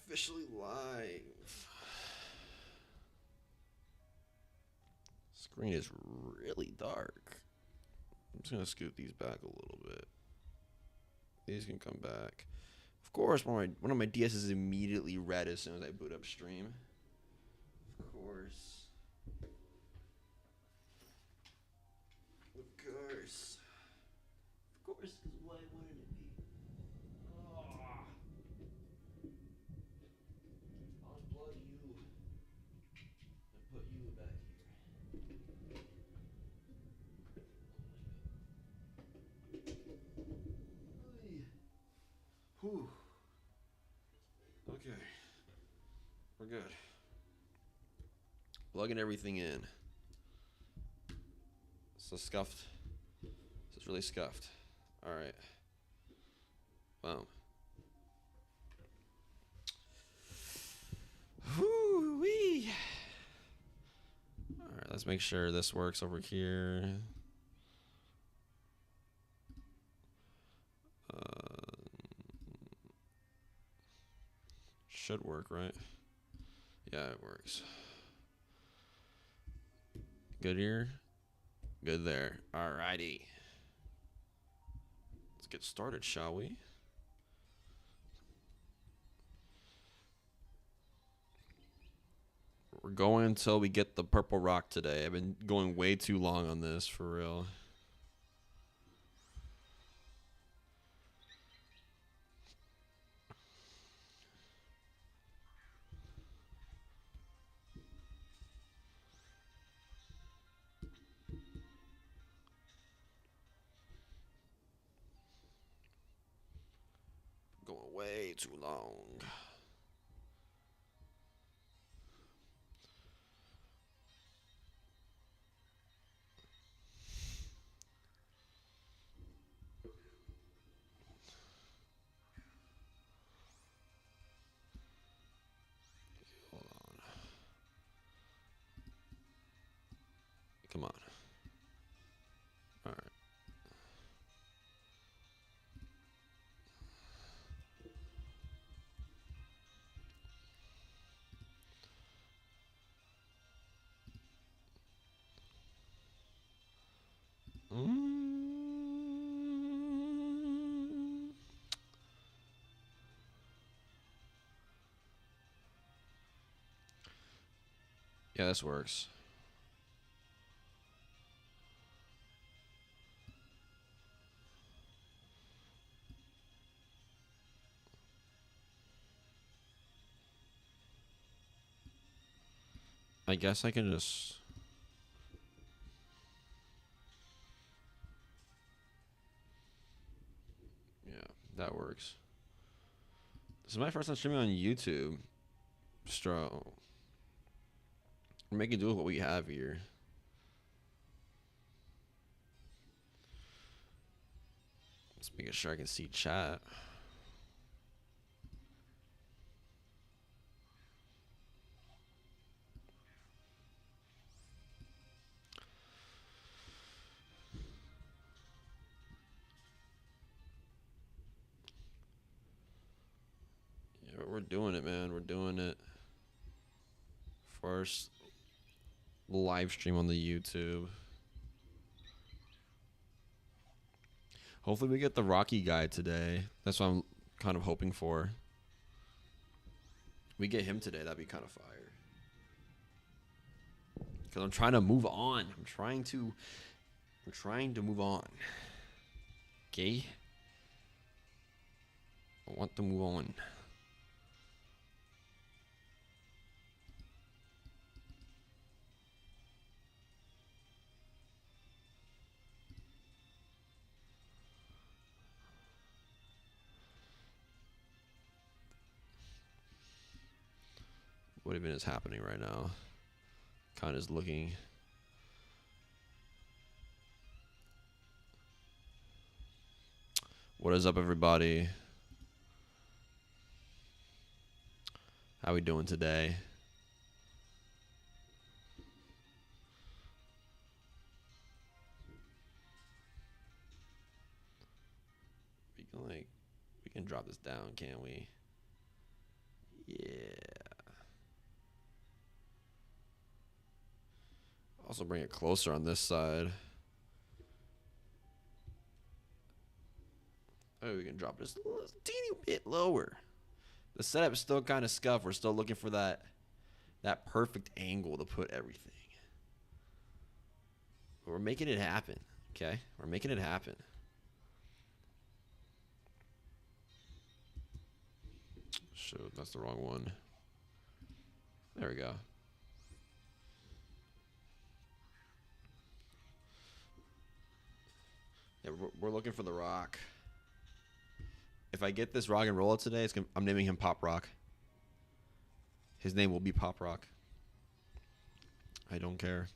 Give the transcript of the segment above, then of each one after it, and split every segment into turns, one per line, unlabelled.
Officially live. Screen is really dark. I'm just gonna scoot these back a little bit. These can come back. Of course, one of my DS is immediately red as soon as I boot up stream. Of course. Of course. Of course, because why wouldn't it be? Oh, I'll unplug you and put you back here. Whew. Okay. We're good. Plugging everything in. So scuffed. This is really scuffed. Alright. Boom. Whoo-wee. Alright, let's make sure this works over here. Should work, right? Yeah, it works. Good here. Good there. Alrighty. Let's get started, shall we? We're going until we get the purple rock today. I've been going way too long on this, for real. Going way too long. Hold on. Come on. Alright. Yeah, this works. I guess I can just... Yeah, that works. This is my first time streaming on YouTube. We're making do with what we have here. Just making sure I can see chat. Yeah, we're doing it, man. We're doing it. First live stream on the YouTube. Hopefully we get the Rocky guy today. That's what I'm kind of hoping for. We get him today, that'd be kind of fire. Because I'm trying to move on. I'm trying to move on. Okay? I want to move on. What even is happening right now? Kind of is looking. What is up, everybody? How we doing today? We can drop this down, can't we? Yeah. Also bring it closer on this side. Oh, we can drop just a little teeny bit lower. The setup's still kind of scuffed. We're still looking for that perfect angle to put everything. But we're making it happen. Okay? We're making it happen. Shoot, that's the wrong one. There we go. Yeah, we're looking for the rock. If I get this Roggenrola today, I'm naming him Pop Rock. His name will be Pop Rock. I don't care.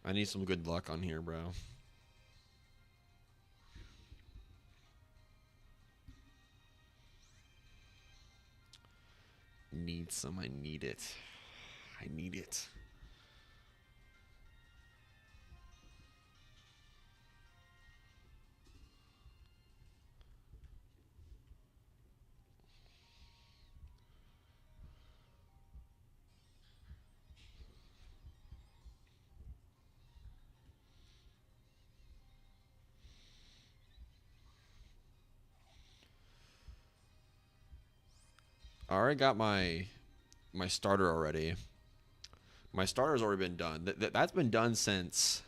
I need some good luck on here, bro. Need some. I need it. I need it. I already got my starter already. My starter's already been done. That's been done since,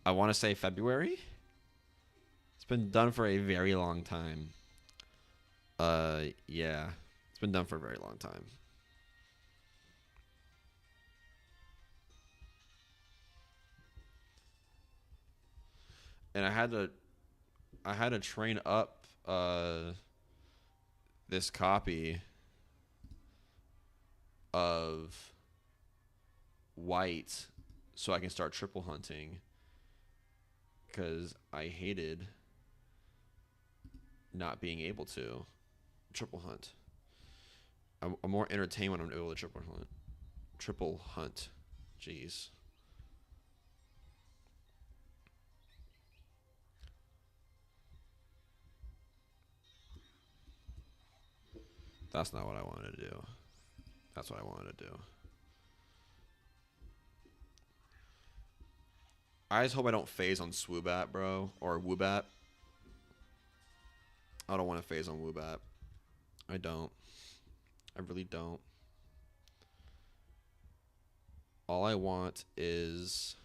I want to say, February. It's been done for a very long time. Yeah. It's been done for a very long time. And I had to train up this copy of white so I can start triple hunting, because I hated not being able to triple hunt. I'm more entertained when I'm able to triple hunt. Triple hunt. Jeez. That's not what I wanted to do. That's what I wanted to do. I just hope I don't phase on Swoobat, bro. Or Woobat. I don't want to phase on Woobat. I don't. I really don't. All I want is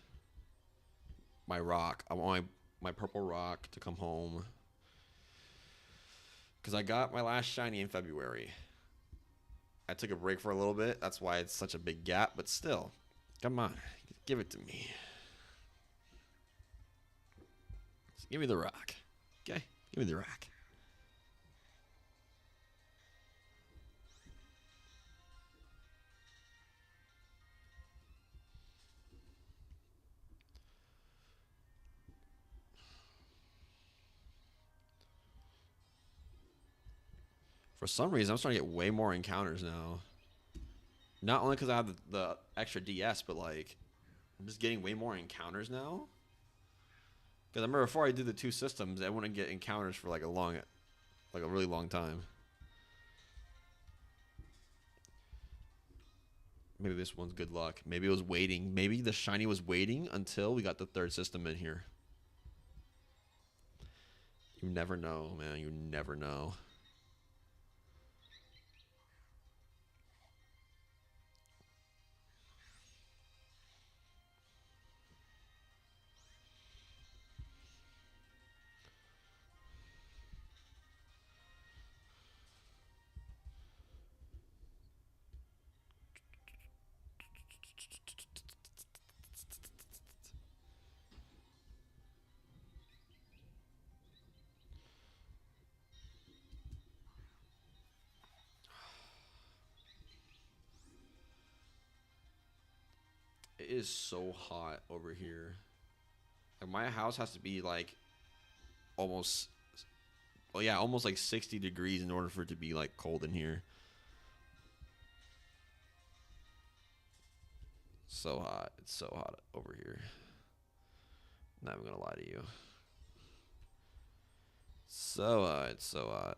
my rock. I want my purple rock to come home. Because I got my last shiny in February. I took a break for a little bit. That's why it's such a big gap. But still, come on. Give it to me. Just give me the rock. Okay? Give me the rock. For some reason, I'm starting to get way more encounters now. Not only because I have the extra DS, but like, I'm just getting way more encounters now. Because I remember before I did the two systems, I wouldn't get encounters for like a really long time. Maybe this one's good luck. Maybe it was waiting. Maybe the shiny was waiting until we got the third system in here. You never know, man. You never know. It is so hot over here. Like my house has to be like almost, oh yeah, almost like 60 degrees in order for it to be like cold in here. So hot. It's so hot over here. Not even gonna lie to you. It's so hot.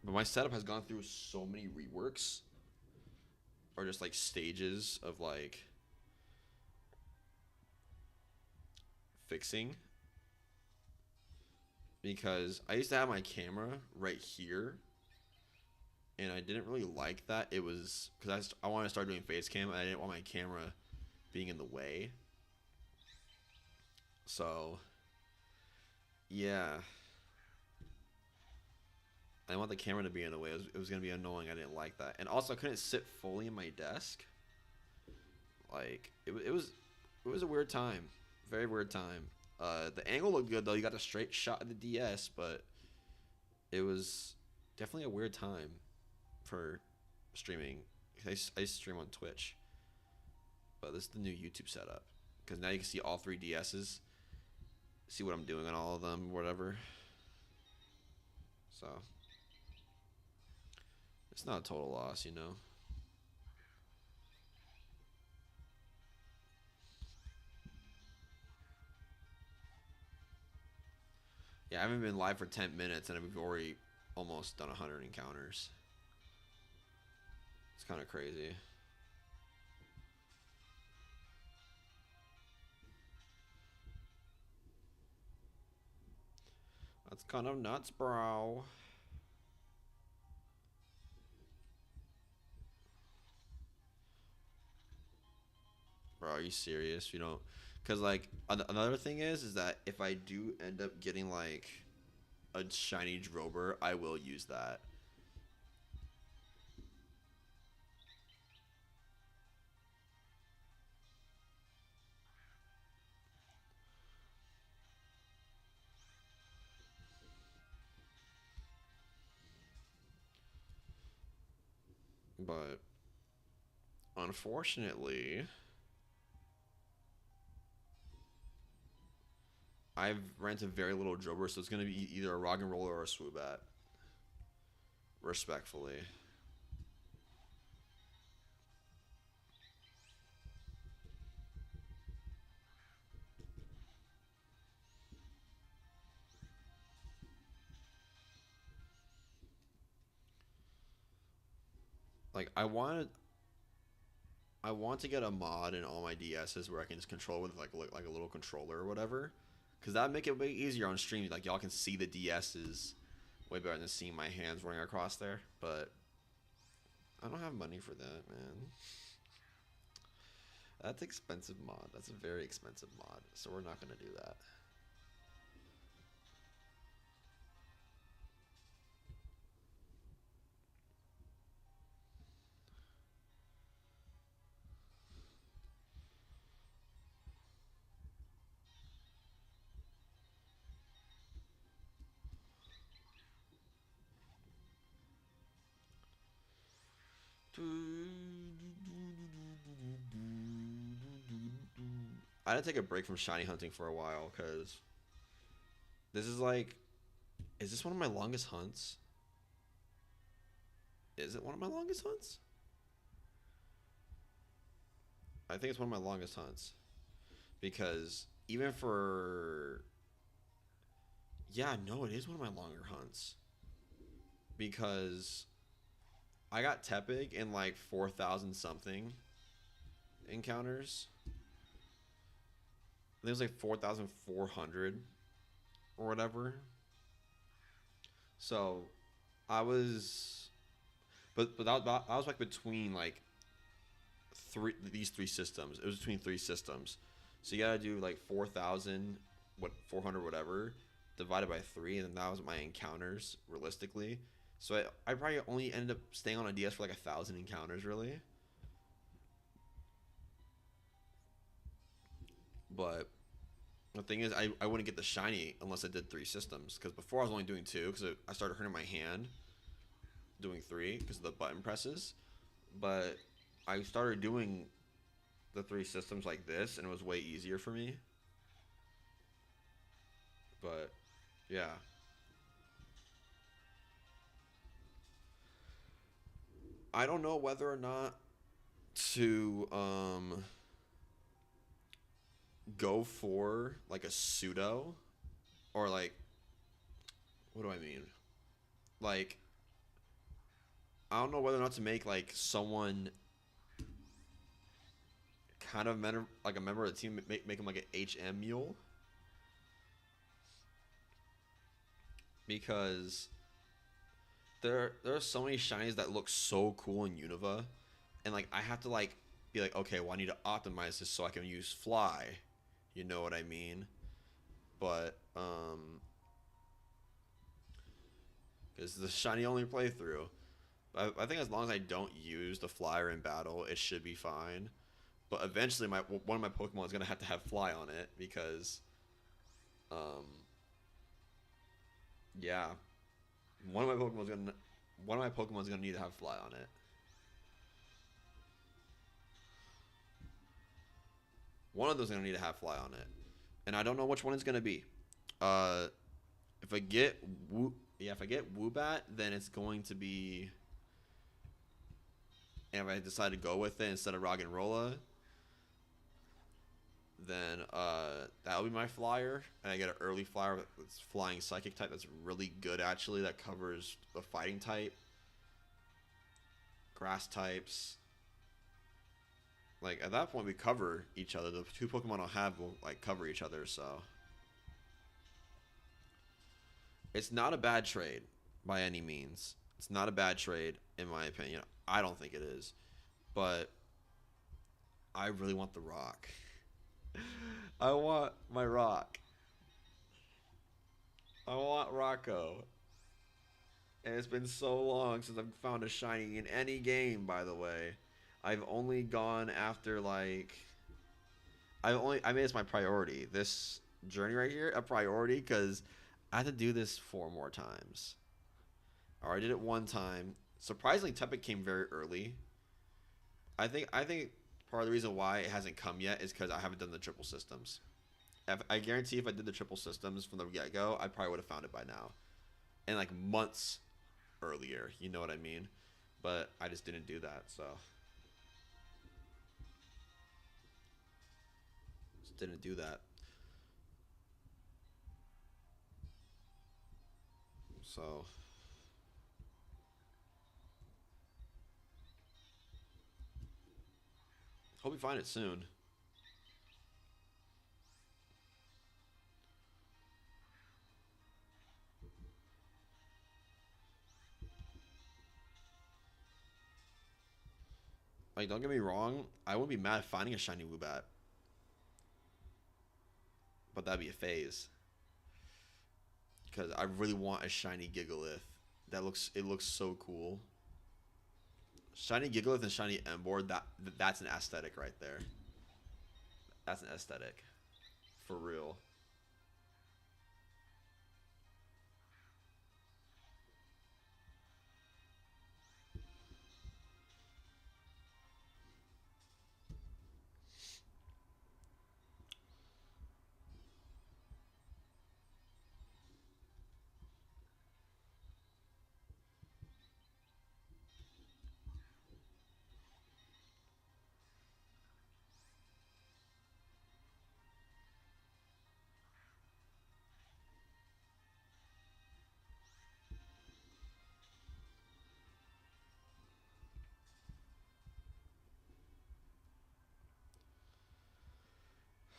But my setup has gone through so many reworks, or just like stages of like fixing. Because I used to have my camera right here, and I didn't really like that. It was because I wanted to start doing face cam, and I didn't want my camera being in the way. So yeah, I didn't want the camera to be in the way. It was gonna be annoying. I didn't like that, and also I couldn't sit fully in my desk. Like it was a weird time, very weird time. The angle looked good though. You got a straight shot of the DS, but it was definitely a weird time for streaming. I stream on Twitch, but this is the new YouTube setup because now you can see all three DSs, see what I'm doing on all of them, whatever. So it's not a total loss, you know. Yeah, I haven't been live for 10 minutes and we've already almost done 100 encounters. It's kind of crazy. That's kind of nuts, bro. Bro, are you serious? You don't, cause like another thing is that if I do end up getting like a shiny Drober, I will use that. But unfortunately, I've ran into very little Drober, so it's gonna be either a Roggenrola or a Swoobat. Respectfully, like I want to get a mod in all my DSs where I can just control with like a little controller or whatever, because that'd make it way easier on stream. Like y'all can see the DSs way better than seeing my hands running across there. But I don't have money for that, man. That's expensive mod. That's a very expensive mod. So we're not gonna do that. I had to take a break from shiny hunting for a while because this is like, is this one of my longest hunts? Is it one of my longest hunts? I think it's one of my longest hunts because even for, yeah, no, it is one of my longer hunts because I got Tepig in like 4,000 something encounters. I think it was like 4,400 or whatever. So I was, but that was like between like these three systems. It was between three systems. So you gotta do like 4,000, what 400 whatever, divided by three, and then that was my encounters realistically. So I probably only ended up staying on a DS for like 1,000 encounters really. But the thing is, I wouldn't get the shiny unless I did three systems. Because before I was only doing two, because I started hurting my hand doing three because of the button presses. But I started doing the three systems like this, and it was way easier for me. But yeah, I don't know whether or not to go for like a pseudo or like what do I mean? Like I don't know whether or not to make like someone kind of like a member of the team, make him like an HM mule because there are so many shinies that look so cool in Unova, and like I have to like be like, okay, well I need to optimize this so I can use fly, you know what I mean? But because the shiny only playthrough, I think as long as I don't use the flyer in battle, it should be fine. But eventually, my one of my Pokemon is gonna have to have fly on it because, um, yeah, one of my Pokemon's gonna one of my Pokemon's gonna need to have fly on it. One of them's gonna need to have fly on it, and I don't know which one it's gonna be. Uh, if I get yeah, if I get Woobat, then it's going to be. And if I decide to go with it instead of Roggenrola, then that'll be my flyer. And I get an early flyer that's flying psychic type that's really good actually. That covers the fighting type, grass types. Like at that point we cover each other. The two Pokemon I'll have will like cover each other, so it's not a bad trade by any means. It's not a bad trade in my opinion. I don't think it is. But I really want the rock. I want my rock. I want Rocco. And it's been so long since I've found a shiny in any game, by the way. I've only gone after like I made this my priority. This journey right here, a priority because I had to do this 4 more times. I already did it one time. Surprisingly, Tepet came very early. I think part of the reason why it hasn't come yet is because I haven't done the triple systems. I guarantee if I did the triple systems from the get go, I probably would have found it by now. And like months earlier, you know what I mean? But I just didn't do that, so just didn't do that. So hope you find it soon. Like, don't get me wrong, I wouldn't be mad finding a shiny Woobat, but that'd be a phase because I really want a shiny Gigalith. It looks so cool. Shiny Gigalith and shiny Emboar, that's an aesthetic right there. That's an aesthetic, for real.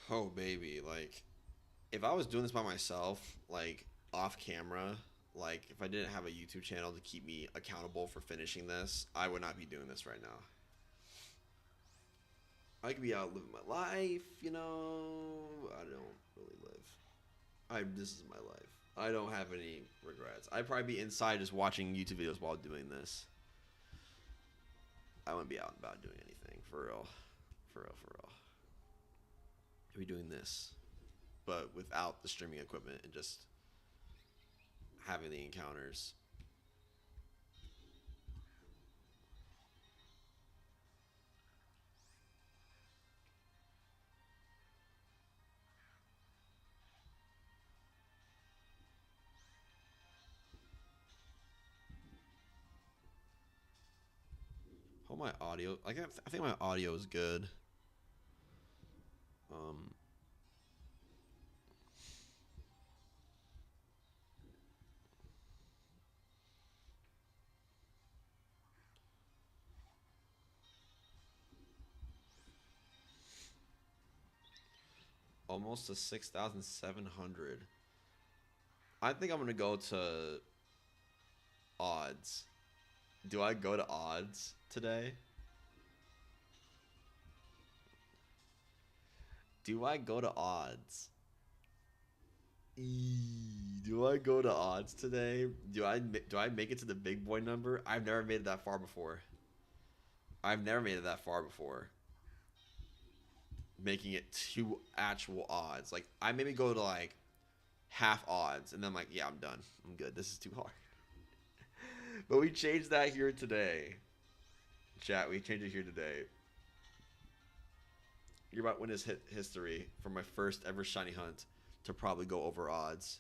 Oh baby, like if I was doing this by myself, like off camera, like if I didn't have a YouTube channel to keep me accountable for finishing this, I would not be doing this right now. I could be out living my life, you know. I don't really live. This is my life. I don't have any regrets. I'd probably be inside just watching YouTube videos while doing this. I wouldn't be out and about doing anything for real, for real, for real. I'd be doing this, but without the streaming equipment and just having the encounters. Hope my audio. I think my audio is good. Almost to 6,700. I think I'm gonna go to odds. Do I go to odds today? Do I go to odds? Do I go to odds today? Do I make it to the big boy number? I've never made it that far before. I've never made it that far before. Making it to actual odds. Like I maybe go to like half odds and then I'm like, yeah, I'm done. I'm good. This is too hard. But we changed that here today. Chat, we changed it here today. You're about to win this history from my first ever shiny hunt to probably go over odds.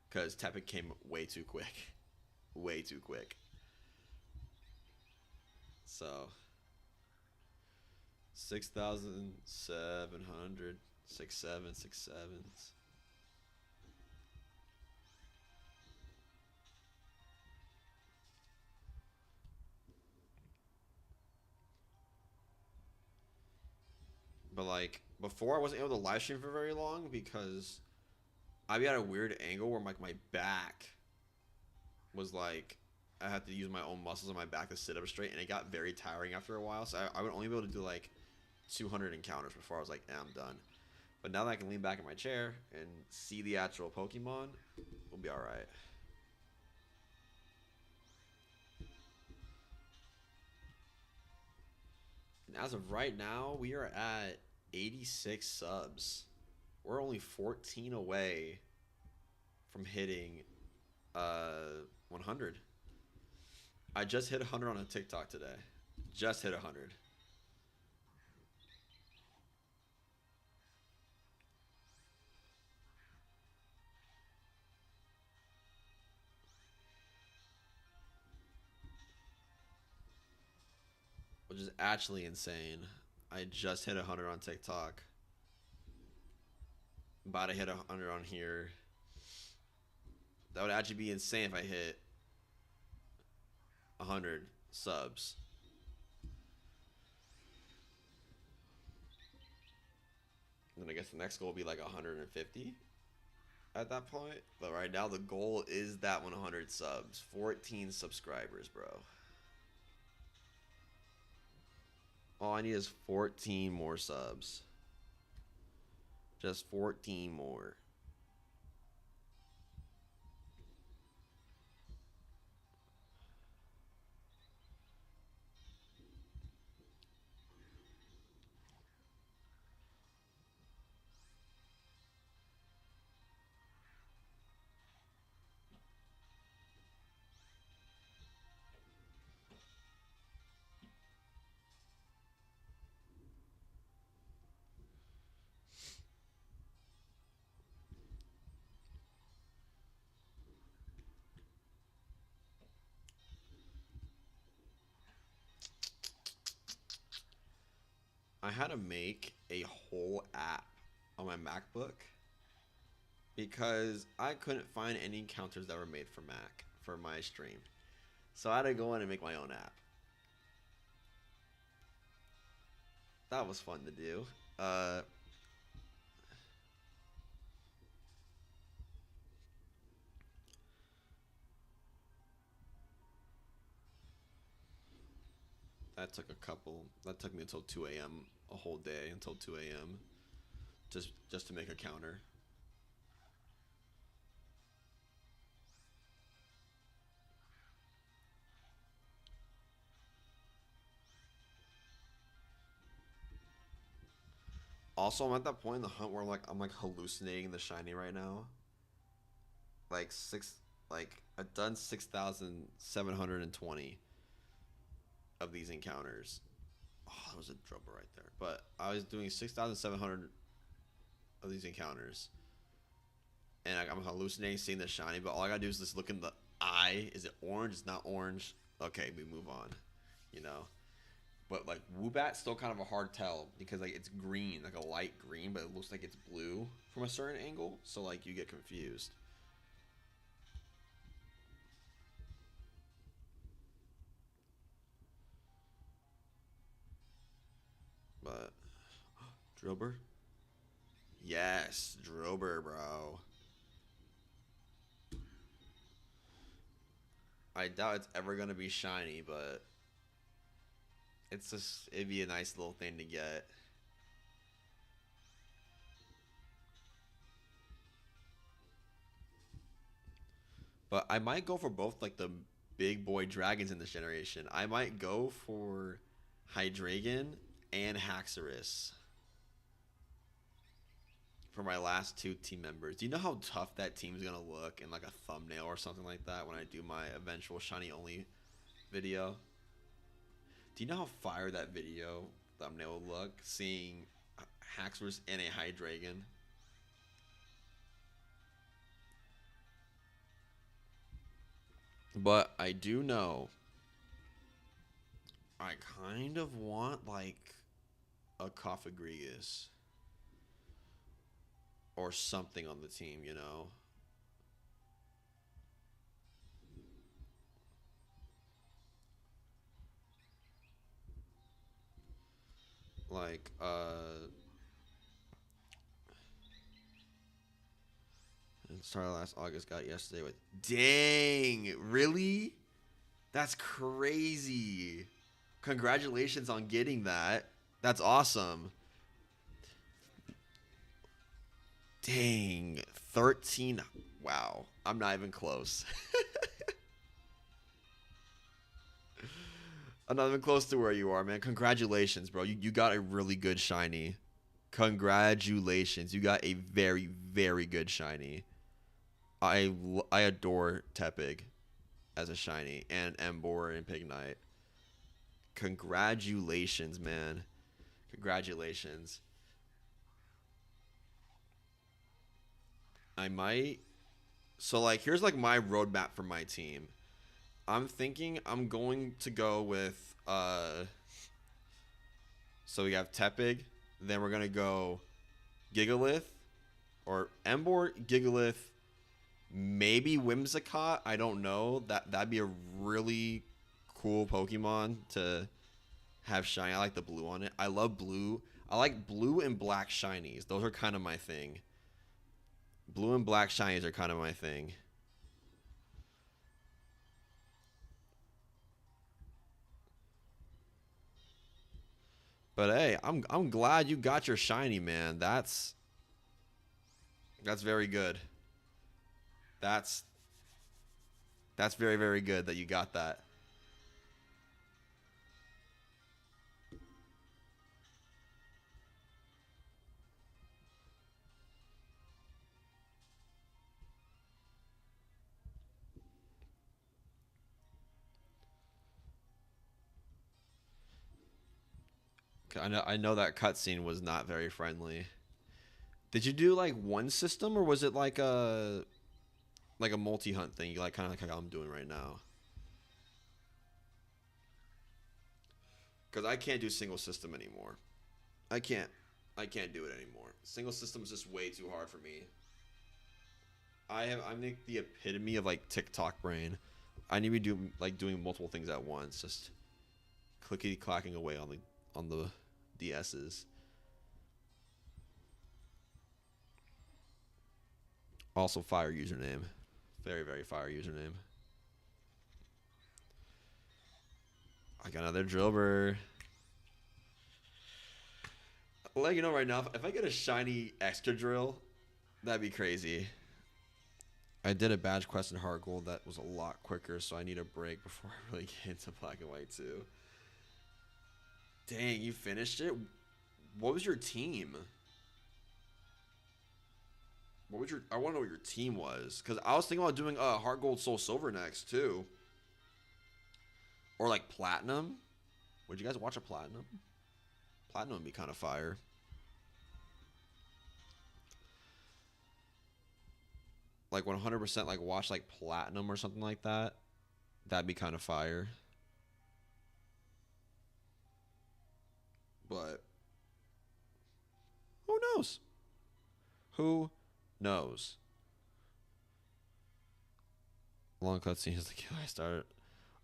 Because Tepid came way too quick. Way too quick. So 6,700. 6-7, 6-7s. But like before, I wasn't able to live stream for very long because I'd be at a weird angle where like my back was like I had to use my own muscles on my back to sit up straight, and it got very tiring after a while. So I would only be able to do like 200 encounters before I was like, I'm done. But now that I can lean back in my chair and see the actual Pokemon, we'll be all right. And as of right now, we are at 86 subs. We're only 14 away from hitting 100. I just hit 100 on a TikTok today. Just hit 100. Which is actually insane. I just hit 100 on TikTok. I'm about to hit 100 on here. That would actually be insane if I hit 100 subs. And then I guess the next goal will be like 150 at that point. But right now the goal is that 100 subs. 14 subscribers, bro. All I need is 14 more subs. Just 14 more. I had to make a whole app on my MacBook because I couldn't find any counters that were made for Mac for my stream. So I had to go in and make my own app. That was fun to do. That took me until 2 a.m. a whole day until 2 a.m. just to make a counter. Also, I'm at that point in the hunt where I'm like hallucinating the shiny right now. I've done 6,720 of these encounters. Oh, that was a drubber right there. But I was doing 6,700 of these encounters, and I'm hallucinating seeing the shiny. But all I gotta do is just look in eye. Is it orange? It's not orange. Okay, we move on. You know. But like Woobat's still kind of a hard tell because like it's green, like a light green, but it looks like it's blue from a certain angle. So like you get confused. But Drober? Yes, Drober, bro. I doubt it's ever gonna be shiny, but it's just it'd be a nice little thing to get. But I might go for both like the big boy dragons in this generation. I might go for Hydreigon and Haxorus for my last two team members. Do you know how tough that team's gonna look in like a thumbnail or something like that when I do my eventual shiny only video? Do you know how fire that video thumbnail will look? Seeing Haxorus and a Hydreigon. But I do know I kind of want like a Cofagrigus or something on the team, you know? Like, and started last August, got yesterday with. Dang, really? That's crazy. Congratulations on getting that. That's awesome. Dang, 13. Wow, I'm not even close. I'm not even close to where you are, man. Congratulations, bro. You got a really good shiny. Congratulations. You got a very, very good shiny. I adore Tepig as a shiny and Emboar and Pignite. Congratulations, man. Congratulations. I might. So, like, here's like my roadmap for my team. I'm thinking I'm going to go with. So we have Tepig. Then we're going to go Gigalith or Emboar, Gigalith, maybe Whimsicott. I don't know. That'd be a really cool Pokemon to have shiny. I like the blue on it. I love blue. I like blue and black shinies. Those are kind of my thing. Blue and black shinies are kind of my thing. But hey, I'm glad you got your shiny, man. That's very good. That's that's very very good that you got that. I know that cutscene was not very friendly. Did you do like one system or was it like a multi hunt thing? You like kind of like how I'm doing right now. Because I can't do single system anymore. I can't. I can't do it anymore. Single system is just way too hard for me. I'm like the epitome of like TikTok brain. I need to be doing multiple things at once, just clickety clacking away on the DSs. Also fire username. Very, very fire username. I got another Drillbur. I'll let you know right now, if I get a shiny extra drill, that'd be crazy. I did a badge quest in Heart Gold that was a lot quicker, so I need a break before I really get into Black and White too. Dang, you finished it? What was your team? What was your? I want to know what your team was, because I was thinking about doing Heart Gold Soul Silver next too, or like Platinum. Would you guys watch a Platinum? Platinum would be kind of fire. like 100% like watch like platinum or something like that, that'd be kind of fire. But who knows? Who knows? Long cutscene is the kill. I started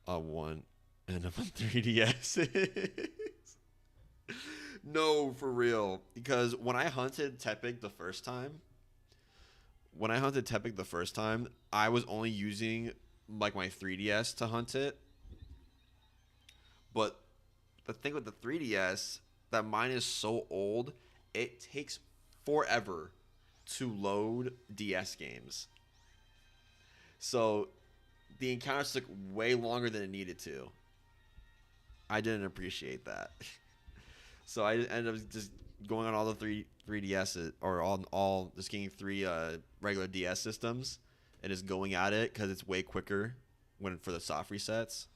on one and I'm on 3DS. No, for real. Because when I hunted Tepig the first time, I was only using like my 3DS to hunt it. But the thing with the 3DS, that mine is so old, it takes forever to load DS games. So the encounters took way longer than it needed to. I didn't appreciate that. So I ended up just going on all the 3DS or all just getting three regular DS systems and just going at it because it's way quicker when for the soft resets.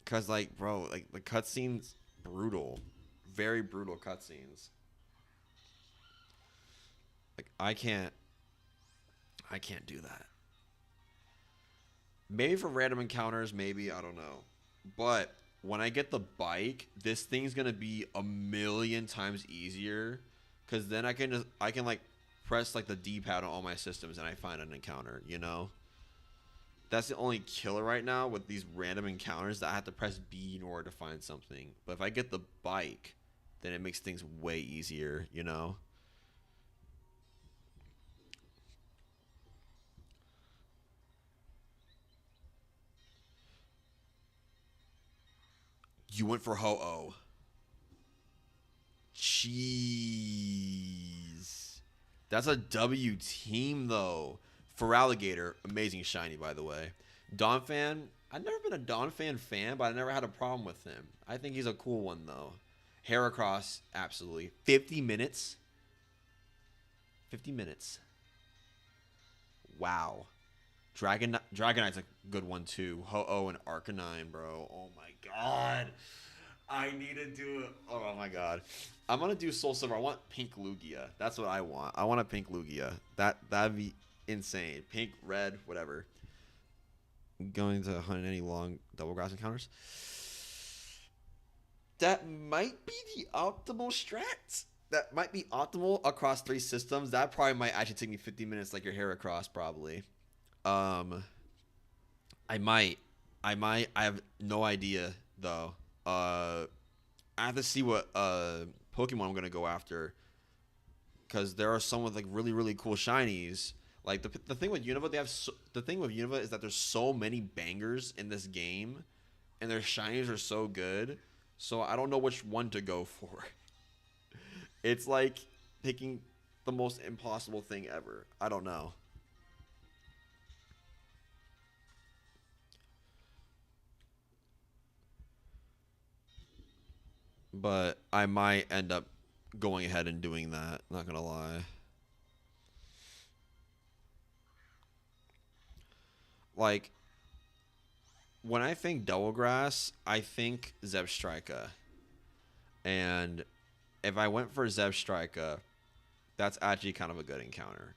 Cause like bro, like the cutscenes brutal, very brutal cutscenes. Like I can't do that. Maybe for random encounters, maybe I don't know. But when I get the bike, this thing's gonna be a million times easier. Cause then I can like press like the D pad on all my systems and I find an encounter. You know, that's the only killer right now with these random encounters that I have to press B in order to find something. But if I get the bike, then it makes things way easier. You know. You went for Ho Oh. Jeez. That's a W team though. For Alligator, amazing shiny by the way. Donphan, I've never been a Donphan but I never had a problem with him. I think he's a cool one though. Heracross, absolutely. 50 minutes. 50 minutes. Wow. Dragonite's a good one too. Ho-Oh and Arcanine, bro. Oh my god. I need to do it. Oh my god. I'm gonna do Soul Silver. I want pink Lugia. That's what I want. I want a pink Lugia. That'd be insane. Pink, red, whatever. Going to hunt any long double grass encounters. That might be the optimal strat. That might be optimal across three systems. That probably might actually take me 50 minutes, like your Heracross, probably. Um, I might. I have no idea though. I have to see what Pokemon I'm gonna go after because there are some with like really cool shinies. Like the thing with Unova, the thing with Unova is that there's so many bangers in this game, and their shinies are so good. So I don't know which one to go for. It's like picking the most impossible thing ever. I don't know. But I might end up going ahead and doing that. Not gonna lie. Like when I think Double Grass, I think Zebstrika. And if I went for Zebstrika, that's actually kind of a good encounter.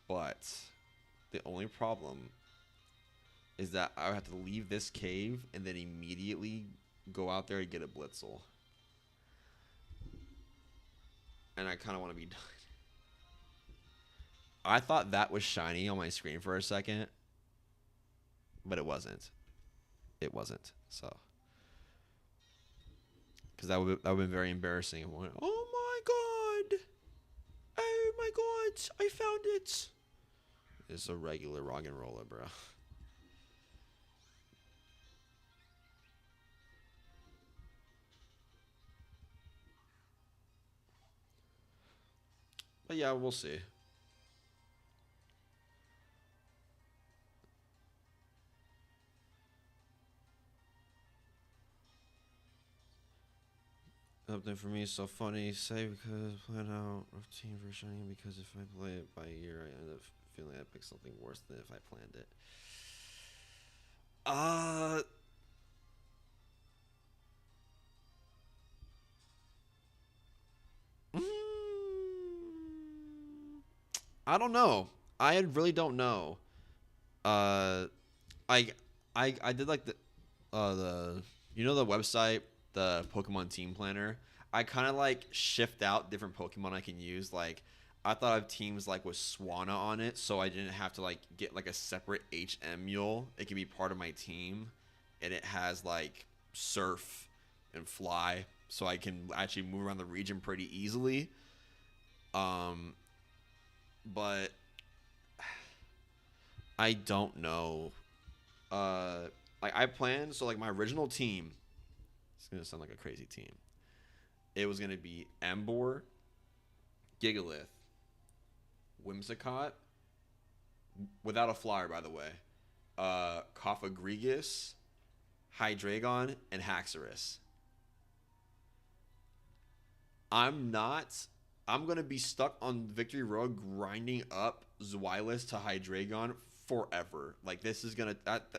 But the only problem is that I would have to leave this cave and then immediately go out there and get a Blitzel. And I kind of want to be done. I thought that was shiny on my screen for a second, but it wasn't. It wasn't. So, because that would been very embarrassing. I went, oh my god! Oh my god! I found it. It's a regular Roggenrola, bro. But yeah, we'll see. Something for me is so funny. Say because plan out routine for shiny because if I play it by ear, I end up feeling I picked something worse than if I planned it. Uh, I don't know. I really don't know. Uh, I I did like the you know the website, the Pokemon Team Planner. I kind of like shift out different Pokemon I can use. Like I thought of teams like with Swanna on it, so I didn't have to like get like a separate HM mule. It can be part of my team, and it has like Surf and Fly, so I can actually move around the region pretty easily. Um, but I don't know. Uh, like I planned, so like my original team. It's gonna sound like a crazy team. It was gonna be Emboar, Gigalith, Whimsicott, without a flyer, by the way. Cofagrigus, Hydreigon, and Haxorus. I'm not. I'm gonna be stuck on Victory Road grinding up Zweilous to Hydreigon forever. Like this is gonna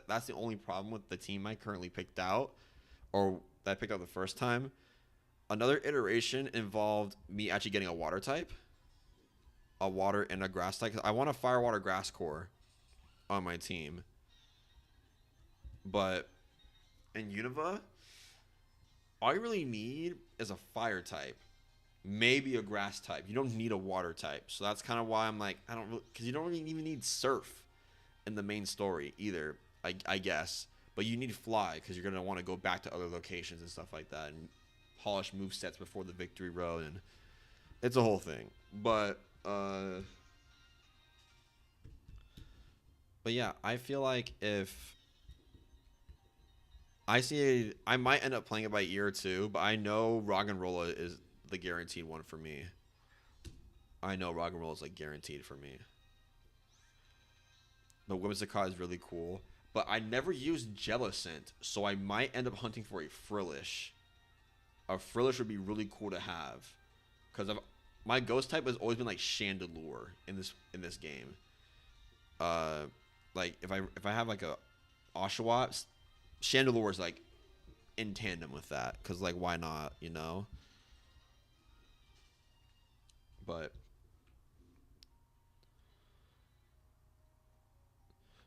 that's the only problem with the team I currently picked out, or that I picked out the first time. Another iteration involved me actually getting a water type, a water and a grass type. I want a fire water grass core on my team, but in Unova, all you really need is a fire type, maybe a grass type. You don't need a water type. So that's kind of why I'm like, I don't really, because you don't really even need surf in the main story either, I guess. But you need fly because you're going to want to go back to other locations and stuff like that and polish move sets before the victory road. And it's a whole thing. But yeah, I feel like if I might end up playing it by ear too, but I know Roggenrola is the guaranteed one for me. I know Roggenrola is like guaranteed for me. The Whimsicott is really cool, but I never used Jellicent, so I might end up hunting for a Frillish. A Frillish would be really cool to have, because my ghost type has always been like Chandelure in this game. Uh, like if I have like a Oshawott, Chandelure is like in tandem with that, because like why not, you know? But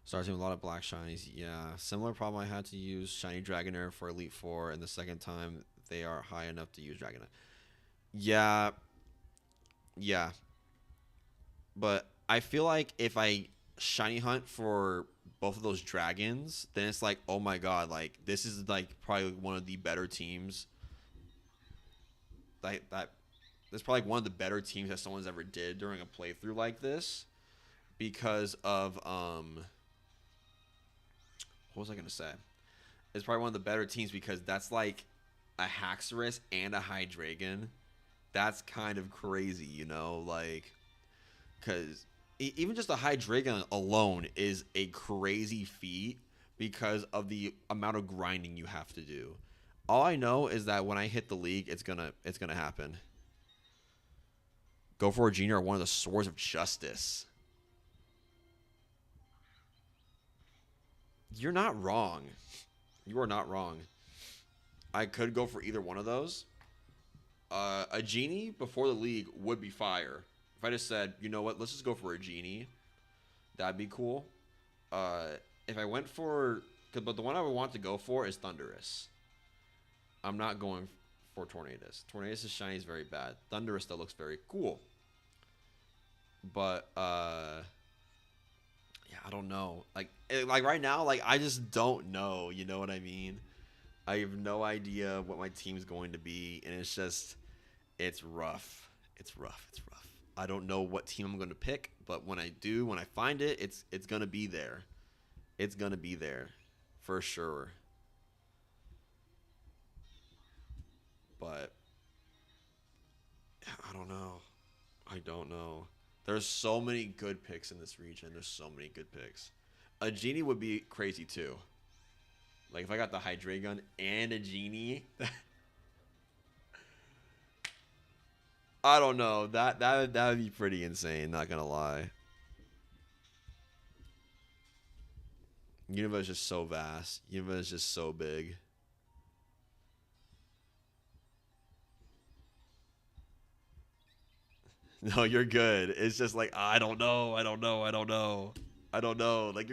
starting with a lot of black shinies, yeah. Similar problem I had to use Shiny Dragonair for Elite Four, and the second time they are high enough to use Dragonair. Yeah, yeah. But I feel like if I shiny hunt for both of those dragons, then it's like, oh my god, like this is like probably one of the better teams. That that's probably like one of the better teams that someone's ever did during a playthrough like this, because of what was I gonna say? It's probably one of the better teams because that's like a Haxorus and a Hydreigon. That's kind of crazy, you know, like because even just a Hydreigon alone is a crazy feat because of the amount of grinding you have to do. All I know is that when I hit the league, it's gonna happen. Go for a Genie or one of the Swords of Justice. You're not wrong. You are not wrong. I could go for either one of those. A Genie before the league would be fire. If I just said, you know what, let's just go for a Genie, that'd be cool. Uh, if I went for, but the one I would want to go for is Thundurus. I'm not going for Tornadus. Tornadus' shiny is very bad. Thundurus still looks very cool. But yeah, I don't know. Like right now, like I just don't know. You know what I mean? I have no idea what my team's going to be, and it's just, it's rough. It's rough. It's rough. I don't know what team I'm going to pick, but when I do, when I find it, it's going to be there. It's going to be there for sure. But I don't know. I don't know. There's so many good picks in this region. There's so many good picks. A Genie would be crazy too. Like if I got the Hydreigon and a Genie, I don't know. That would be pretty insane. Not gonna lie. Unova is just so vast. Unova is just so big. No, you're good. It's just like I don't know. I don't know. I don't know. I don't know. Like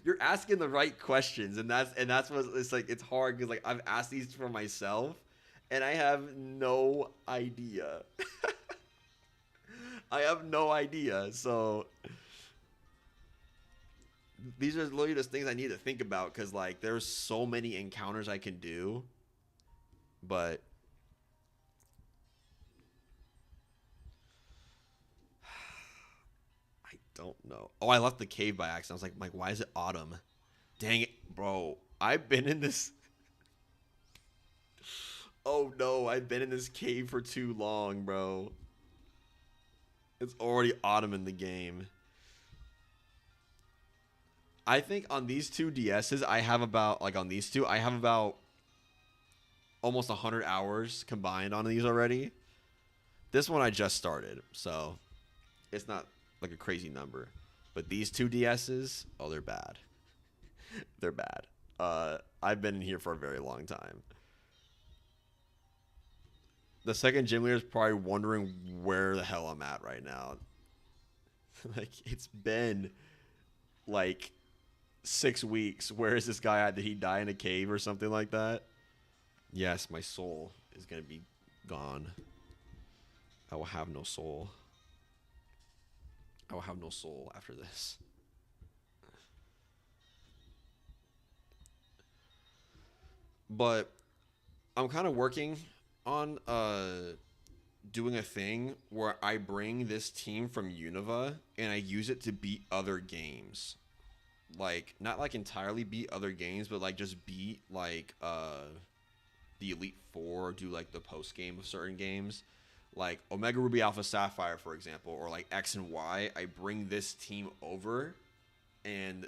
you're asking the right questions, and that's what it's like. It's hard because like I've asked these for myself, and I have no idea. I have no idea. So these are literally just things I need to think about because like there's so many encounters I can do, but I don't know. Oh, I left the cave by accident. I was like, why is it autumn? Dang it, bro. I've been in this. Oh no, I've been in this cave for too long, bro. It's already autumn in the game. I think on these two DSs, I have about like on these two, I have about almost 100 hours combined on these already. This one I just started, so it's not like a crazy number. But these two DSs, oh, they're bad. They're bad. I've been in here for a very long time. The second gym leader is probably wondering where the hell I'm at right now. Like it's been like 6 weeks. Where is this guy at? Did he die in a cave or something like that? Yes, my soul is gonna be gone. I will have no soul. I will have no soul after this. But I'm kind of working on doing a thing where I bring this team from Unova and I use it to beat other games. Like not like entirely beat other games, but like just beat like the Elite Four, do like the post game of certain games. Like Omega Ruby Alpha Sapphire, for example, or like X and Y, I bring this team over and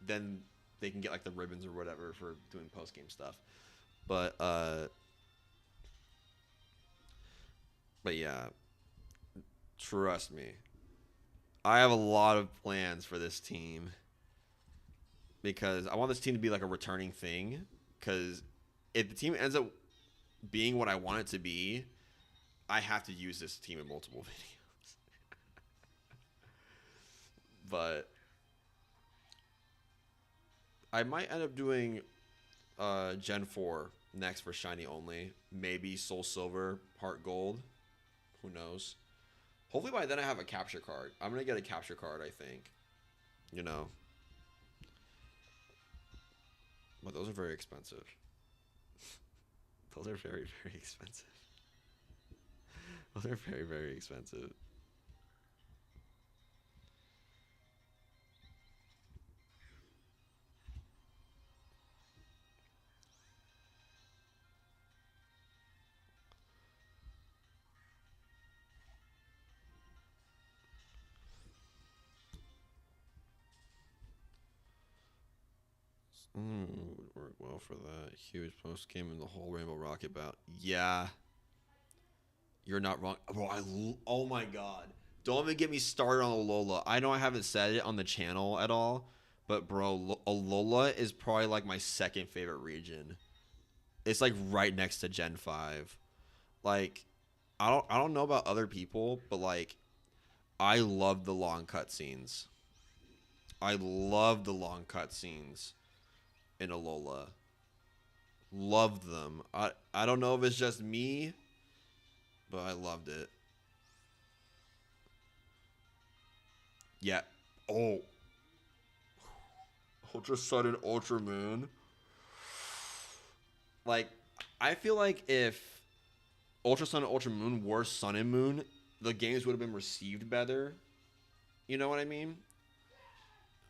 then they can get like the ribbons or whatever for doing post game stuff. But yeah, trust me. I have a lot of plans for this team because I want this team to be like a returning thing. Because if the team ends up being what I want it to be, I have to use this team in multiple videos. But I might end up doing Gen 4 next for Shiny only. Maybe Soul Silver, Part Gold. Who knows? Hopefully by then I have a capture card. I'm going to get a capture card, I think. You know. But those are very expensive. Those are very, very expensive. Those are very, very expensive. Would work well for that. Huge post game in the whole Rainbow Rocket bout. Yeah. You're not wrong. Bro, oh my god. Don't even get me started on Alola. I know I haven't said it on the channel at all, but bro, Alola is probably like my second favorite region. It's like right next to Gen 5. Like I don't know about other people, but like I love the long cutscenes. I love the long cutscenes in Alola. Loved them. I don't know if it's just me, but I loved it. Yeah. Oh. Ultra Sun and Ultra Moon. Like, I feel like if Ultra Sun and Ultra Moon were Sun and Moon, the games would have been received better. You know what I mean?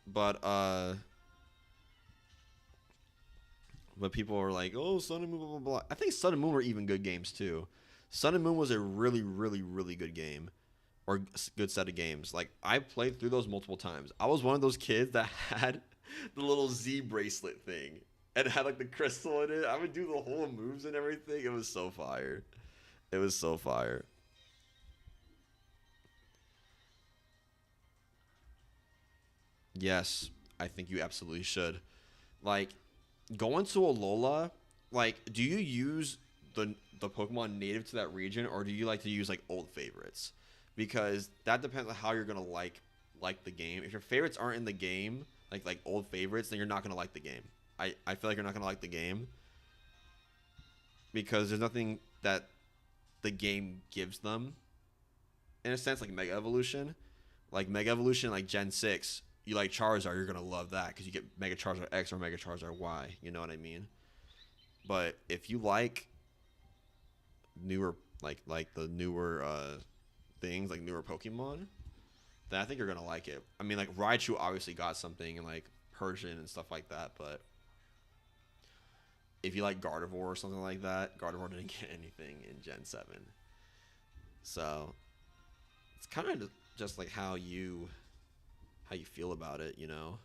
But people are like, oh, Sun and Moon, blah, blah, blah. I think Sun and Moon were even good games, too. Sun and Moon was a really, really, really good game. Or good set of games. Like, I played through those multiple times. I was one of those kids that had the little Z bracelet thing. And had, like, the crystal in it. I would do the whole moves and everything. It was so fire. It was so fire. Yes, I think you absolutely should. Like, going to Alola, like, do you use the Pokemon native to that region, or do you like to use like old favorites? because that depends on how you're gonna like the game. If your favorites aren't in the game, like old favorites, then you're not gonna like the game. I feel like you're not gonna like the game because there's nothing that the game gives them in a sense, like Mega Evolution. Like Mega Evolution, like Gen 6, you like Charizard, you're gonna love that because you get Mega Charizard X or Mega Charizard Y. You know what I mean? But if you like newer, like the newer things, like newer Pokemon, then I think you're gonna like it. I mean, like Raichu obviously got something, and like Persian and stuff like that. But if you like Gardevoir or something like that, Gardevoir didn't get anything in Gen 7. So it's kind of just like how you feel about it, you know.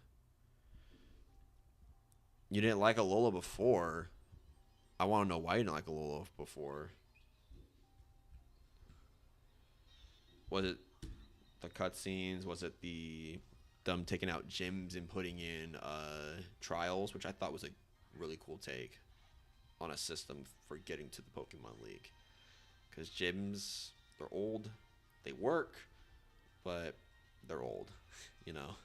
You didn't like Alola before. I want to know why you didn't like Alola before. Was it the cutscenes? Was it them taking out gyms and putting in trials, which I thought was a really cool take on a system for getting to the Pokemon League. Because gyms, they're old, they work, but they're old, you know.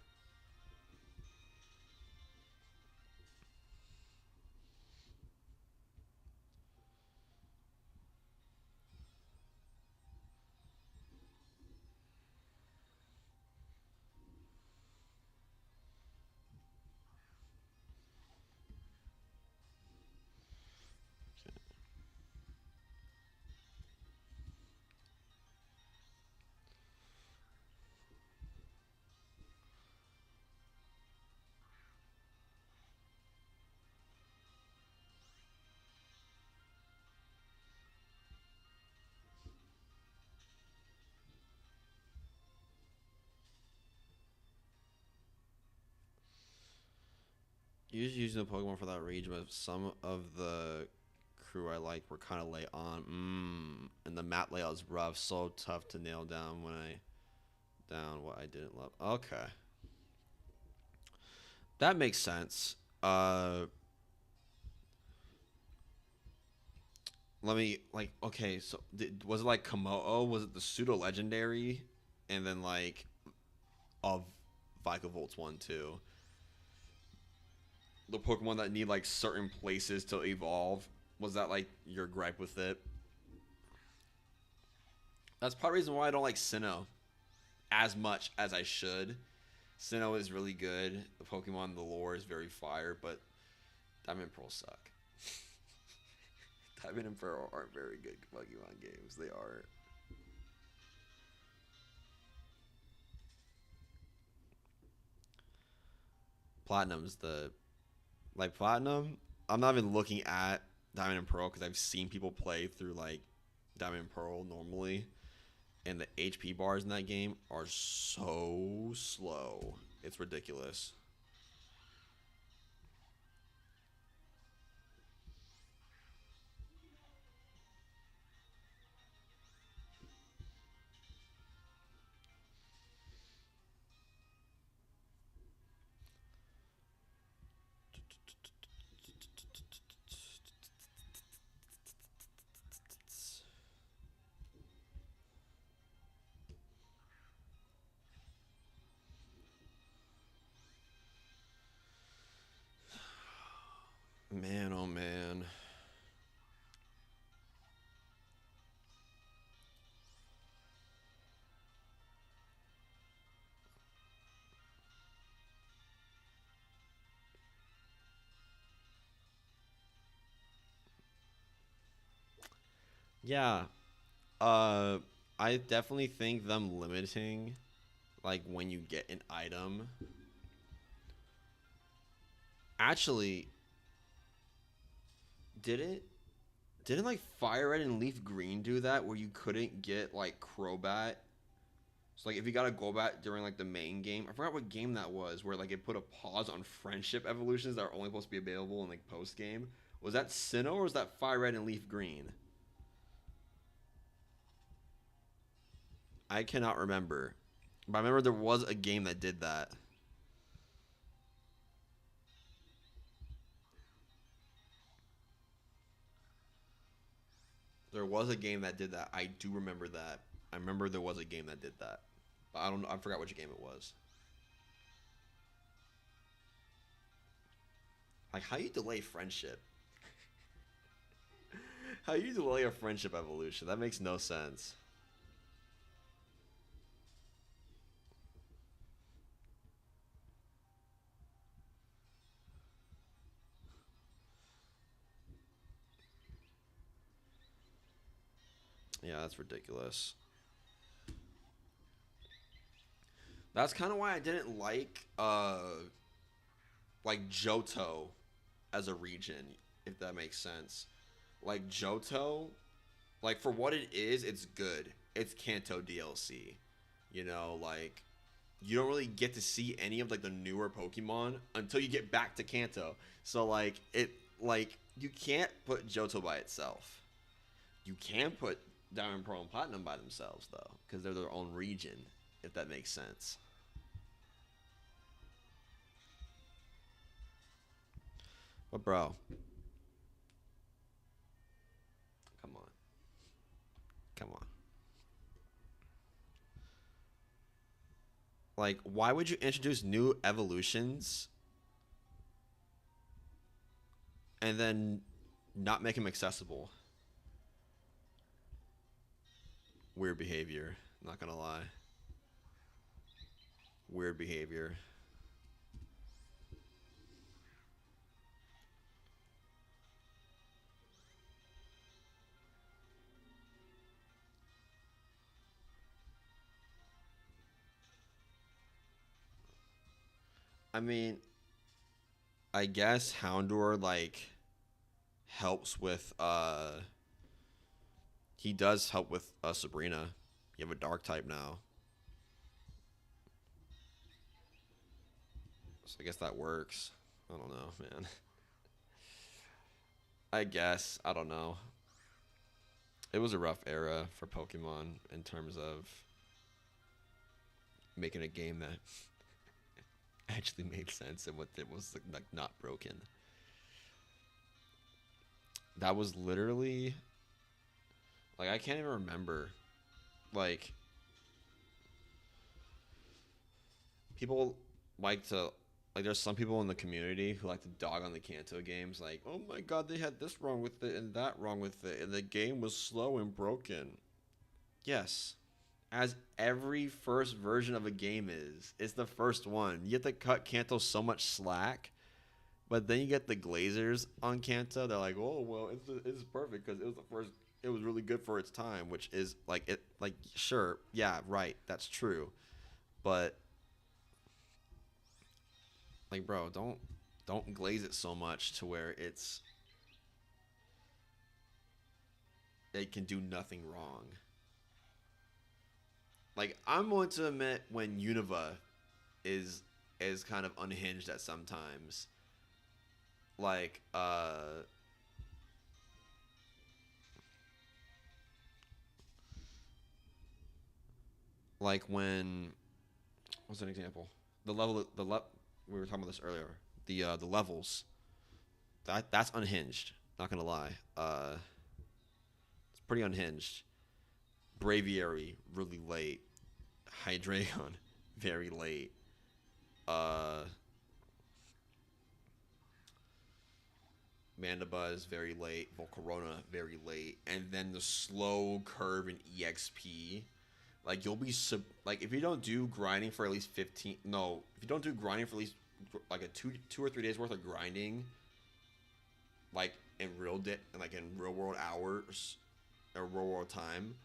Usually using the Pokemon for that region, but some of the crew I like were kind of late on. And the map layout is rough, so tough to nail down what I didn't love. Okay, that makes sense. Let me okay. So was it like Komodo? Was it the pseudo legendary, and then like of Volts 1, 2? The Pokemon that need like certain places to evolve. Was that like your gripe with it? That's part of the reason why I don't like Sinnoh as much as I should. Sinnoh is really good. The Pokemon, the lore is very fire, but Diamond and Pearl suck. Diamond and Pearl aren't very good Pokemon games. They aren't. Platinum's the Platinum. I'm not even looking at Diamond and Pearl because I've seen people play through like Diamond and Pearl normally, and the HP bars in that game are so slow. It's ridiculous. Man, oh man. Yeah. Uh, I definitely think them limiting like when you get an item. Actually, did it? Didn't like Fire Red and Leaf Green do that where you couldn't get like Crobat? So like if you got a Golbat during like the main game, I forgot what game that was, where like it put a pause on friendship evolutions that are only supposed to be available in like post game. Was that Sinnoh or was that Fire Red and Leaf Green? I cannot remember, but I remember there was a game that did that. There was a game that did that. I do remember that. I remember there was a game that did that. But I don't. I forgot which game it was. Like, how you delay friendship? How you delay a friendship evolution? That makes no sense. Yeah, that's ridiculous. That's kind of why I didn't like Johto as a region, if that makes sense. Like Johto, like for what it is, it's good. It's Kanto DLC. Like you don't really get to see any of like the newer Pokemon until you get back to Kanto. So like you can't put Johto by itself. You can put Diamond Pearl and Platinum by themselves though, because they're their own region, if that makes sense. But bro, come on. Come on. Like, why would you introduce new evolutions and then not make them accessible? Weird behavior. Not gonna lie. Weird behavior. I mean, I guess Houndour like helps with he does help with Sabrina. You have a dark type now. So I guess that works. I don't know, man. I guess. I don't know. It was a rough era for Pokemon in terms of making a game that actually made sense and what it was like not broken. That was literally like I can't even remember like people like to like there's some people in the community who like to dog on the Kanto games like, "Oh my god, they had this wrong with it and that wrong with it and the game was slow and broken." Yes. As every first version of a game is. It's the first one. You have to cut Kanto so much slack. But then you get the Glazers on Kanto. They're like, oh well, it's perfect because it was the first. It was really good for its time, which is like it. Like sure, yeah, right, that's true. But like, bro, don't glaze it so much to where it can do nothing wrong. Like I'm willing to admit when Unova is is kind of unhinged at sometimes. Like like when what's an example? We were talking about this earlier. The levels that's unhinged. Not gonna lie, it's pretty unhinged. Braviary really late. Hydreigon very late. Uh, Mandibuzz very late. Volcarona very late, and then the slow curve in EXP. Like you'll be like if you don't do grinding for at least 15. No, if you don't do grinding for at least like a two or 3 days worth of grinding, like in like in real world hours or real world time,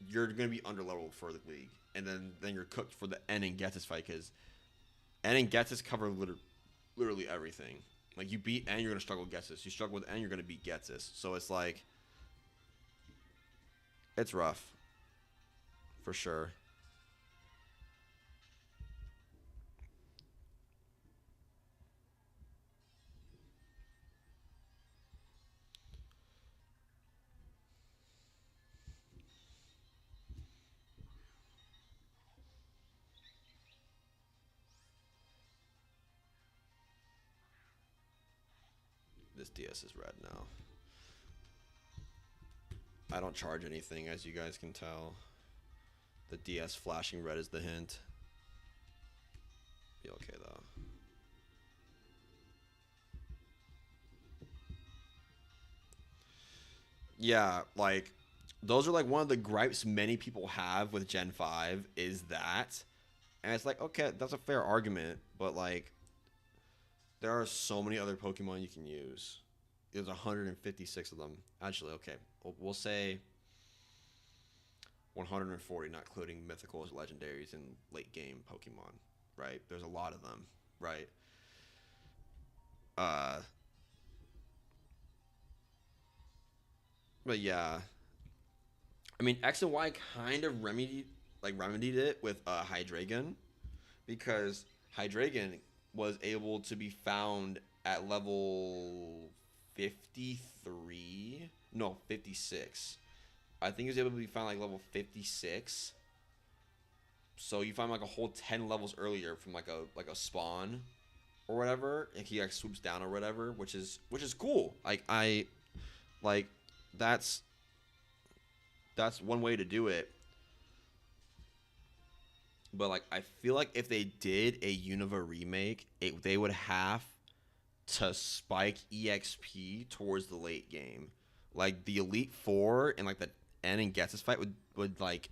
you're gonna be under leveled for the league, and then you're cooked for the N and Ghetsis fight because N and Ghetsis cover literally everything. Like you beat N, you're gonna struggle with Ghetsis. You struggle with N, you're gonna beat Ghetsis. So it's like it's rough for sure. This DS is red now. I don't charge anything, as you guys can tell. The DS flashing red is the hint. Be okay though. Yeah, like those are like one of the gripes many people have with Gen 5 is that. And it's like, okay, that's a fair argument, but like there are so many other Pokemon you can use. There's 156 of them. Actually, okay. We'll say 140, not including mythicals, legendaries, and late game Pokemon. Right? There's a lot of them. Right? Uh, but yeah, I mean X and Y kind of remedied it with Hydreigon because Hydreigon was able to be found at level 53. No, 56. I think he was able to be found like level 56. So you find like a whole 10 levels earlier from like a spawn or whatever, and he like swoops down or whatever, which is cool. Like that's that's one way to do it. But like I feel like if they did a Unova remake, they would have to spike EXP towards the late game. Like the Elite Four and like the N and Getsus fight would like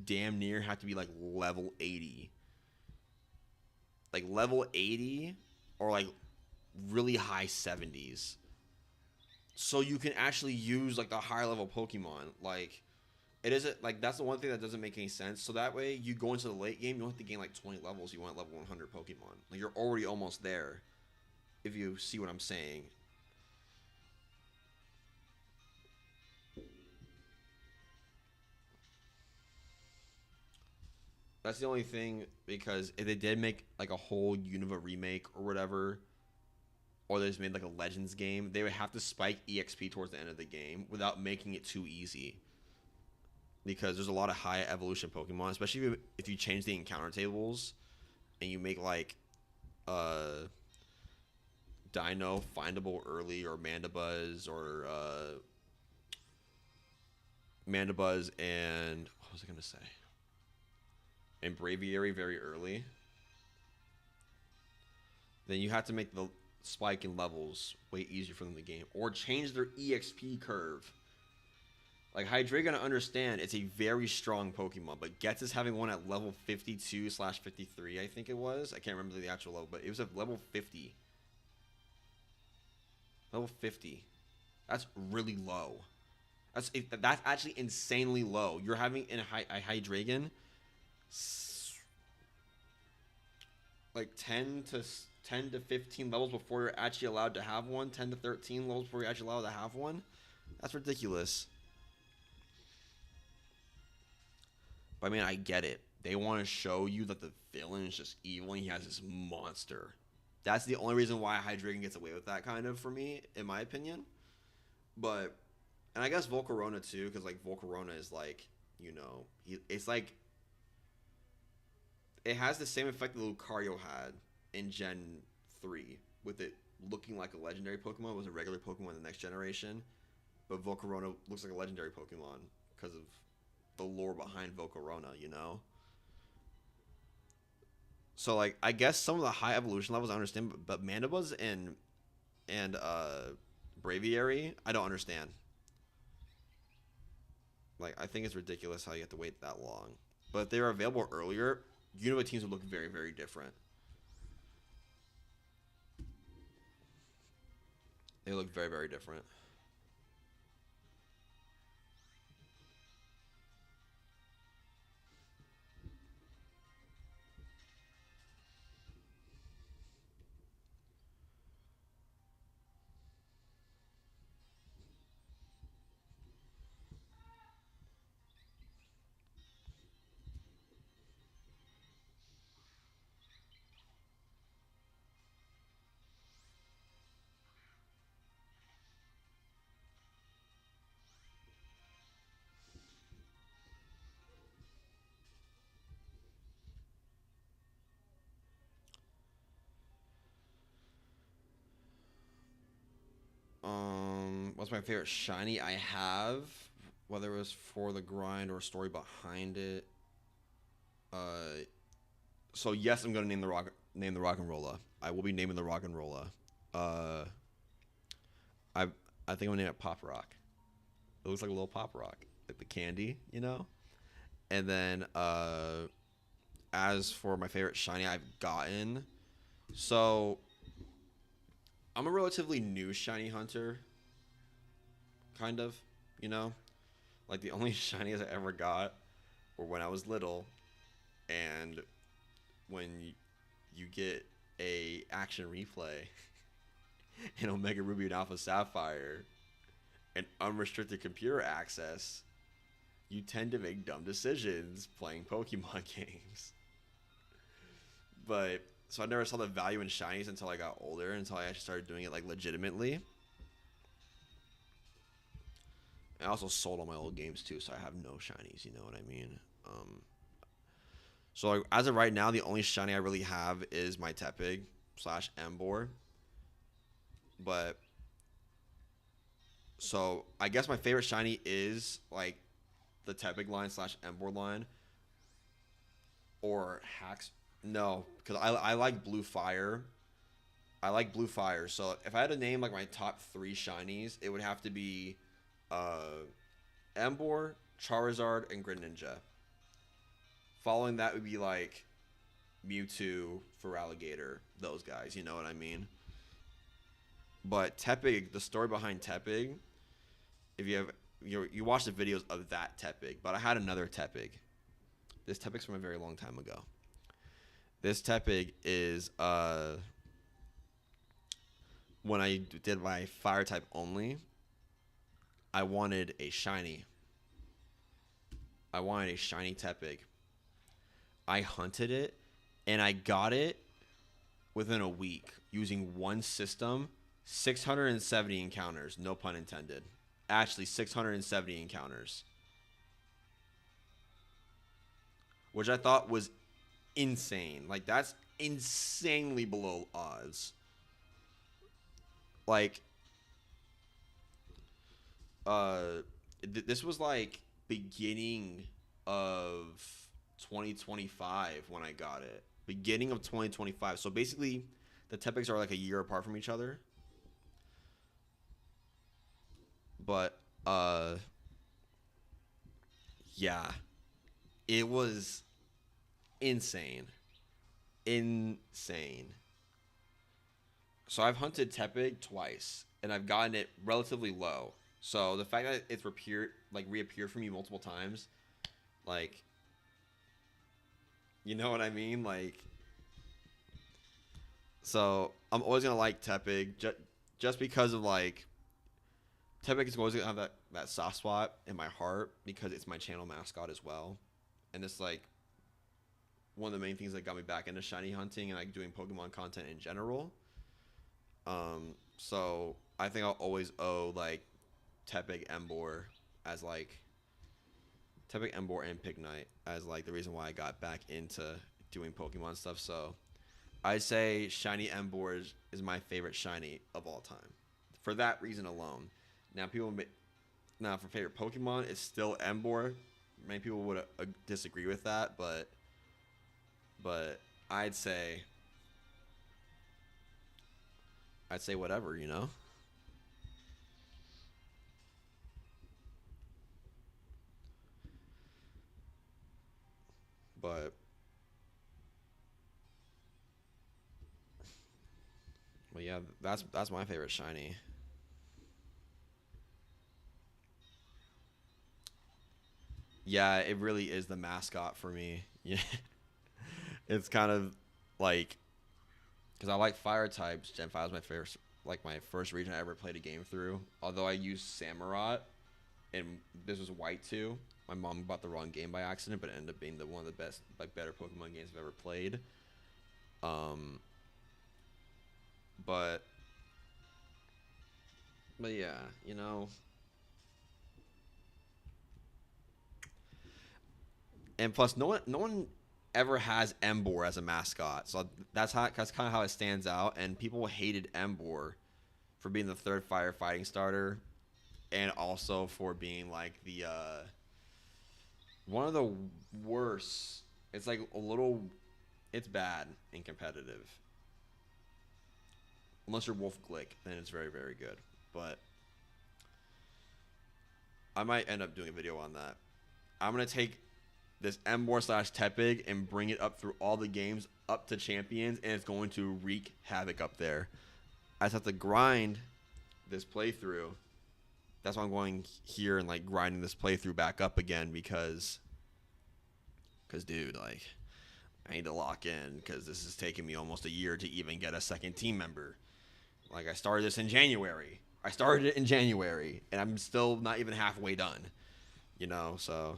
damn near have to be like level 80. Like level 80 or like really high 70s. So you can actually use like the higher level Pokemon. Like it isn't like that's the one thing that doesn't make any sense. So that way you go into the late game, you don't have to gain like 20 levels. You want level 100 Pokemon. Like you're already almost there. If you see what I'm saying. That's the only thing because if they did make like a whole Unova remake or whatever, or they just made like a Legends game, they would have to spike EXP towards the end of the game without making it too easy. Because there's a lot of high evolution Pokemon, especially if you change the encounter tables and you make like Dino findable early or Mandibuzz and what was I gonna say? And Braviary very early. Then you have to make the spike in levels way easier for them to game, or change their EXP curve. Like Hydreigon, I understand it's a very strong Pokemon, but Getz is having one at level 52/53, I think it was. I can't remember the actual level, but it was at level 50. Level 50. That's really low. That's actually insanely low. You're having a Hydreigon like 10 to 15 levels before you're actually allowed to have one. 10 to 13 levels before you're actually allowed to have one. That's ridiculous. But I mean, I get it. They want to show you that the villain is just evil and he has this monster. That's the only reason why Hydreigon gets away with that kind of for me, in my opinion. But, and I guess Volcarona too, because like Volcarona is like, it's like, it has the same effect that Lucario had in Gen 3, with it looking like a legendary Pokemon. It was a regular Pokemon in the next generation. But Volcarona looks like a legendary Pokemon because of the lore behind Volcarona. So like I guess some of the high evolution levels I understand, but Mandibuzz and Braviary I don't understand. Like I think it's ridiculous how you have to wait that long. But if they were available earlier, Unova teams would look very, very different. They look very, very different. What's my favorite shiny I have? Whether it was for the grind or story behind it. Uh, so yes, I'm gonna name the Roggenrola. I will be naming the Roggenrola. Uh, I I think I'm gonna name it Pop Rock. It looks like a little pop rock, like the candy, you know. And then as for my favorite shiny I've gotten, so I'm a relatively new shiny hunter, kind of, you know. Like the only shinies I ever got were when I was little, and when you get a action replay in Omega Ruby and Alpha Sapphire and unrestricted computer access, you tend to make dumb decisions playing Pokemon games. But so I never saw the value in shinies until I got older, until I actually started doing it like legitimately. I also sold all my old games too, so I have no shinies. You know what I mean? So like, as of right now, the only shiny I really have is my Tepig slash Embor. But so I guess my favorite shiny is like the Tepig line slash Embor line or Hacks. No, because I like Blue Fire. I like Blue Fire. So if I had to name like my top three shinies, it would have to be uh, Embor, Charizard, and Greninja. Following that would be like Mewtwo for Alligator. Those guys, you know what I mean? But Tepig, the story behind Tepig, if you have you watch the videos of that Tepig, but I had another Tepig. This Tepig's from a very long time ago. This Tepig is when I did my fire type only, I wanted a shiny. I wanted a shiny Tepig. I hunted it and I got it within a week using one system, 670 encounters, no pun intended. Actually, 670 encounters, which I thought was insane. Like, that's insanely below odds. Like, this was like beginning of 2025 when I got it. Beginning of 2025. So basically, the Tepics are like a year apart from each other. But yeah, it was insane, insane. So I've hunted Tepig twice, and I've gotten it relatively low. So the fact that it's reappeared for me multiple times, like, you know what I mean? Like, so I'm always gonna like Tepig just because of like Tepig is always gonna have that soft spot in my heart because it's my channel mascot as well, and it's like one of the main things that got me back into shiny hunting and like doing Pokemon content in general. So I think I'll always owe like Tepig Embor as like Tepig Embor and Pignite as like the reason why I got back into doing Pokemon stuff. So I'd say Shiny Embor is my favorite shiny of all time for that reason alone. Now now for favorite Pokemon, it's still Embor. Many people would disagree with that, but I'd say whatever, you know. But yeah, that's my favorite shiny. Yeah, it really is the mascot for me. Yeah, it's kind of like because I like fire types. Gen 5 is my favorite, like my first region I ever played a game through. Although I used Samurott, and this was white too. My mom bought the wrong game by accident, but it ended up being one of the best, like better Pokemon games I've ever played. Um, but but yeah, you know, and plus no one ever has Embor as a mascot, so that's kind of how it stands out. And people hated Embor for being the third firefighting starter, and also for being like the one of the worst It's like a little. It's bad and competitive. Unless you're Wolf Glick, then it's very, very good. But I might end up doing a video on that. I'm gonna take this Emboar slash Tepig and bring it up through all the games up to champions, and it's going to wreak havoc up there. I just have to grind this playthrough. That's why I'm going here and like grinding this playthrough back up again because dude, like I need to lock in because this is taking me almost a year to even get a second team member. Like I started this in January. I started it in January, and I'm still not even halfway done. You know, so.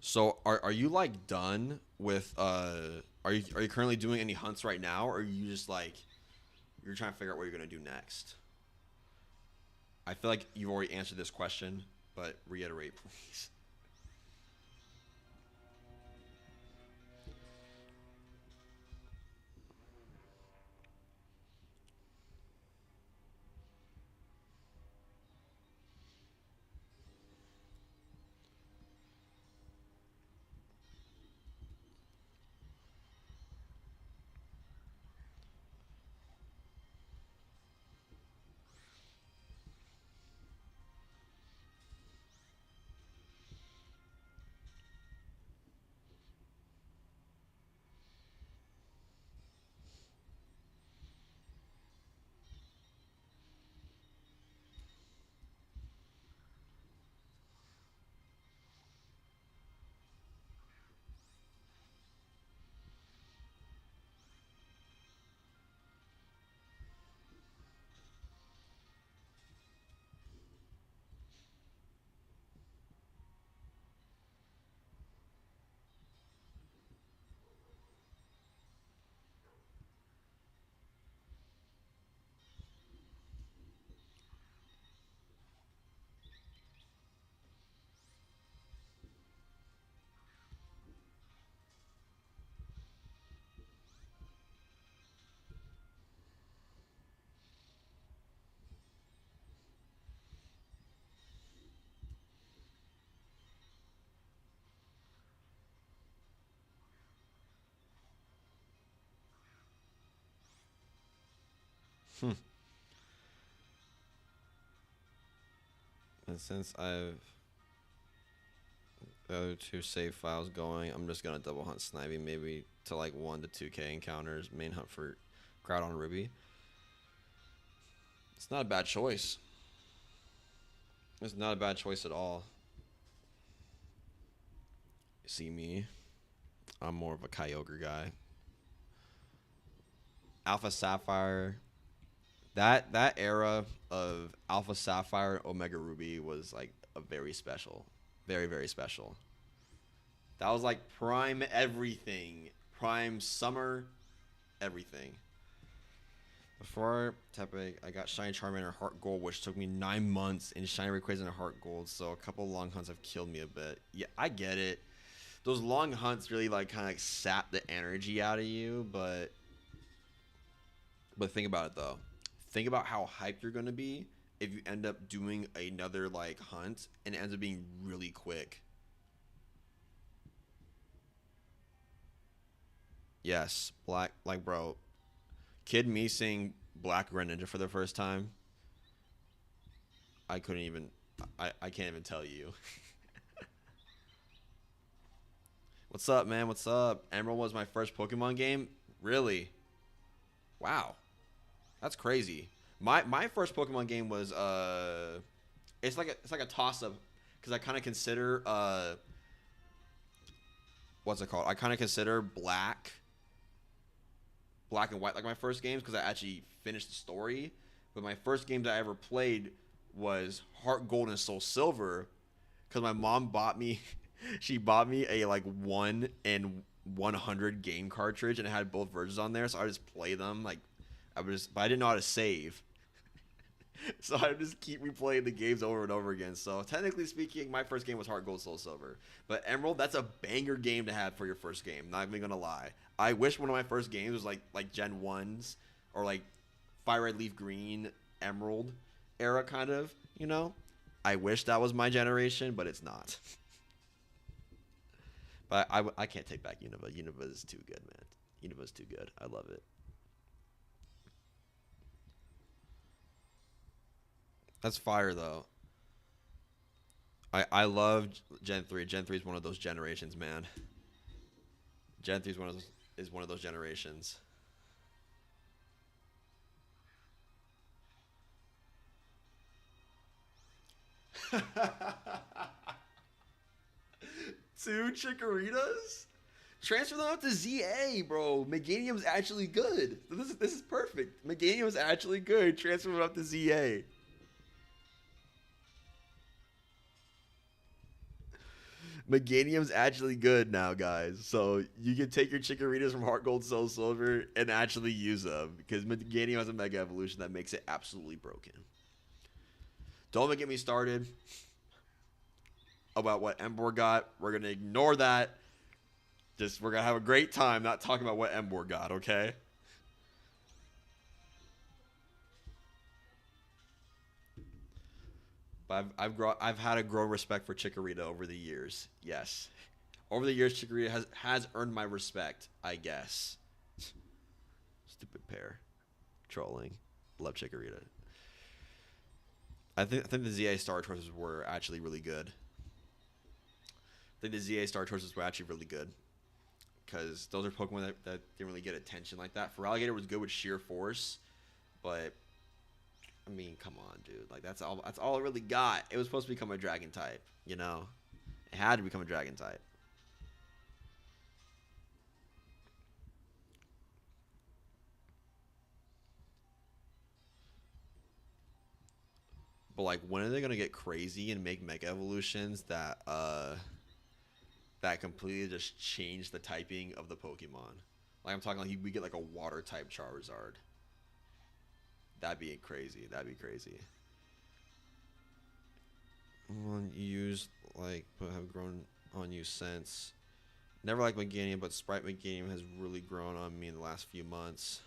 So are you like done with are you currently doing any hunts right now, or are you just like you're trying to figure out what you're gonna do next? I feel like you've already answered this question, but reiterate, please. Hmm. And since I've the other two save files going, I'm just gonna double hunt Snivy maybe to like 1 to 2K encounters. Main hunt for Groudon Ruby. It's not a bad choice. It's not a bad choice at all. You see me, I'm more of a Kyogre guy. Alpha Sapphire. That era of Alpha Sapphire Omega Ruby was like a very special. Very, very special. That was like prime everything. Prime summer everything. Before Tepig, I got Shiny Charmander Heart Gold, which took me 9 months, and Shiny Rayquaza and Heart Gold, so a couple long hunts have killed me a bit. Yeah, I get it. Those long hunts really like kind of like sap the energy out of you, but think about it though. Think about how hyped you're gonna be if you end up doing another like hunt and it ends up being really quick. Yes, black like bro. Kid me seeing Black Greninja for the first time. I couldn't even. I can't even tell you. What's up, man? What's up? Emerald was my first Pokemon game. Really? Wow, that's crazy. My first Pokemon game was it's like a toss up because I kind of consider what's it called? I kind of consider Black and White like my first games because I actually finished the story. But my first games I ever played was Heart Gold and Soul Silver because my mom bought me she bought me a like 1 in 100 game cartridge and it had both versions on there, so I just play them like but I didn't know how to save. So I just keep replaying the games over and over again. So technically speaking, my first game was Heart Gold Soul Silver. But Emerald, that's a banger game to have for your first game. Not even gonna lie. I wish one of my first games was like Gen 1s or like Fire Red Leaf Green Emerald era kind of, you know? I wish that was my generation, but it's not. But I can't take back Unova. Unova is too good, man. Unova is too good. I love it. That's fire, though. I love Gen 3. Gen 3 is one of those generations, man. Gen 3 is one of those generations. Two Chikoritas? Transfer them up to ZA, bro. Meganium's actually good. This is perfect. Meganium's actually good. Transfer them up to ZA. Meganium's actually good now, guys. So you can take your Chikoritas from Heart Gold, Soul Silver and actually use them because Meganium has a Mega Evolution that makes it absolutely broken. Don't even get me started about what Emboar got. We're gonna ignore that. We're gonna have a great time not talking about what Emboar got, okay? But I've had a growing respect for Chikorita over the years. Yes, over the years, Chikorita has earned my respect, I guess. Stupid pair, trolling. Love Chikorita. I think the ZA Star choices were actually really good. I think the ZA Star choices were actually really good because those are Pokemon that didn't really get attention like that. Feraligatr was good with sheer force, but I mean, come on, dude. Like that's all it really got. It was supposed to become a dragon type, you know? It had to become a dragon type. But like when are they gonna get crazy and make Mega Evolutions that completely just change the typing of the Pokemon? Like I'm talking like we get like a water type Charizard. That'd be crazy. That'd be crazy. One used like but have grown on you since. Never liked Meganium, but Sprite Meganium has really grown on me in the last few months.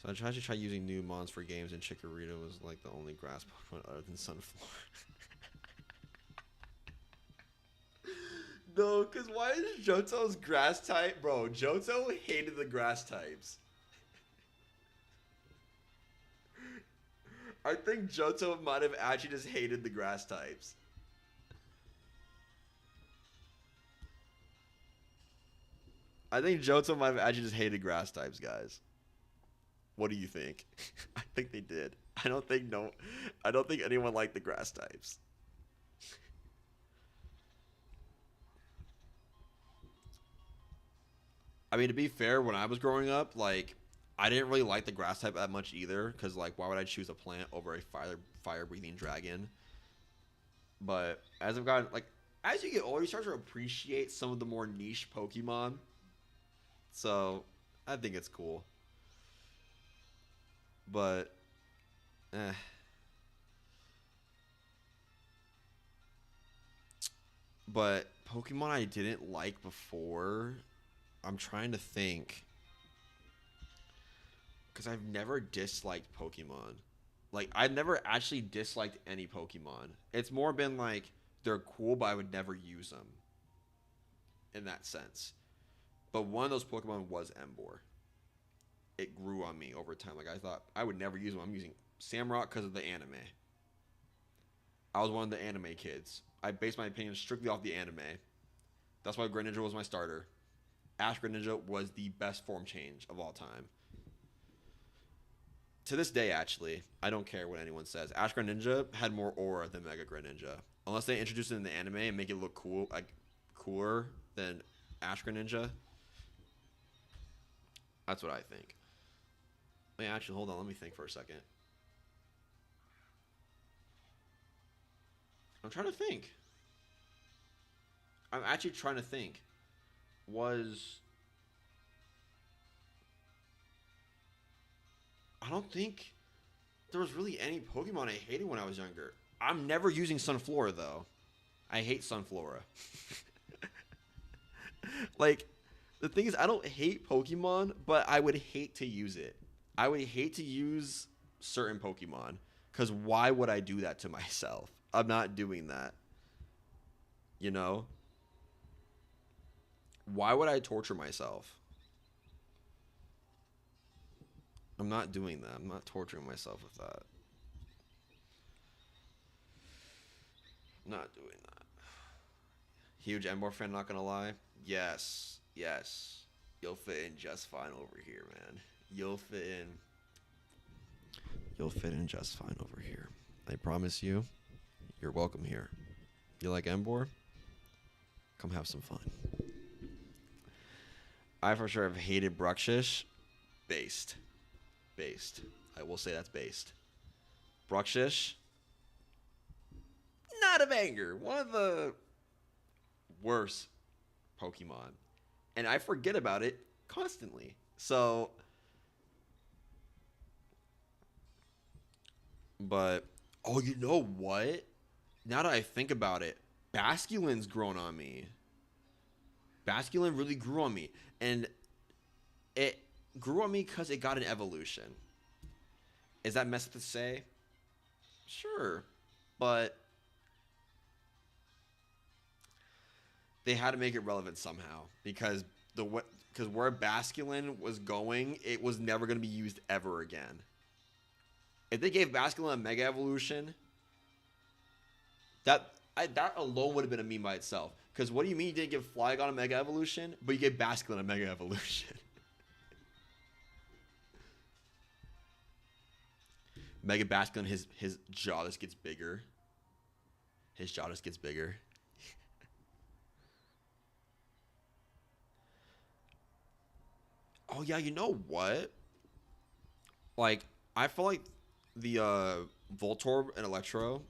So I tried to try using new mons for games, and Chikorita was like the only grass Pokemon other than Sunflower. No, because why is Johto's grass type? Bro, Johto hated the grass types. I think Johto might have actually just hated the grass types. I think Johto might have actually just hated grass types, guys. What do you think? I think they did. I don't think anyone liked the grass types. I mean, to be fair, when I was growing up, like I didn't really like the grass type that much either, because like why would I choose a plant over a fire breathing dragon? But as you get older, you start to appreciate some of the more niche Pokemon. So I think it's cool. But eh. But Pokemon I didn't like before, I'm trying to think. Because I've never disliked Pokemon. Like, I've never actually disliked any Pokemon. It's more been like, they're cool, but I would never use them. In that sense. But one of those Pokemon was Emboar. It grew on me over time. Like, I thought I would never use them. I'm using Samrock because of the anime. I was one of the anime kids. I based my opinion strictly off the anime. That's why Greninja was my starter. Ash Greninja was the best form change of all time. To this day, actually, I don't care what anyone says. Ash Greninja had more aura than Mega Greninja. Unless they introduce it in the anime and make it look cool, like cooler than Ash Greninja. That's what I think. Wait, actually, hold on. Let me think for a second. I'm trying to think. I'm actually trying to think. Was I don't think there was really any Pokemon I hated when I was younger. I'm never using Sunflora though. I hate Sunflora. Like the thing is I don't hate Pokemon, but I would hate to use it. I would hate to use certain Pokemon. Because why would I do that to myself? I'm not doing that. You know? Why would I torture myself? I'm not doing that. I'm not torturing myself with that. I'm not doing that. Huge Ember fan, not gonna lie. Yes. Yes. You'll fit in just fine over here, man. You'll fit in. You'll fit in just fine over here. I promise you. You're welcome here. You like Embor? Come have some fun. I for sure have hated Bruxish. Based. Based. I will say that's based. Bruxish. Not a banger. One of the worst Pokemon. And I forget about it constantly. So. But. Oh, you know what? Now that I think about it, Basculin's grown on me. Basculin really grew on me. And it grew on me because it got an evolution. Is that messed up to say? Sure. But they had to make it relevant somehow. Because where Basculin was going, it was never going to be used ever again. If they gave Basculin a Mega Evolution, that alone would have been a meme by itself. Because what do you mean you didn't give Flygon a Mega Evolution, but you gave Basculin a Mega Evolution? Mega Basculin, his jaw just gets bigger. His jaw just gets bigger. Oh, yeah, you know what? Like, I feel like the Voltorb and Electrode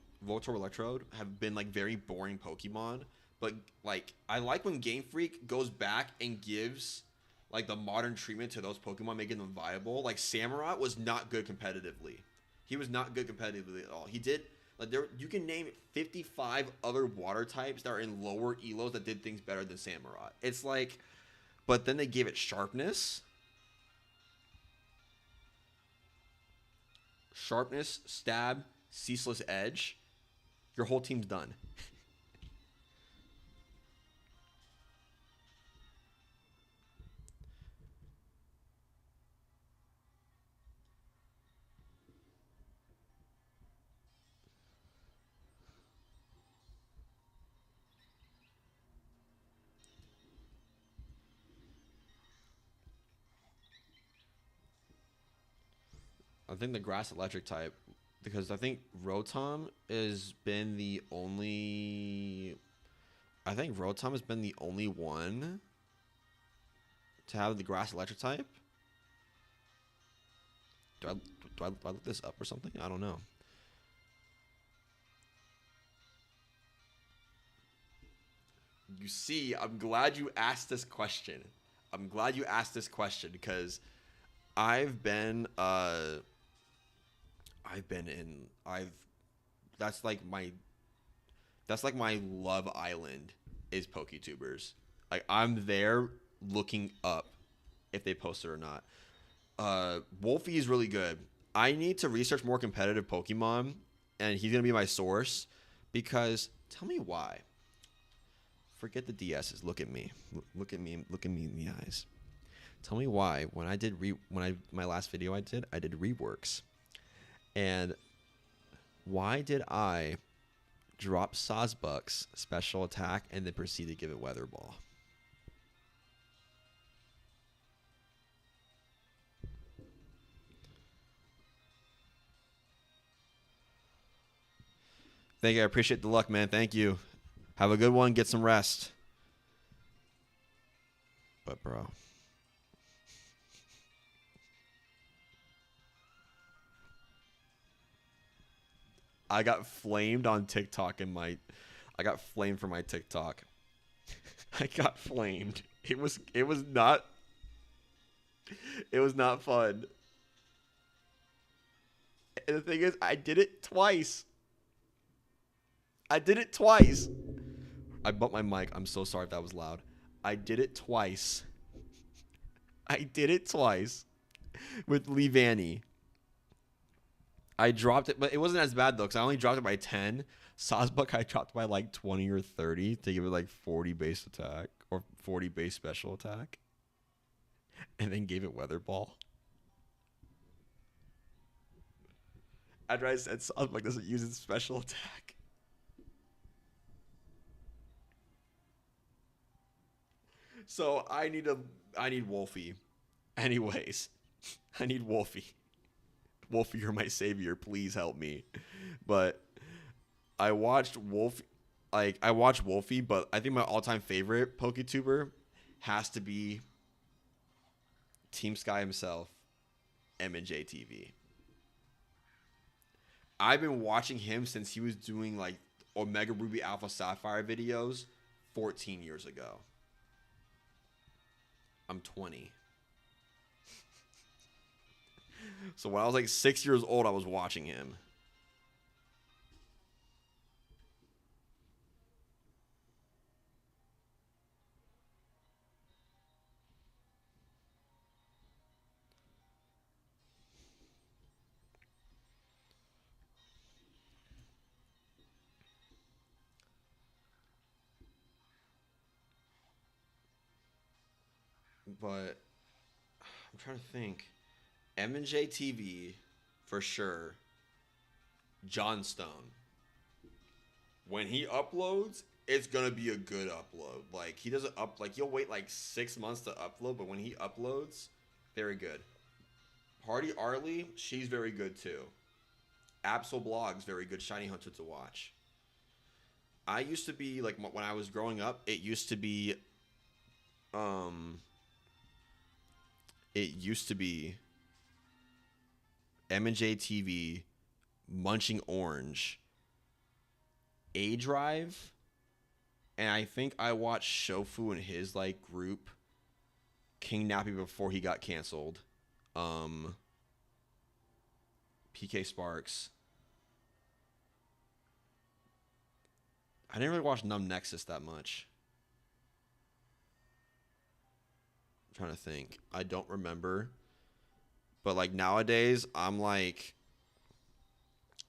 have been, like, very boring Pokemon. But, like, I like when Game Freak goes back and gives, like, the modern treatment to those Pokemon, making them viable. Like, Samurott was not good competitively. He was not good competitively at all. He did, like, you can name 55 other water types that are in lower elos that did things better than Samurott. It's like, but then they gave it sharpness. Sharpness, stab, ceaseless edge. Your whole team's done. I think the grass electric type, because I think Rotom has been the only. I think Rotom has been the only one to have the grass electric type. Do I look this up or something? I don't know. You see, I'm glad you asked this question. I'm glad you asked this question because I've been that's like my love island is PokeTubers. Like I'm there looking up if they post it or not. Wolfie is really good. I need to research more competitive Pokemon, and he's gonna be my source because tell me why. Forget the DSs. Look at me. Look at me. Look at me in the eyes. Tell me why when I did my last video I did reworks, and why did I drop Sawsbuck's special attack and then proceed to give it Weather Ball? Thank you. I appreciate the luck, man. Thank you. Have a good one. Get some rest. But, bro. I got flamed on TikTok I got flamed for my TikTok. I got flamed. It was not fun. And the thing is, I did it twice. I bumped my mic. I'm so sorry if that was loud. I did it twice. With Lee Vanny. I dropped it, but it wasn't as bad though, because I only dropped it by 10. Sawsbuck I dropped by like 20 or 30 to give it like 40 base attack or 40 base special attack, and then gave it Weather Ball. After I said Sawsbuck doesn't use its special attack. So I need Wolfie. Anyways, I need Wolfie. Wolfie, you're my savior. Please help me. But I watched I watched Wolfie, but I think my all-time favorite PokeTuber has to be Team Sky himself, M&J TV. I've been watching him since he was doing like Omega Ruby Alpha Sapphire videos 14 years ago. I'm 20. So when I was like 6 years old, I was watching him. But I'm trying to think. M&J TV, for sure. John Stone. When he uploads, it's gonna be a good upload. Like he doesn't like he'll wait like 6 months to upload, but when he uploads, very good. Party Arlie, she's very good too. Absol Blogs, very good Shiny Hunter to watch. I used to be like when I was growing up, um it used to be M&J TV, Munching Orange, A Drive, and I think I watched Shofu and his like group, King Nappy before he got canceled, PK Sparks. I didn't really watch Numb Nexus that much. I'm trying to think. I don't remember. But like nowadays, I'm like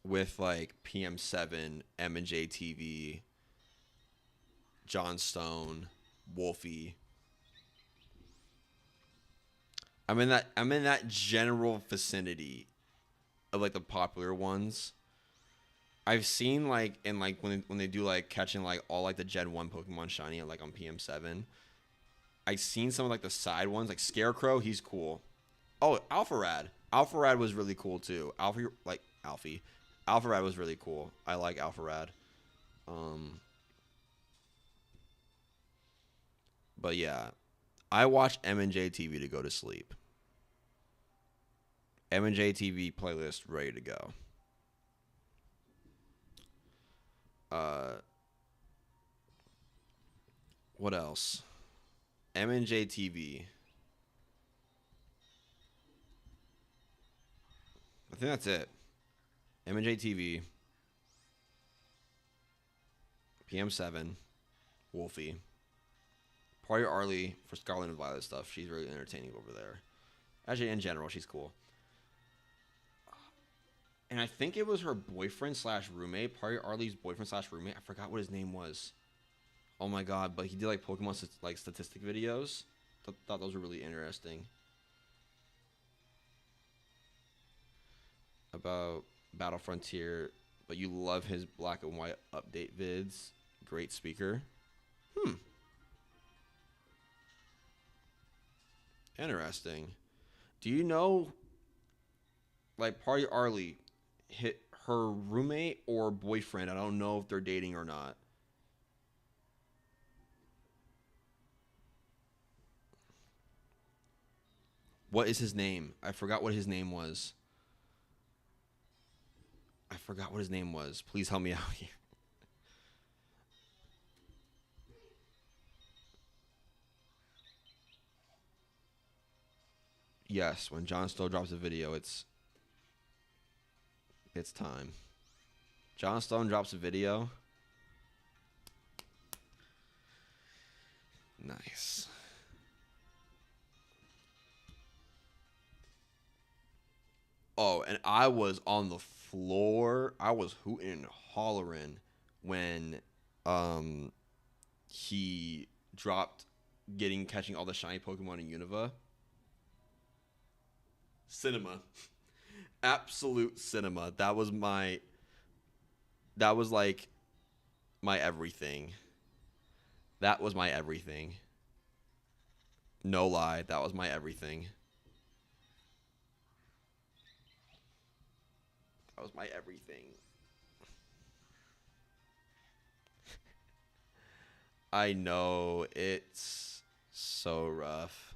with like PM7, M&J TV, John Stone, Wolfie. I'm in that general vicinity of like the popular ones. I've seen like in like when they do like catching like all like the Gen 1 Pokemon shiny like on PM7. I've seen some of like the side ones like Scarecrow, he's cool. Oh, Alpharad. Alpharad was really cool too. Alfie. Alpharad was really cool. I like Alpharad. But yeah, I watch M&J TV to go to sleep. M&J TV playlist ready to go. What else? M&J TV. I think that's it. M&J TV. PM7. Wolfie. Party Arlie for Scarlet and Violet stuff. She's really entertaining over there. Actually, in general, she's cool. And I think it was her boyfriend slash roommate. Party Arlie's boyfriend slash roommate. I forgot what his name was. Oh my god, but he did like Pokemon like statistic videos. Thought those were really interesting. About Battle Frontier, but you love his black and white update vids. Great speaker. Interesting. Do you know, like, Party Arlie hit her roommate or boyfriend? I don't know if they're dating or not. What is his name? I forgot what his name was. Please help me out here. Yes, when John Stowe drops a video, it's time. John Stone drops a video. Nice. Oh, and I was on the floor. I was hooting and hollering when um he dropped catching all the shiny Pokemon in Unova. Cinema. Absolute cinema. That was like my everything. That was my everything. No lie, that was my everything. That was my everything. I know it's so rough.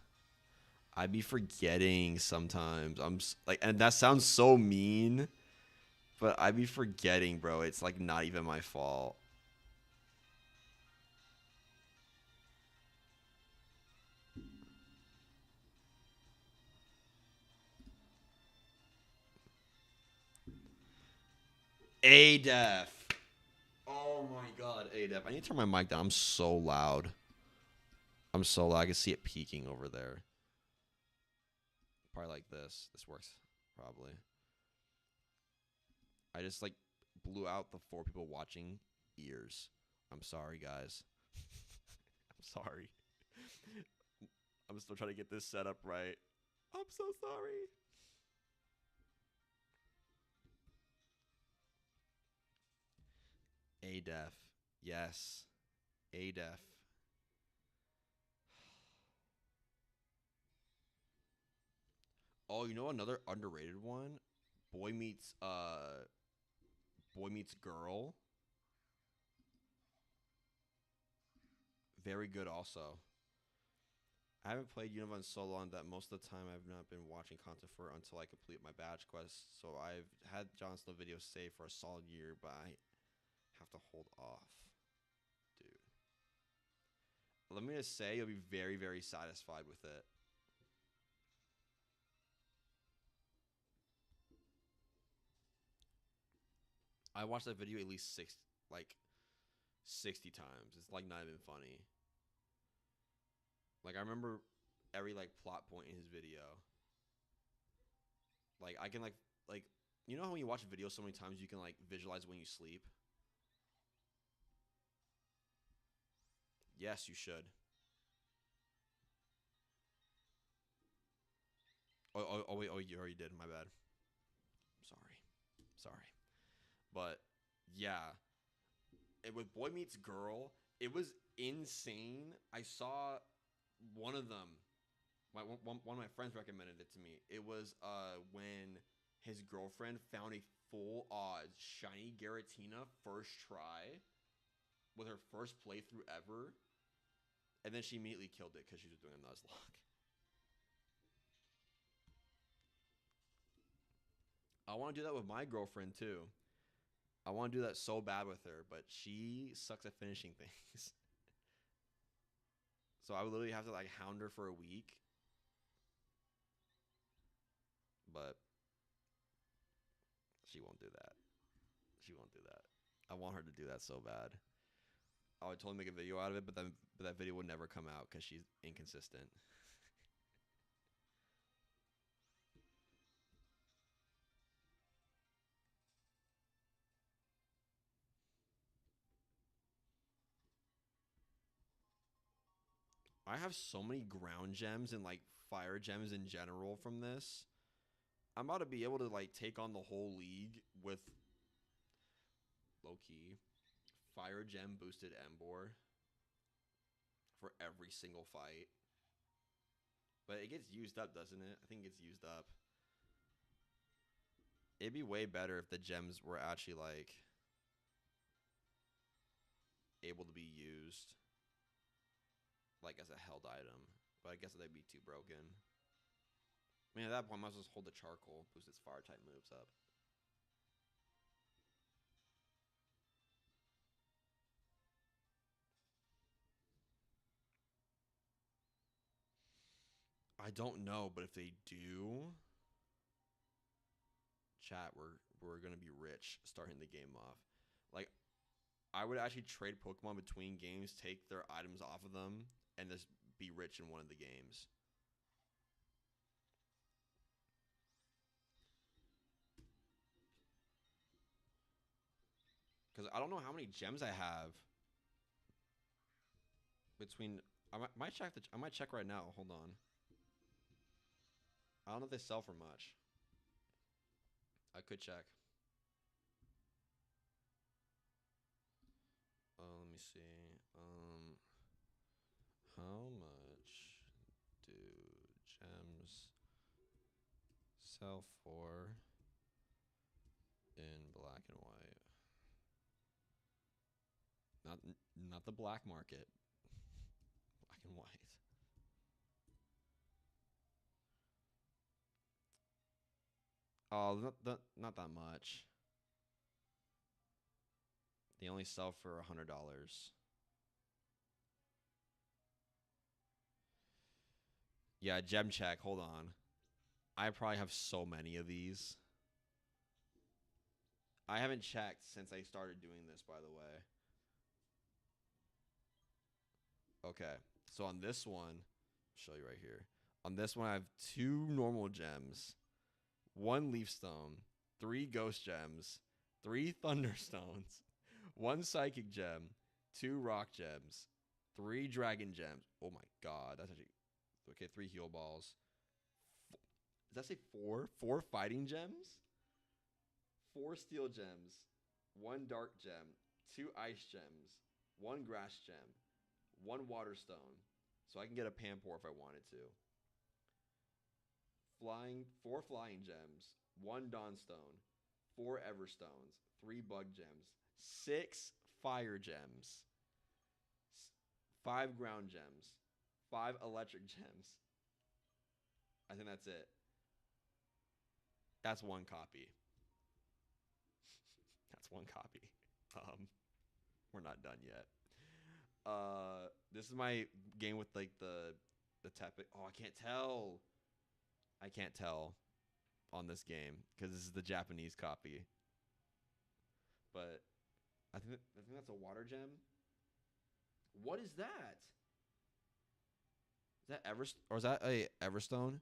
I be forgetting sometimes. Like, and that sounds so mean, but I be forgetting, bro. It's like not even my fault. A-Def. Oh my god, A-Def. I need to turn my mic down. I'm so loud. I'm so loud. I can see it peaking over there. Probably like this. This works probably. I just like blew out the 4 people watching ears. I'm sorry, guys. I'm sorry. I'm still trying to get this set up right. I'm so sorry. A-Def. Yes. A-Def. Oh, you know another underrated one? Boy Meets Boy Meets Girl. Very good also. I haven't played Unova in so long that most of the time I've not been watching content for it until I complete my badge quest. So I've had Jon Snow videos saved for a solid year, but I have to hold off. Dude. Let me just say you'll be very, very satisfied with it. I watched that video at least 60 times. It's like not even funny. Like I remember every like plot point in his video. Like I can like you know how when you watch a video so many times you can like visualize when you sleep? Yes, you should. Oh wait, oh you already did. My bad. Sorry. Sorry. But yeah, with Boy Meets Girl, it was insane. I saw one of them. One of my friends recommended it to me. It was when his girlfriend found a full odds shiny Garatina first try with her first playthrough ever, and then she immediately killed it because she was doing a Nuzlocke. I want to do that with my girlfriend too. I want to do that so bad with her, but she sucks at finishing things. So I would literally have to like hound her for a week, but she won't do that. She won't do that. I want her to do that so bad. I would totally make a video out of it, but that video would never come out because she's inconsistent. I have so many ground gems and like fire gems in general from this. I'm about to be able to like take on the whole league with low key fire gem boosted Embor for every single fight. But it gets used up, doesn't it? I think it gets used up. It'd be way better if the gems were actually like able to be used like as a held item. But I guess they'd be too broken. I mean, at that point, I might as well just hold the charcoal, boost its fire type moves up. I don't know, but if they do, chat, we're gonna be rich starting the game off. Like, I would actually trade Pokemon between games, take their items off of them, and just be rich in one of the games. Because I don't know how many gems I have between. Might check I might check right now. Hold on. I don't know if they sell for much. I could check. Let me see. How much do gems sell for in black and white? Not the black market. Black and white. Oh, not that much. They only sell for $100. Yeah, gem check. Hold on. I probably have so many of these. I haven't checked since I started doing this, by the way. Okay. So on this one, I'll show you right here. On this one, I have 2 normal gems, 1 leaf stone, 3 ghost gems, 3 thunderstones, 1 psychic gem, 2 rock gems, 3 dragon gems. Oh my god, that's actually okay. 3 heal balls. Does that say 4? 4 fighting gems, 4 steel gems, 1 dark gem, 2 ice gems, 1 grass gem, 1 water stone. So I can get a Pampor if I wanted to. 4 flying gems, 1 Dawnstone, 4 Everstones, 3 bug gems, 6 fire gems, 5 ground gems, 5 electric gems. I think that's it. That's 1 copy. That's 1 copy. We're not done yet. This is my game with like the tep. Oh, I can't tell. I can't tell on this game because this is the Japanese copy. But I think that's a water gem. What is that? Is that or is that a Everstone?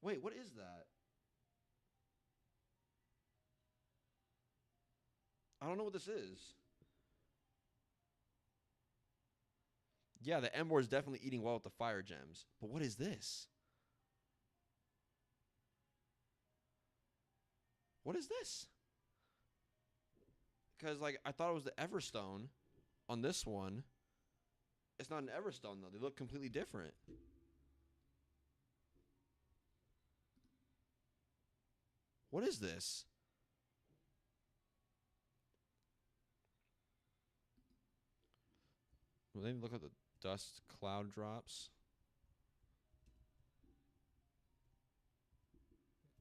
Wait, what is that? I don't know what this is. Yeah, the Ember is definitely eating well with the fire gems. But what is this? What is this? Because, like, I thought it was the Everstone on this one. It's not an Everstone, though. They look completely different. What is this? Well, they look at the dust cloud drops.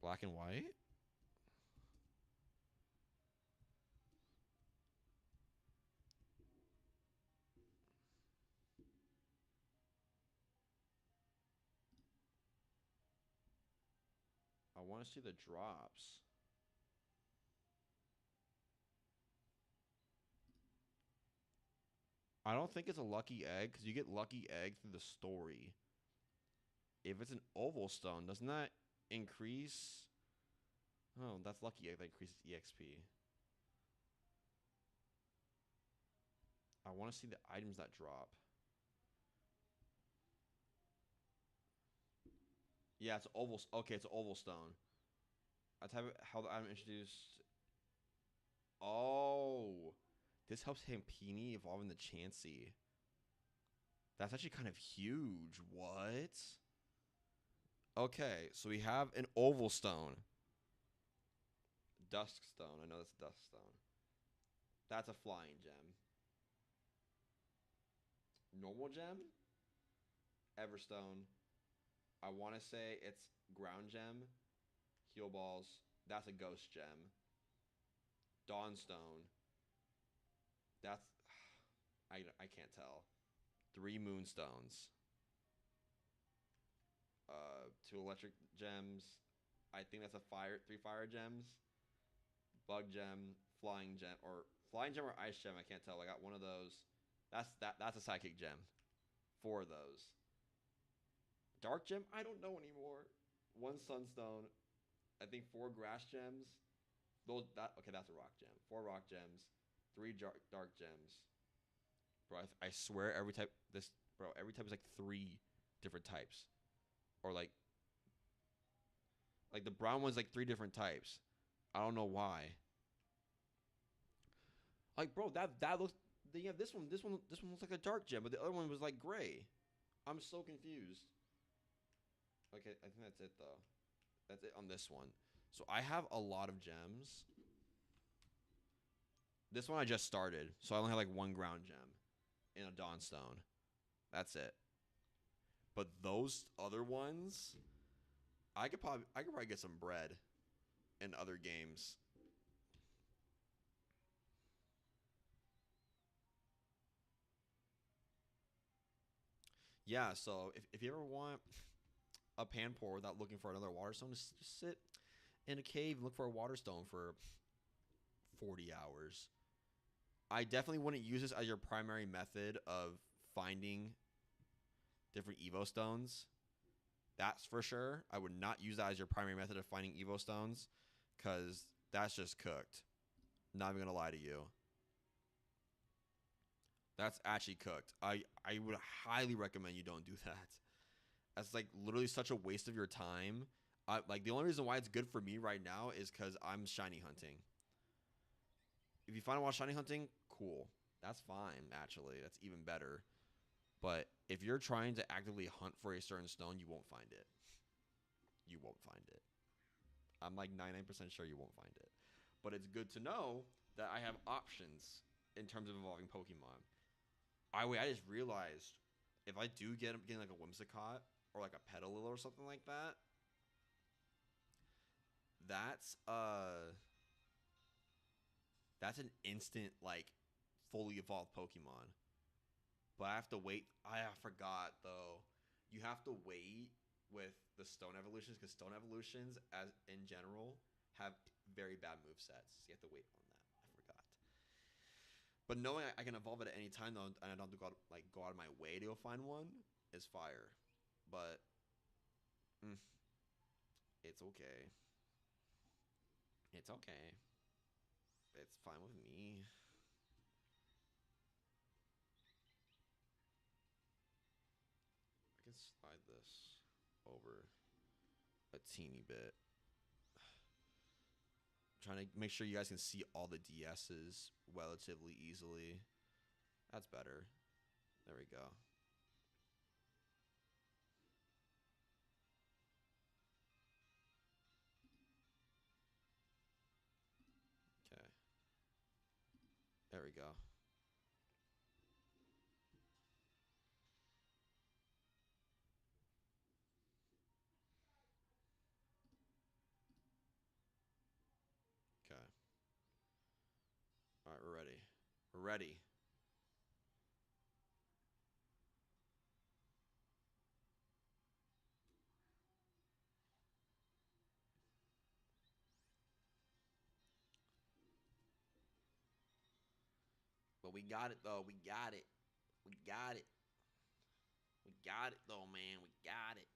Black and white? I want to see the drops. I don't think it's a lucky egg because you get lucky egg through the story. If it's an oval stone, doesn't that increase? Oh, that's lucky egg that increases EXP. I want to see the items that drop. Yeah, it's oval. Okay, it's an oval stone. I type it how the item introduced. Oh, this helps Hampini evolve into Chansey. That's actually kind of huge. What? Okay, so we have an oval stone. Dusk stone. I know that's a dusk stone. That's a flying gem. Normal gem? Everstone. I want to say it's ground gem. Heal balls. That's a ghost gem. Dawnstone. That's... I can't tell. 3 moonstones. 2 electric gems. I think that's a 3 fire gems. Bug gem. Flying gem. Or flying gem or ice gem. I can't tell. I got one of those. That's a psychic gem. 4 of those. Dark gem? I don't know anymore. One sunstone. I think 4 grass gems. Those that okay. That's a rock gem. 4 rock gems. 3 dark gems. Bro, I swear every type this bro every type is like 3 different types, or like the brown one's like 3 different types. I don't know why. Like bro, that looks. Then you have this one looks like a dark gem, but the other one was like gray. I'm so confused. Okay, I think that's it though. That's it on this one. So I have a lot of gems. This one I just started, so I only have like 1 ground gem in a Dawnstone. That's it. But those other ones, I could probably get some bread in other games. Yeah, so if you ever want a pan pour without looking for another water stone, just sit in a cave and look for a water stone for 40 hours. I definitely wouldn't use this as your primary method of finding different Evo stones. That's for sure. I would not use that as your primary method of finding Evo stones because that's just cooked. Not even going to lie to you. That's actually cooked. I would highly recommend you don't do that. That's like literally such a waste of your time. Like the only reason why it's good for me right now is because I'm shiny hunting. If you find a while shiny hunting, cool. That's fine, actually. That's even better. But if you're trying to actively hunt for a certain stone, you won't find it. You won't find it. I'm like 99% sure you won't find it. But it's good to know that I have options in terms of evolving Pokemon. I just realized if I do getting like a Whimsicott or like a Petalil or something like that, that's uh that's an instant like fully evolved Pokemon. But I have to wait. I forgot though. You have to wait with the stone evolutions because stone evolutions, as in general, have very bad move sets. You have to wait on that. I forgot. But knowing I can evolve it at any time though, and I don't have to go out of my way to go find one is fire. But mm, it's okay. It's okay. It's fine with me. I can slide this over a teeny bit. Trying to make sure you guys can see all the DSs relatively easily. That's better. There we go. Okay. There we go. Okay. All right, we're ready. We're ready. But we got it though. We got it. We got it. We got it though, man. We got it.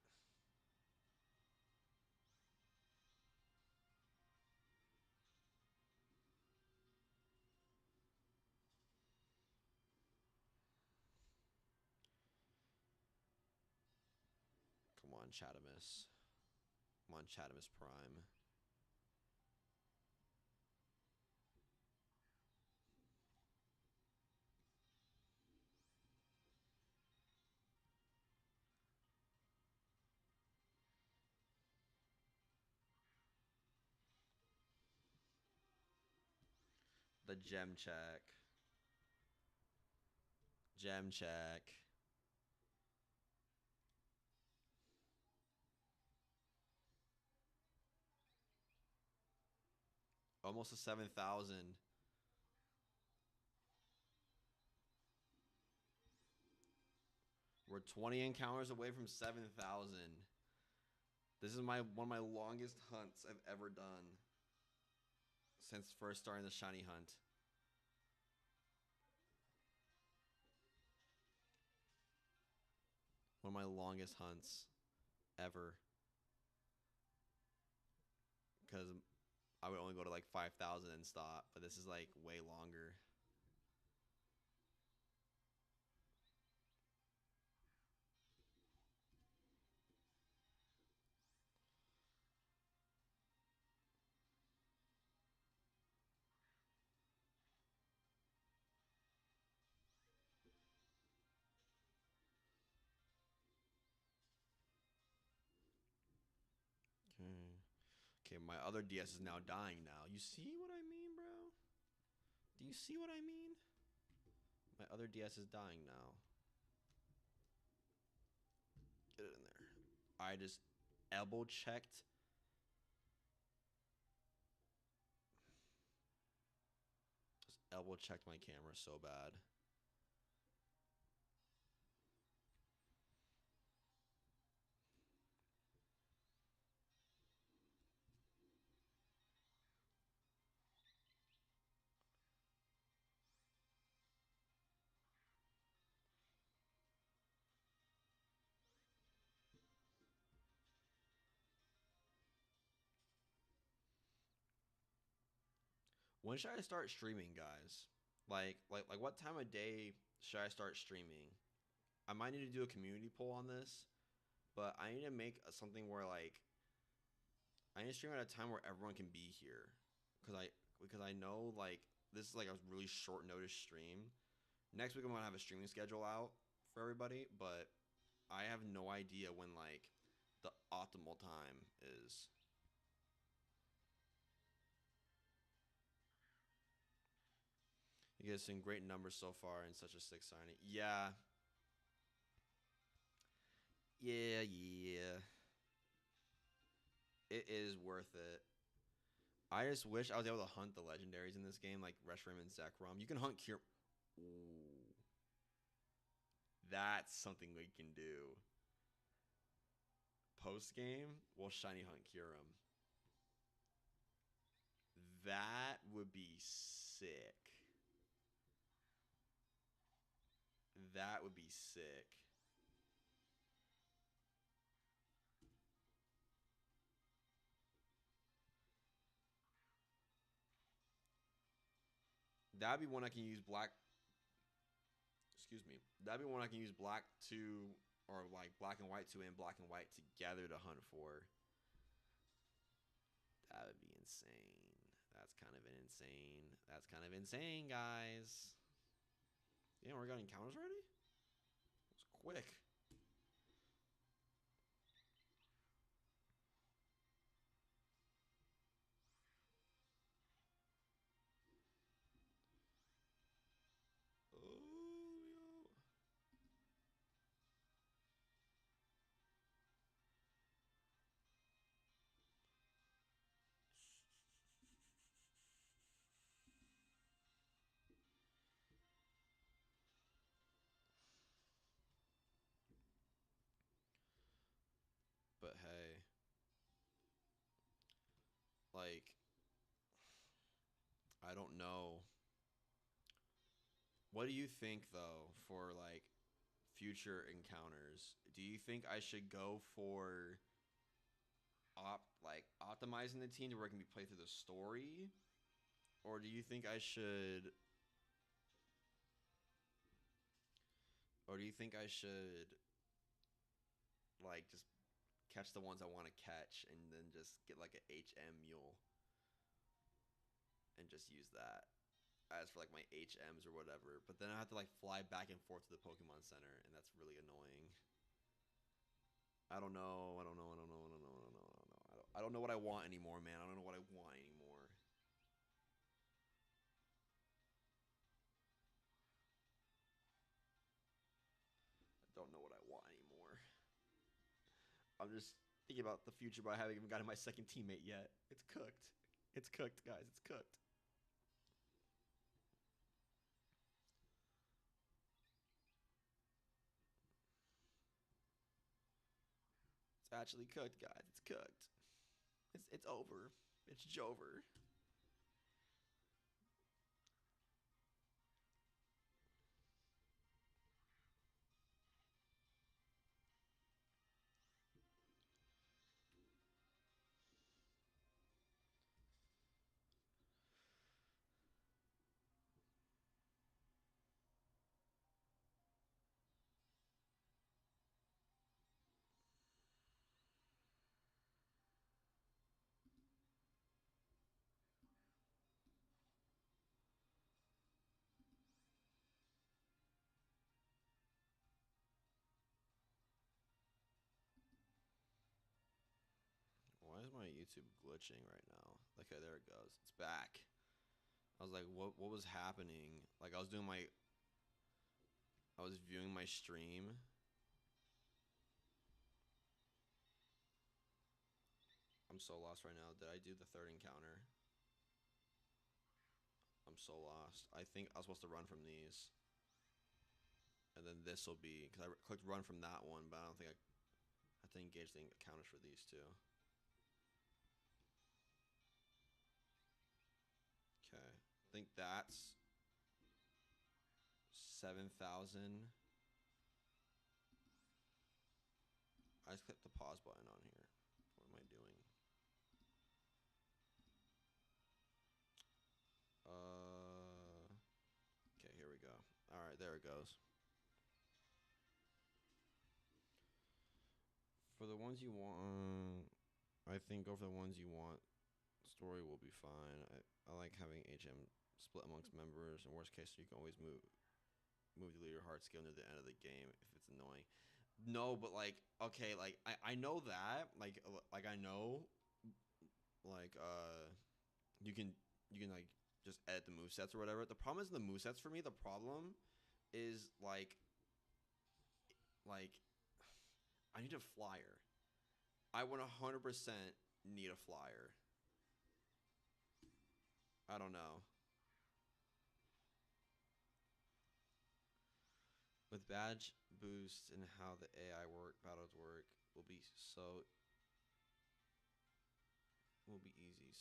Come on, Chatamus. Come on, Chatamus Prime. The gem check. Gem check. Almost a 7,000. We're 20 encounters away from 7,000. This is one of my longest hunts I've ever done since first starting the shiny hunt. One of my longest hunts. ever, because I would only go to like 5,000 and stop. But this is like way longer. Okay. Okay, my other DS is now dying now. You see what I mean, bro? Do you see what I mean? My other DS is dying now. Get it in there. I just elbow checked. Just elbow checked my camera so bad. When should I start streaming, guys? Like what time of day should I start streaming? I might need to do a community poll on this, but I need to make something where like I need to stream at a time where everyone can be here, because I know like this is like a really short notice stream. Next week I'm gonna have a streaming schedule out for everybody, but I have no idea when like the optimal time is. You guys seen great numbers so far in such a sick signing. Yeah, yeah. It is worth it. I just wish I was able to hunt the legendaries in this game, like Reshiram and Zekrom. You can hunt Cure. Ooh, that's something we can do. Post game, we'll shiny hunt Kyurem. That would be sick. That would be sick. That'd be one I can use black. Excuse me. That'd be one I can use black 2 or like black and white 2 and black and white together to hunt for. That would be insane. That's kind of insane. That's kind of insane, guys. Yeah, we got encounters already? It's quick. Oh, yo. But hey, like, I don't know. What do you think though for like future encounters? Do you think I should go for optimizing the team to where it can be played through the story, or do you think I should, or do you think I should like just catch the ones I want to catch and then just get like a HM mule and just use that as for like my HMs or whatever? But then I have to like fly back and forth to the Pokemon Center, and that's really annoying. I don't know. I don't know. I don't know. I don't know. I don't know. I don't know. I don't know what I want anymore, man. I don't know what I want anymore. I don't know what I want anymore. I'm just thinking about the future, but I haven't even gotten my second teammate yet. It's cooked. It's cooked, guys. It's cooked. It's actually cooked, guys. It's cooked. It's over. It's Jover. YouTube glitching right now. Okay, there it goes. It's back. I was like, what was happening? Like I was viewing my stream. I'm so lost right now. Did I do the third encounter? I'm so lost. I think I was supposed to run from these. And then this will be, because I clicked run from that one, but I don't think I have to engage the encounters for these two. Okay. I think that's 7,000. I just clicked the pause button on here. What am I doing? Okay, here we go. Alright, there it goes. For the ones you want, I think go for the ones you want. Story will be fine. I like having HM split amongst members. In worst case, you can always move the leader hard skill near the end of the game if it's annoying. No, but like, okay, like I know that, like I know, like you can like just edit the movesets or whatever. The problem is the movesets for me. The problem is like I need a flyer. I 100% need a flyer. I don't know. With badge boosts and how the AI battles work will be easy. So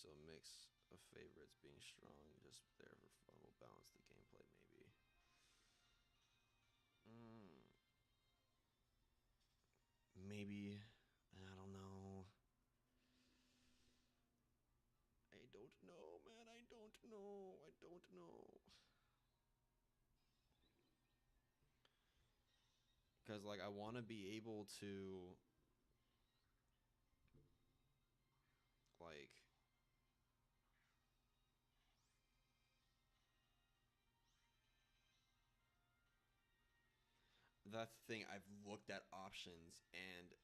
a mix of favorites being strong, just there for fun will balance the gameplay maybe. Maybe. I don't know. I don't know, man. I don't know. I don't know. Because, like, I want to be able to, like, that's the thing. I've looked at options, and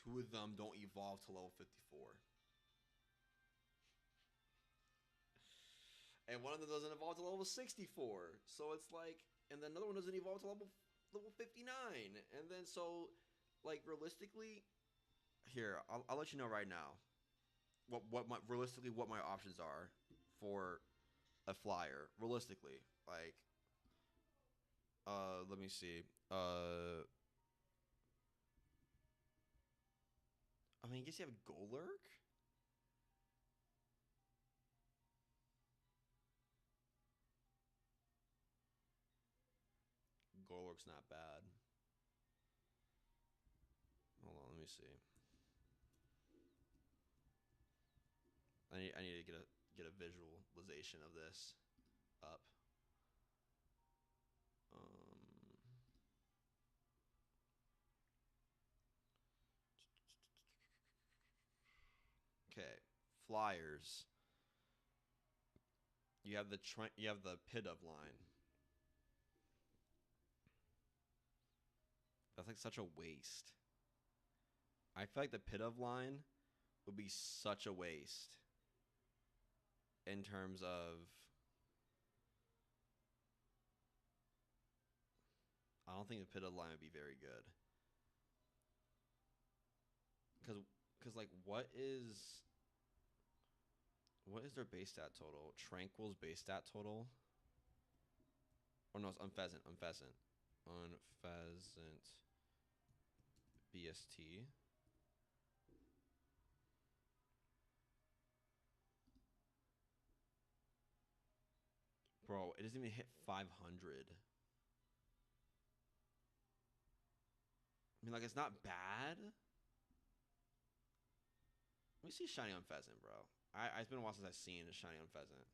2 of them don't evolve to level 54. And one of them doesn't evolve to level 64. So it's like, and then another one doesn't evolve to level 59. And then so, like, realistically, here, I'll let you know right now realistically what my options are for a flyer. Realistically, like, let me see. I mean, I guess you have Golurk. Golurk's not bad. Hold on, let me see. I need to get a visualization of this up. Okay, flyers. You have the pit of line. That's like such a waste. I feel like the pit of line would be such a waste in terms of. I don't think the pit of line would be very good. Because like, what is their base stat total? Tranquil's base stat total? Oh no, it's Unpheasant. Unpheasant BST. Bro, it doesn't even hit 500. I mean, like, it's not bad. Let me see Shiny Unpheasant, bro. It's been a while since I've seen a Shiny Unpheasant.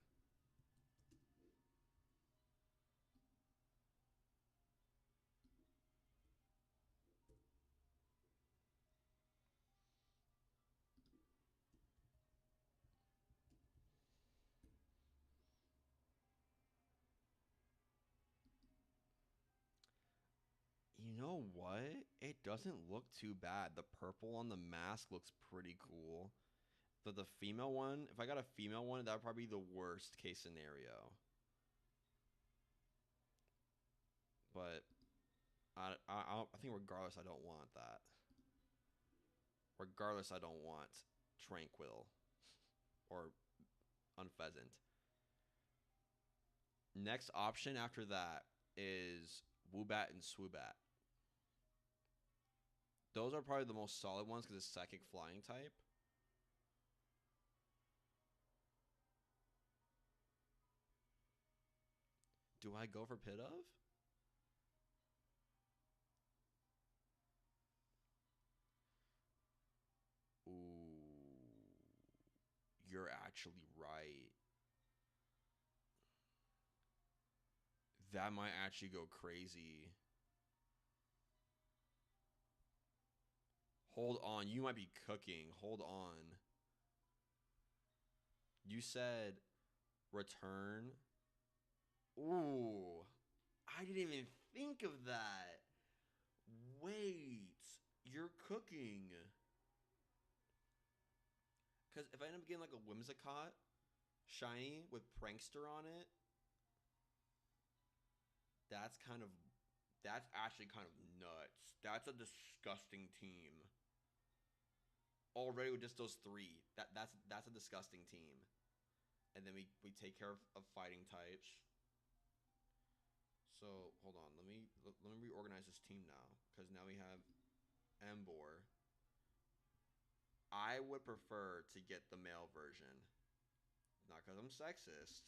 You know what? It doesn't look too bad. The purple on the mask looks pretty cool. The female one, if I got a female one, that would probably be the worst case scenario. But I think regardless, I don't want that. Regardless, I don't want Tranquil or Unpheasant. Next option after that is Woobat and Swoobat. Those are probably the most solid ones because it's psychic flying type. Do I go for Pidove? Ooh. You're actually right. That might actually go crazy. Hold on. You might be cooking. Hold on. You said return. Ooh. I didn't even think of that. Wait. You're cooking. Because if I end up getting like a Whimsicott shiny with Prankster on it, that's actually kind of nuts. That's a disgusting team. Already with just those three, that's a disgusting team. And then we take care of fighting types. So hold on, let me reorganize this team now because now we have Emboar. I would prefer to get the male version, not because I'm sexist,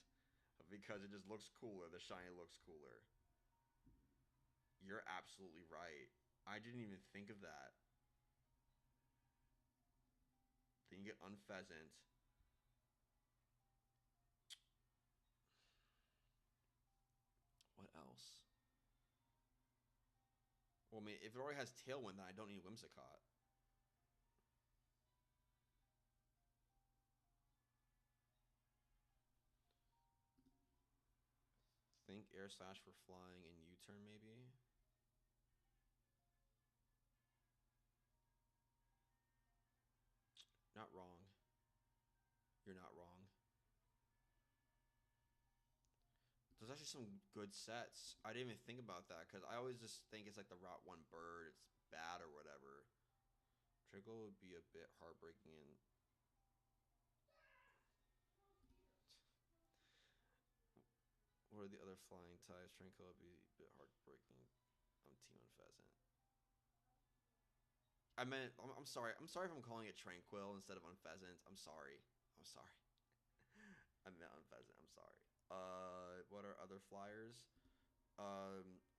but because it just looks cooler. The shiny looks cooler. You're absolutely right. I didn't even think of that. Then you get Unpheasant. What else? Well, I mean, if it already has Tailwind, then I don't need Whimsicott. Think Air Slash for flying and U-turn, maybe? Not wrong. You're not wrong. There's actually some good sets. I didn't even think about that because I always just think it's like the Route 1 bird. It's bad or whatever. Trickle would be a bit heartbreaking and... What are the other flying types? Tranquil would be a bit heartbreaking. I'm Team Unpheasant. I meant... I'm sorry. I'm sorry if I'm calling it Tranquil instead of Unpheasant. I'm sorry. I'm sorry. I meant Unpheasant. I'm sorry. What are other flyers?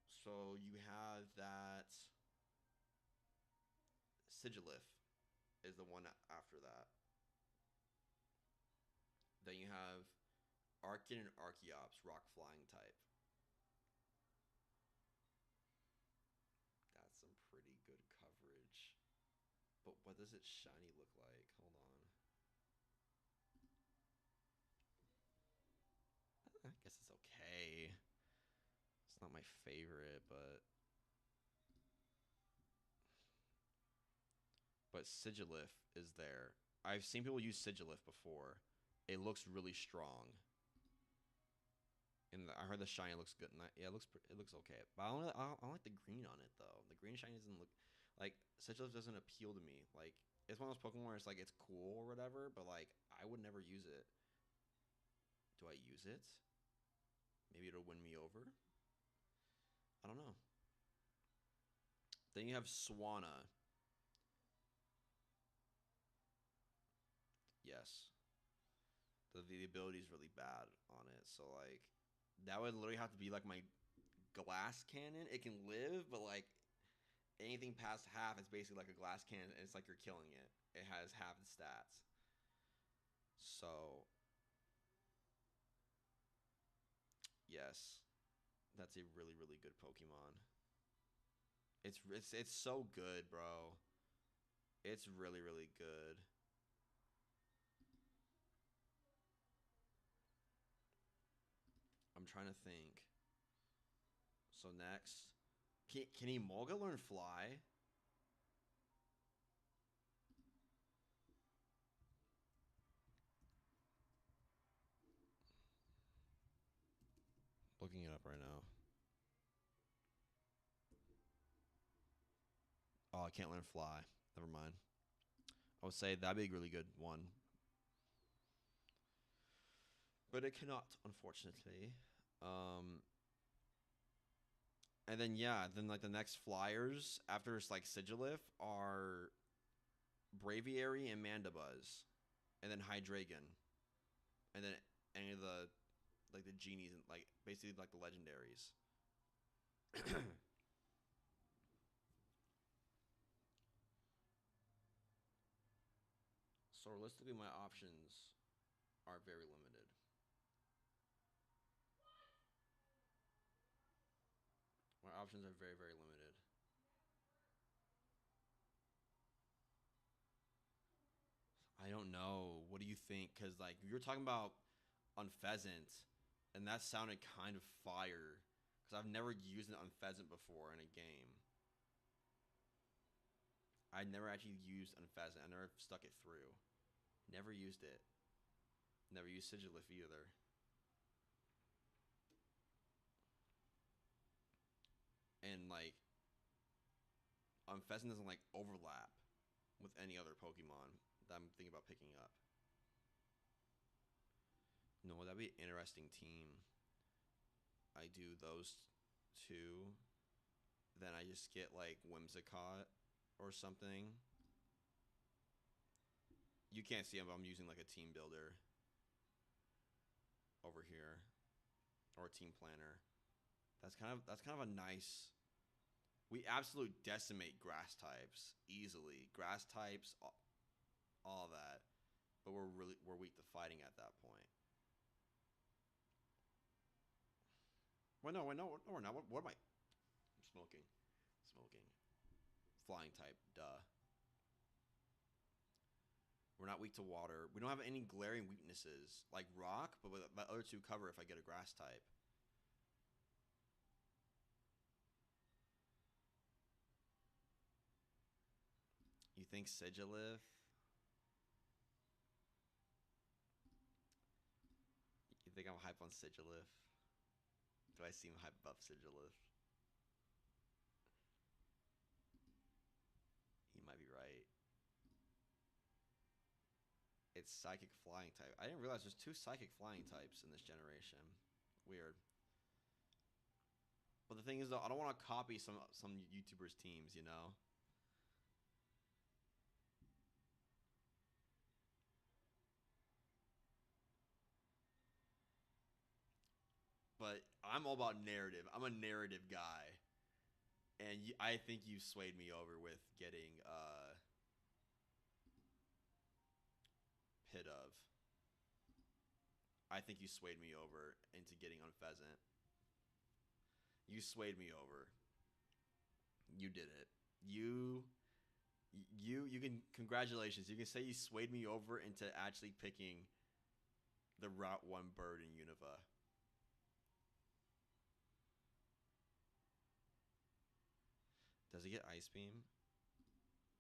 So you have that Sigilif is the one after that. Then you have Archean and Archeops, rock flying type. That's some pretty good coverage. But what does its shiny look like? Hold on. I guess it's okay. It's not my favorite, but Sigilif is there. I've seen people use Sigilif before. It looks really strong. And I heard the shiny looks good. And yeah, it looks okay. But I don't like the green on it though. The green shiny doesn't look like Sigilif doesn't appeal to me. Like it's one of those Pokemon where it's like it's cool or whatever, but like I would never use it. Do I use it? Maybe it'll win me over. I don't know. Then you have Swanna. Yes. The ability is really bad on it. So like that would literally have to be like my glass cannon. It can live, but like anything past half is basically like a glass cannon and it's like you're killing it. It has half the stats. So yes. That's a really, really good Pokemon. It's so good, bro. It's really, really good. I'm trying to think. So next, can Emolga learn fly? Looking it up right now. Oh, I can't learn fly. Never mind. I would say that'd be a really good one. But it cannot, unfortunately. Um, and then, yeah, then, like, the next flyers after it's, like, Sigilif are Braviary and Mandibuzz. And then Hydreigon. And then any of the, like, the genies and, like, basically, like, the legendaries. So realistically, my options are very limited. My options are very, very limited. I don't know. What do you think? Because, like, you're talking about Unpheasant, and that sounded kind of fire. Because I've never used an Unpheasant before in a game. I never actually used Unpheasant. I never stuck it through. Never used it. Never used Sigilif either. And, like, Unpheasant doesn't, like, overlap with any other Pokemon that I'm thinking about picking up. No, that'd be an interesting team. I do those two. Then I just get, like, Whimsicott or something. You can't see him, but I'm using, like, a team builder over here. Or a team planner. That's kind of a nice... We absolutely decimate grass types easily. Grass types, all that. But we're weak to fighting at that point. Well, no, we're not. What am I? I'm smoking. Flying type, duh. We're not weak to water. We don't have any glaring weaknesses like rock, but my other two cover if I get a grass type. You think Sigilif? You think I'm hype on Sigilif? Do I seem hype up Sigilif? He might be right. It's psychic flying type. I didn't realize there's two psychic flying types in this generation. Weird. But the thing is, though, I don't want to copy some YouTubers' teams, you know? But I'm all about narrative. I'm a narrative guy. And I think you swayed me over with getting Pit of. I think you swayed me over into getting on Pheasant. You swayed me over. You did it. You can congratulations. You can say you swayed me over into actually picking the Route 1 bird in Unova. Does he get Ice Beam?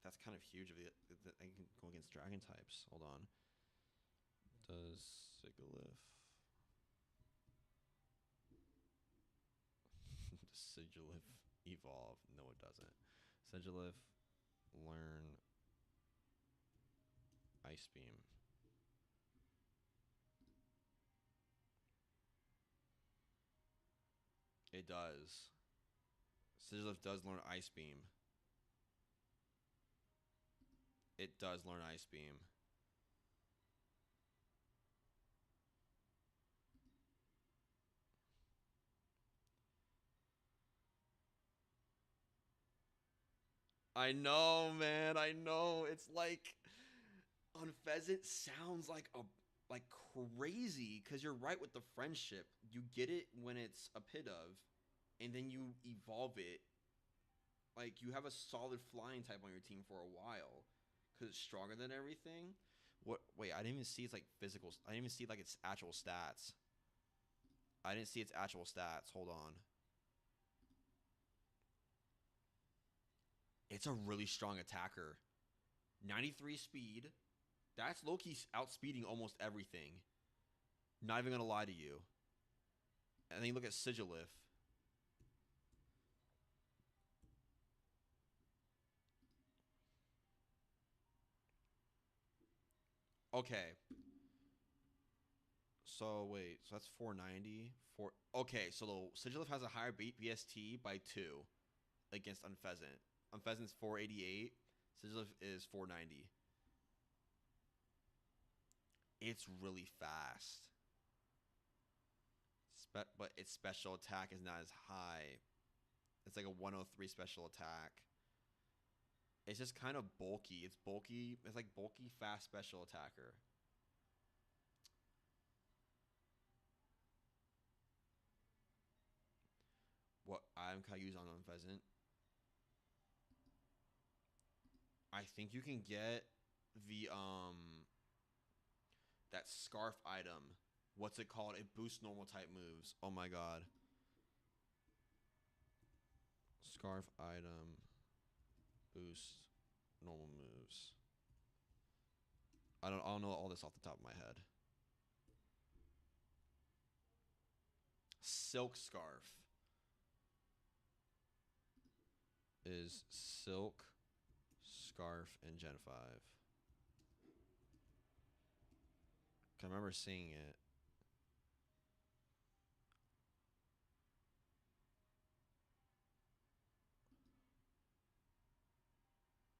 That's kind of huge. If I can go against Dragon types. Hold on. Does Sigilif... Does Sigilif evolve? No, it doesn't. Sigilif learn Ice Beam. It does. Sigilif does learn Ice Beam. It does learn Ice Beam. I know, man. I know. It's like Unpheasant sounds like crazy because you're right with the friendship. You get it when it's a pit of, and then you evolve it. Like you have a solid flying type on your team for a while because it's stronger than everything. What? Wait, I didn't even see its like physical. I didn't even see like its actual stats. I didn't see its actual stats. Hold on. It's a really strong attacker. 93 speed. That's low-key outspeeding almost everything. Not even gonna lie to you. And then you look at Sigilif. Okay. So wait, so that's 490. Okay, so the Sigilif has a higher BST by 2 against Unpheasant. Unpheasant's 488. Sigilif is 490. It's really fast. But its special attack is not as high. It's like a 103 special attack. It's just kind of bulky. It's bulky. It's like bulky, fast special attacker. What item can I use on Pheasant? I think you can get the that scarf item. What's it called? It boosts normal type moves. Oh my god. Scarf item boosts normal moves. I don't know all this off the top of my head. Silk scarf is silk scarf in Gen 5. I remember seeing it.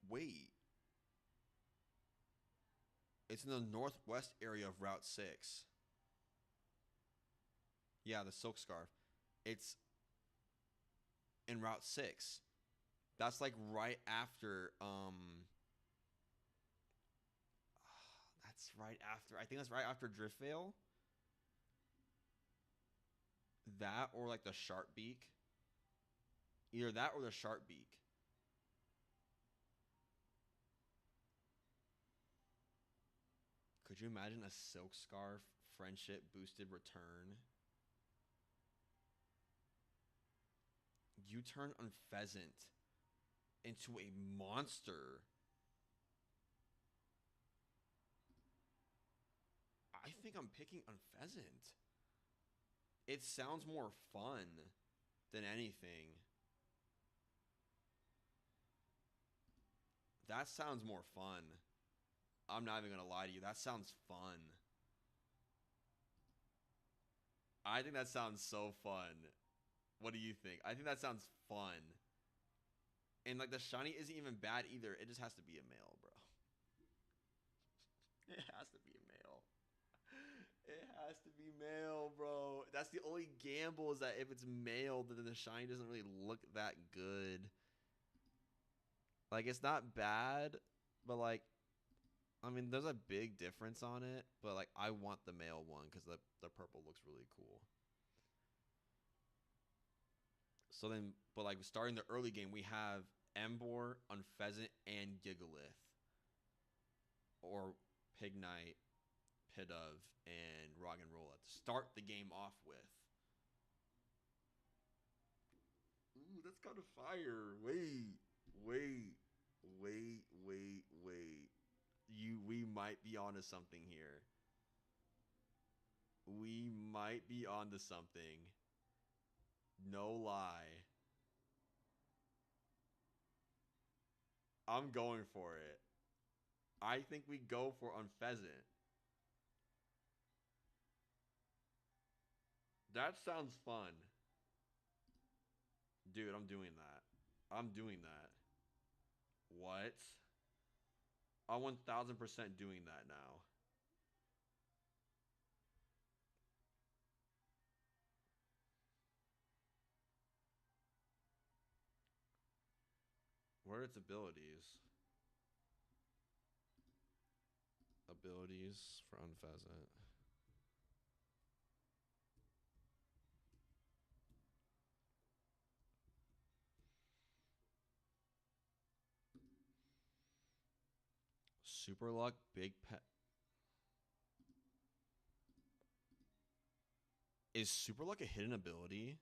Wait. It's in the northwest area of Route 6. Yeah, the silk scarf. It's in Route 6. That's like right after that's right after. I think that's right after Driftvale. That or like the Sharp Beak. Either that or the Sharp Beak. Could you imagine a silk scarf friendship boosted return? You turn Unpheasant into a monster. I think I'm picking Unpheasant. It sounds more fun than anything. That sounds more fun. I'm not even going to lie to you. That sounds fun. I think that sounds so fun. What do you think? I think that sounds fun. And like the shiny isn't even bad either. It just has to be a male, bro. It has to be a male. It has to be male, bro. That's the only gamble, is that if it's male, then the shiny doesn't really look that good. Like, it's not bad, but like, I mean, there's a big difference on it. But like, I want the male one because the purple looks really cool. So then, but like starting the early game, we have Embor, Unpheasant, and Gigalith. Or Pignite, Pidove, and Roggenrola to start the game off with. Ooh, that's kind of fire. Wait. We might be onto something here. We might be onto something. No lie. I'm going for it. I think we go for Unpheasant. That sounds fun. Dude, I'm doing that. I'm doing that. What? I'm 1000% doing that now. What are its abilities? Abilities for Unpheasant. Super Luck, Big Pet. Is Super Luck a hidden ability?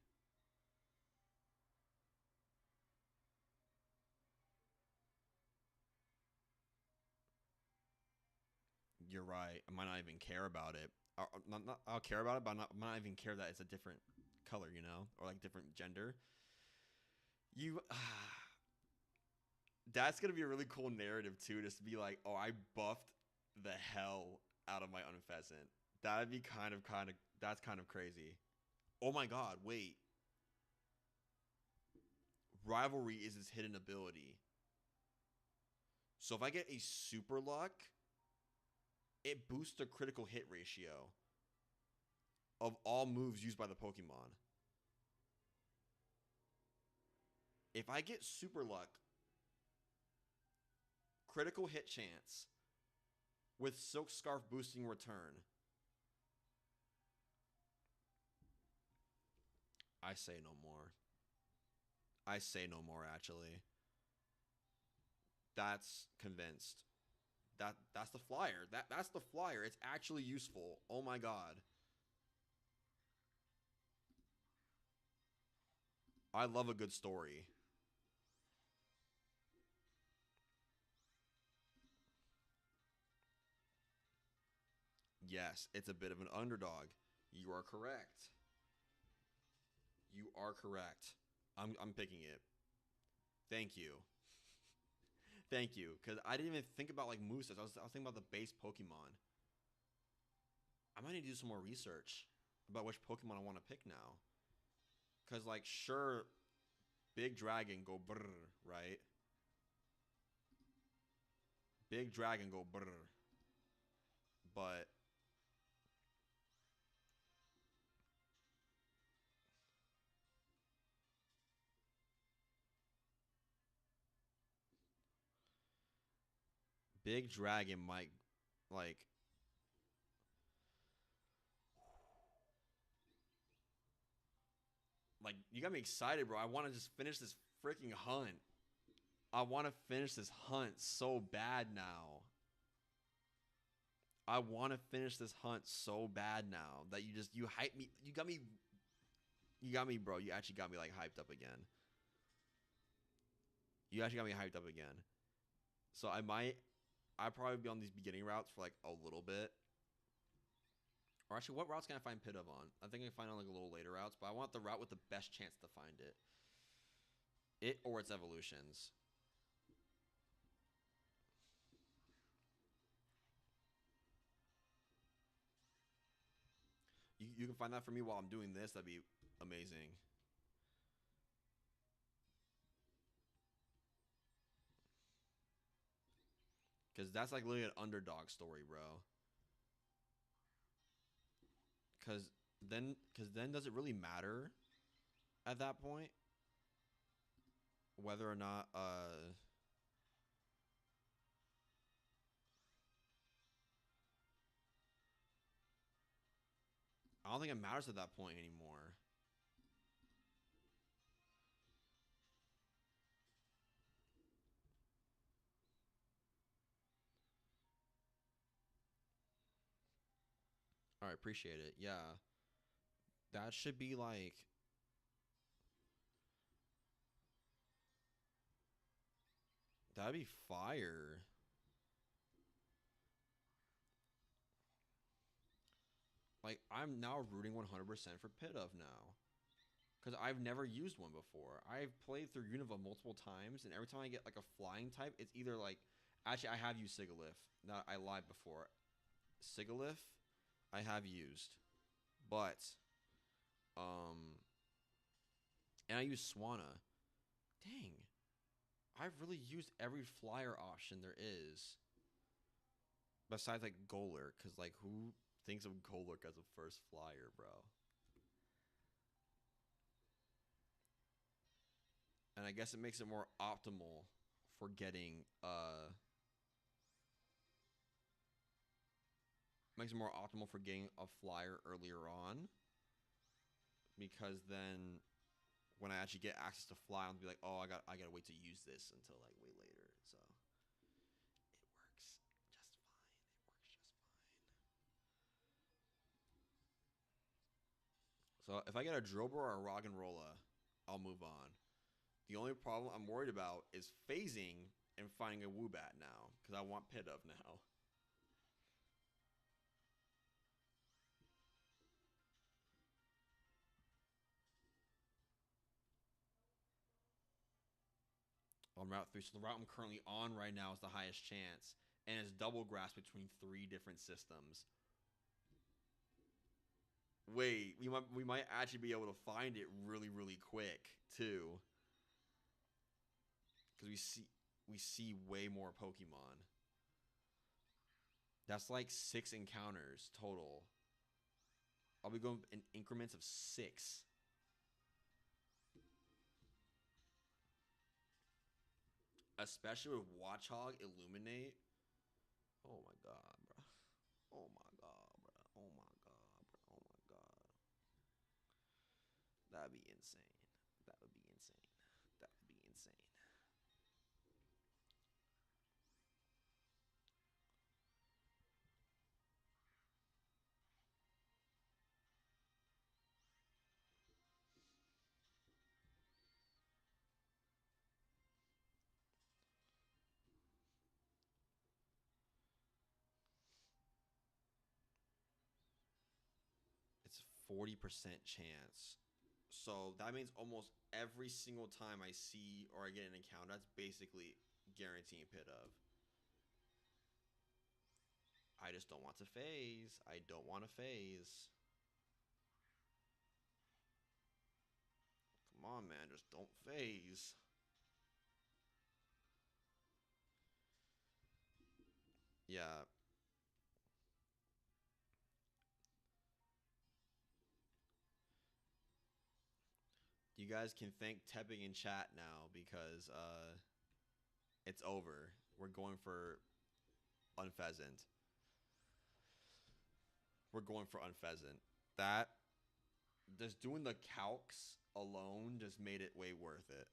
You're right. I might not even care about it. I'll care about it, but I might not even care that it's a different color, you know, or like different gender. You, that's gonna be a really cool narrative too, just to be like, oh, I buffed the hell out of my Unfezant. That'd be that's kind of crazy. Oh my god, wait. Rivalry is his hidden ability. So if I get a super luck, it boosts the critical hit ratio of all moves used by the Pokemon. If I get super luck, critical hit chance with Silk Scarf boosting return, I say no more. I say no more, actually. That's convinced. That's the flyer. That's the flyer. It's actually useful. Oh my god. I love a good story. Yes, it's a bit of an underdog. You are correct. You are correct. I'm picking it. Thank you. Thank you. Because I didn't even think about like movesets. I was thinking about the base Pokemon. I might need to do some more research about which Pokemon I want to pick now. Because like sure, Big Dragon go brrr, right? Big Dragon go brrr. But Big Dragon might like you got me excited, bro. I want to just finish this freaking hunt. I want to finish this hunt so bad now. I want to finish this hunt so bad now that you hype me. You got me, bro. You actually got me like hyped up again. You actually got me hyped up again. So I'd probably be on these beginning routes for like a little bit. Or actually, what routes can I find Pidove on? I think I can find on like a little later routes, but I want the route with the best chance to find it. It or its evolutions. You can find that for me while I'm doing this. That'd be amazing. Because that's like literally an underdog story, bro. Because then does it really matter at that point whether or not I don't think it matters at that point anymore. All right, appreciate it. Yeah. That should be like that'd be fire. Like I'm now rooting 100% for Pidove now. Because I've never used one before. I've played through Unova multiple times, and every time I get like a flying type, it's either like actually I have used Sigilyph. No, I lied before. Sigilyph I have used. But and I use Swanna. Dang. I've really used every flyer option there is. Besides like Golurk, because like who thinks of Golurk as a first flyer, bro? And I guess it makes it more optimal for getting makes it more optimal for getting a flyer earlier on. Because then when I actually get access to fly, I'll be like, oh, I gotta wait to use this until like way later. So it works just fine. It works just fine. So if I get a Drober or a Roggenrola, I'll move on. The only problem I'm worried about is phasing and finding a Woobat now, because I want Pidove now. on Route 3. So the route I'm currently on right now is the highest chance. And it's double grass between 3 different systems. Wait, we might actually be able to find it really, really quick, too. Because we see way more Pokemon. That's like 6 encounters total. I'll be going in increments of 6. Especially with Watchog Illuminate. Oh my god, bro. Oh my god, bro. Oh my god, bro. Oh my god. That'd be insane. That would be insane. That would be insane. It's 40% chance. So that means almost every single time I see or I get an encounter, that's basically guaranteeing pit of. I just don't want to phase. I don't want to phase. Come on, man. Just don't phase. Yeah. You guys can thank Tepping in chat now because it's over. We're going for Unpheasant. We're going for Unpheasant. That, just doing the calcs alone just made it way worth it.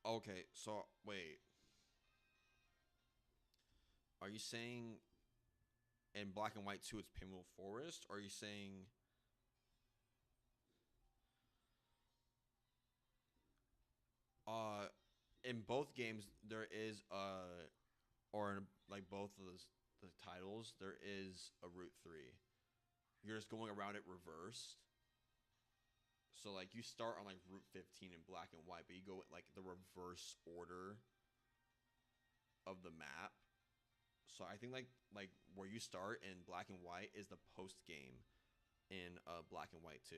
Okay, so wait. Are you saying in Black and White 2 it's Pinwheel Forest? Or are you saying uh in both games there is or in like both of the titles there is a Route 3. You're just going around it reversed. So like you start on like Route 15 in Black and White, but you go like the reverse order of the map. So I think like where you start in Black and White is the post game in Black and White 2.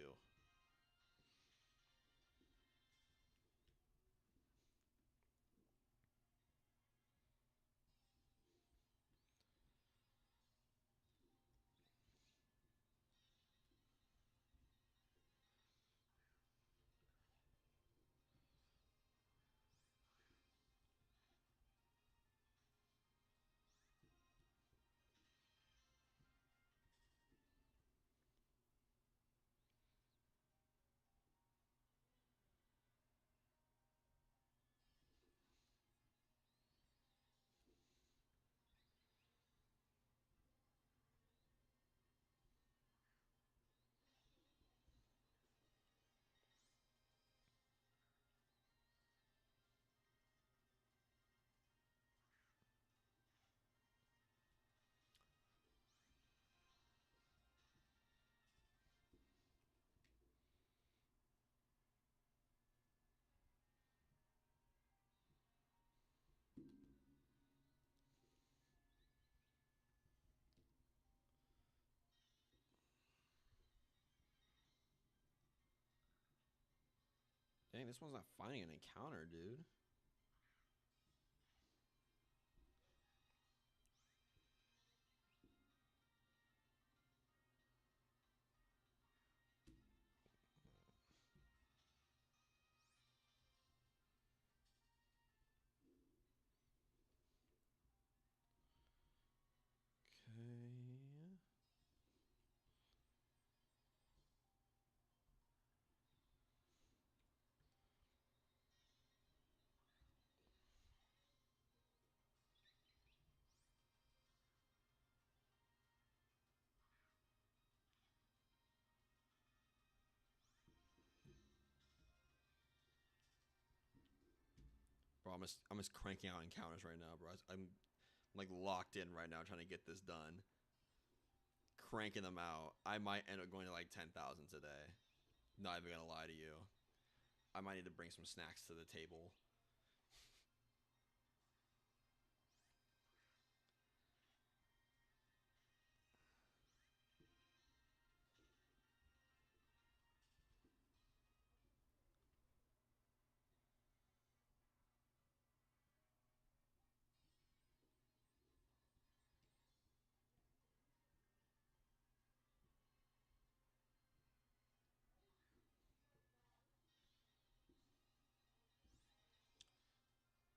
Dang, this one's not finding an encounter, dude. Okay. Bro, I'm just cranking out encounters right now, bro. I'm I'm like locked in right now trying to get this done. Cranking them out. I might end up going to like 10,000 today. Not even gonna lie to you. I might need to bring some snacks to the table.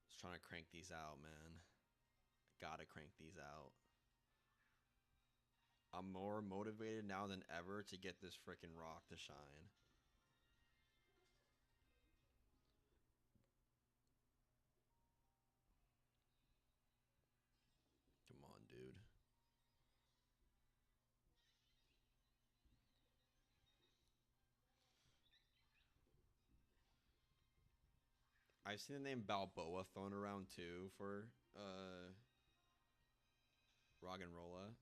Just trying to crank these out, man. Gotta crank these out. I'm more motivated now than ever to get this freaking rock to shine. Come on, dude. I've seen the name Balboa thrown around too for Roggenrola.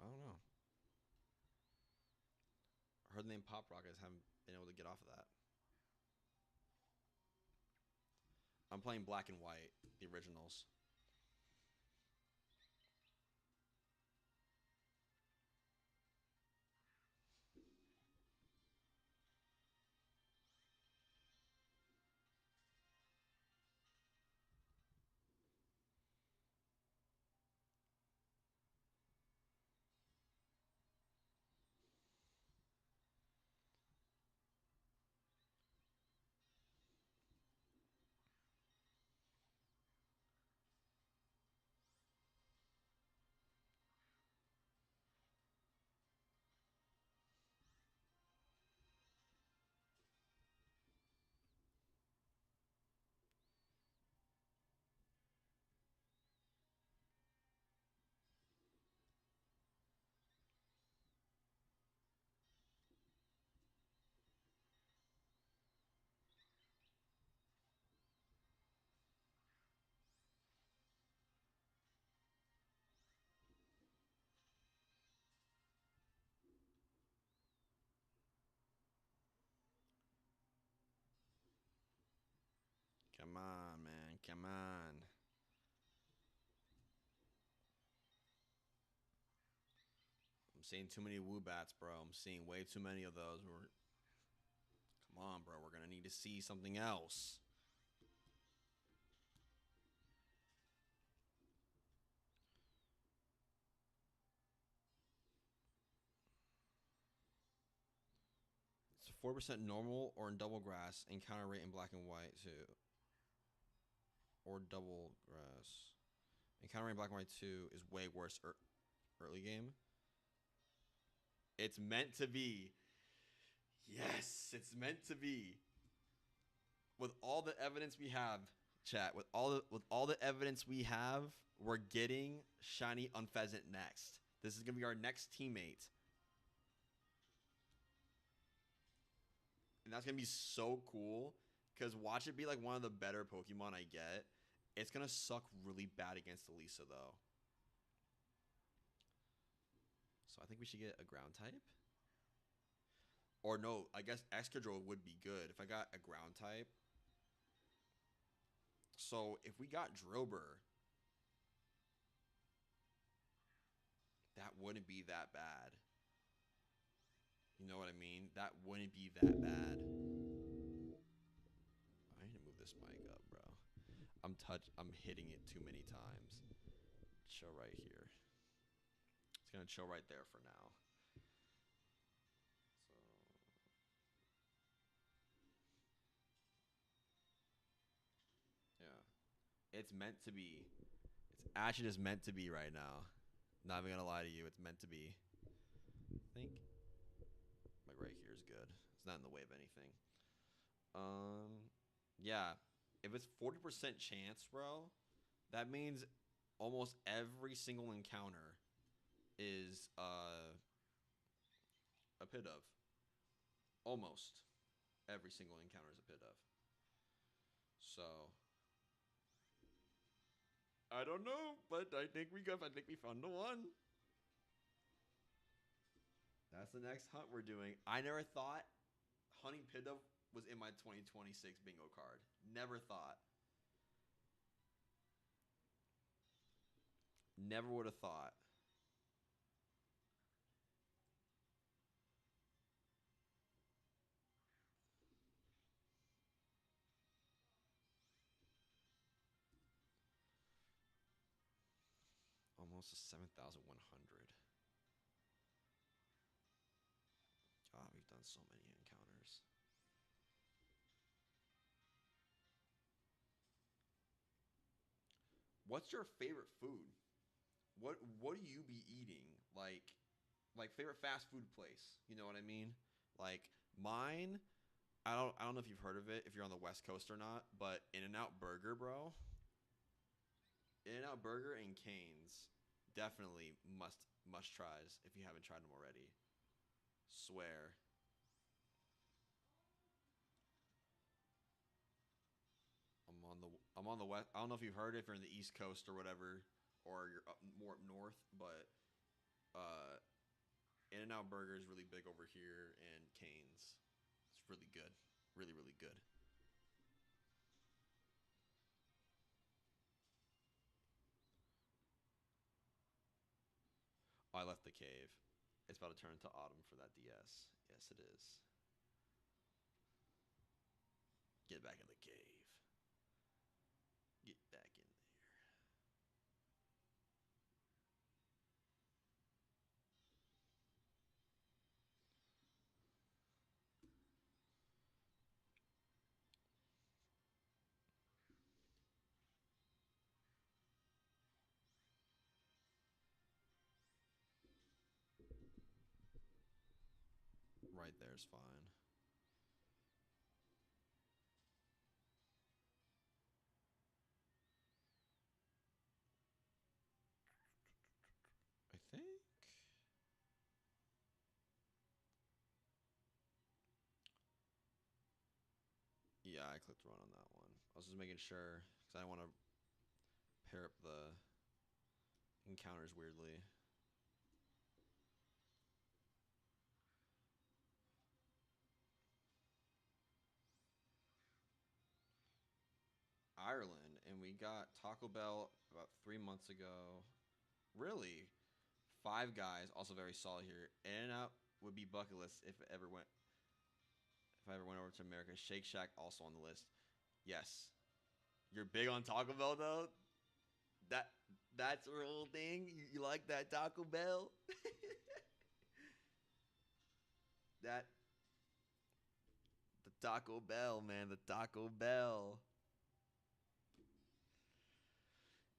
I don't know. I heard the name Pop Rockets haven't been able to get off of that. I'm playing Black and White, the originals. Come on, man. Come on. I'm seeing too many Woobats, bro. I'm seeing way too many of those. Come on, bro. We're going to need to see something else. It's 4% normal or in double grass. Encounter rate in black and white too. Or double grass. Encounter rate in black and white too is way worse early game. It's meant to be. Yes, it's meant to be. With all the evidence we have, chat, with all the evidence we have, we're getting shiny Unpheasant next. This is gonna be our next teammate. And that's gonna be so cool. Because watch it be like one of the better Pokemon I get. It's gonna suck really bad against Elisa though. So I think we should get a ground type. Or no, I guess Excadrill would be good if I got a ground type. So if we got Drillbur, that wouldn't be that bad. You know what I mean? That wouldn't be that bad. I need to move this mic up, bro. I'm hitting it too many times. Chill right here. It's gonna chill right there for now. So yeah. It's meant to be. It's actually just meant to be right now. Not even gonna lie to you, it's meant to be. I think like right here is good. It's not in the way of anything. Yeah. If it's 40% chance, bro, that means almost every single encounter is a pit of. Almost every single encounter is a pit of. So I don't know, but I think we got. I think we found the one. That's the next hunt we're doing. I never thought hunting Pidove was in my 2026 bingo card. Never thought. Never would have thought. Almost a 7,100. God, we've done so many encounters. What's your favorite food? What do you be eating? Like favorite fast food place. You know what I mean? Like mine, I don't know if you've heard of it, if you're on the West Coast or not, but In-N-Out Burger, bro. In-N-Out Burger and Cane's. Definitely must tries if you haven't tried them already. Swear. I'm on the west. I don't know if you've heard it if you're in the East Coast or whatever, or you're more up north, but uh, In-N-Out Burger is really big over here, and Cane's. It's really good, really really good. Oh, I left the cave. It's about to turn into autumn for that DS. Yes, it is. Get back in the cave. Get back in there. Right there's fine. I think. Yeah, I clicked run on that one. I was just making sure because I want to pair up the encounters weirdly. Ireland, and we got Taco Bell about 3 months ago. Really, Five Guys also very solid here. In and Out would be bucket list if I ever went over to America. Shake Shack also on the list. Yes, you're big on Taco Bell though. That that's a real thing. You like that Taco Bell? that the Taco Bell, man, the Taco Bell.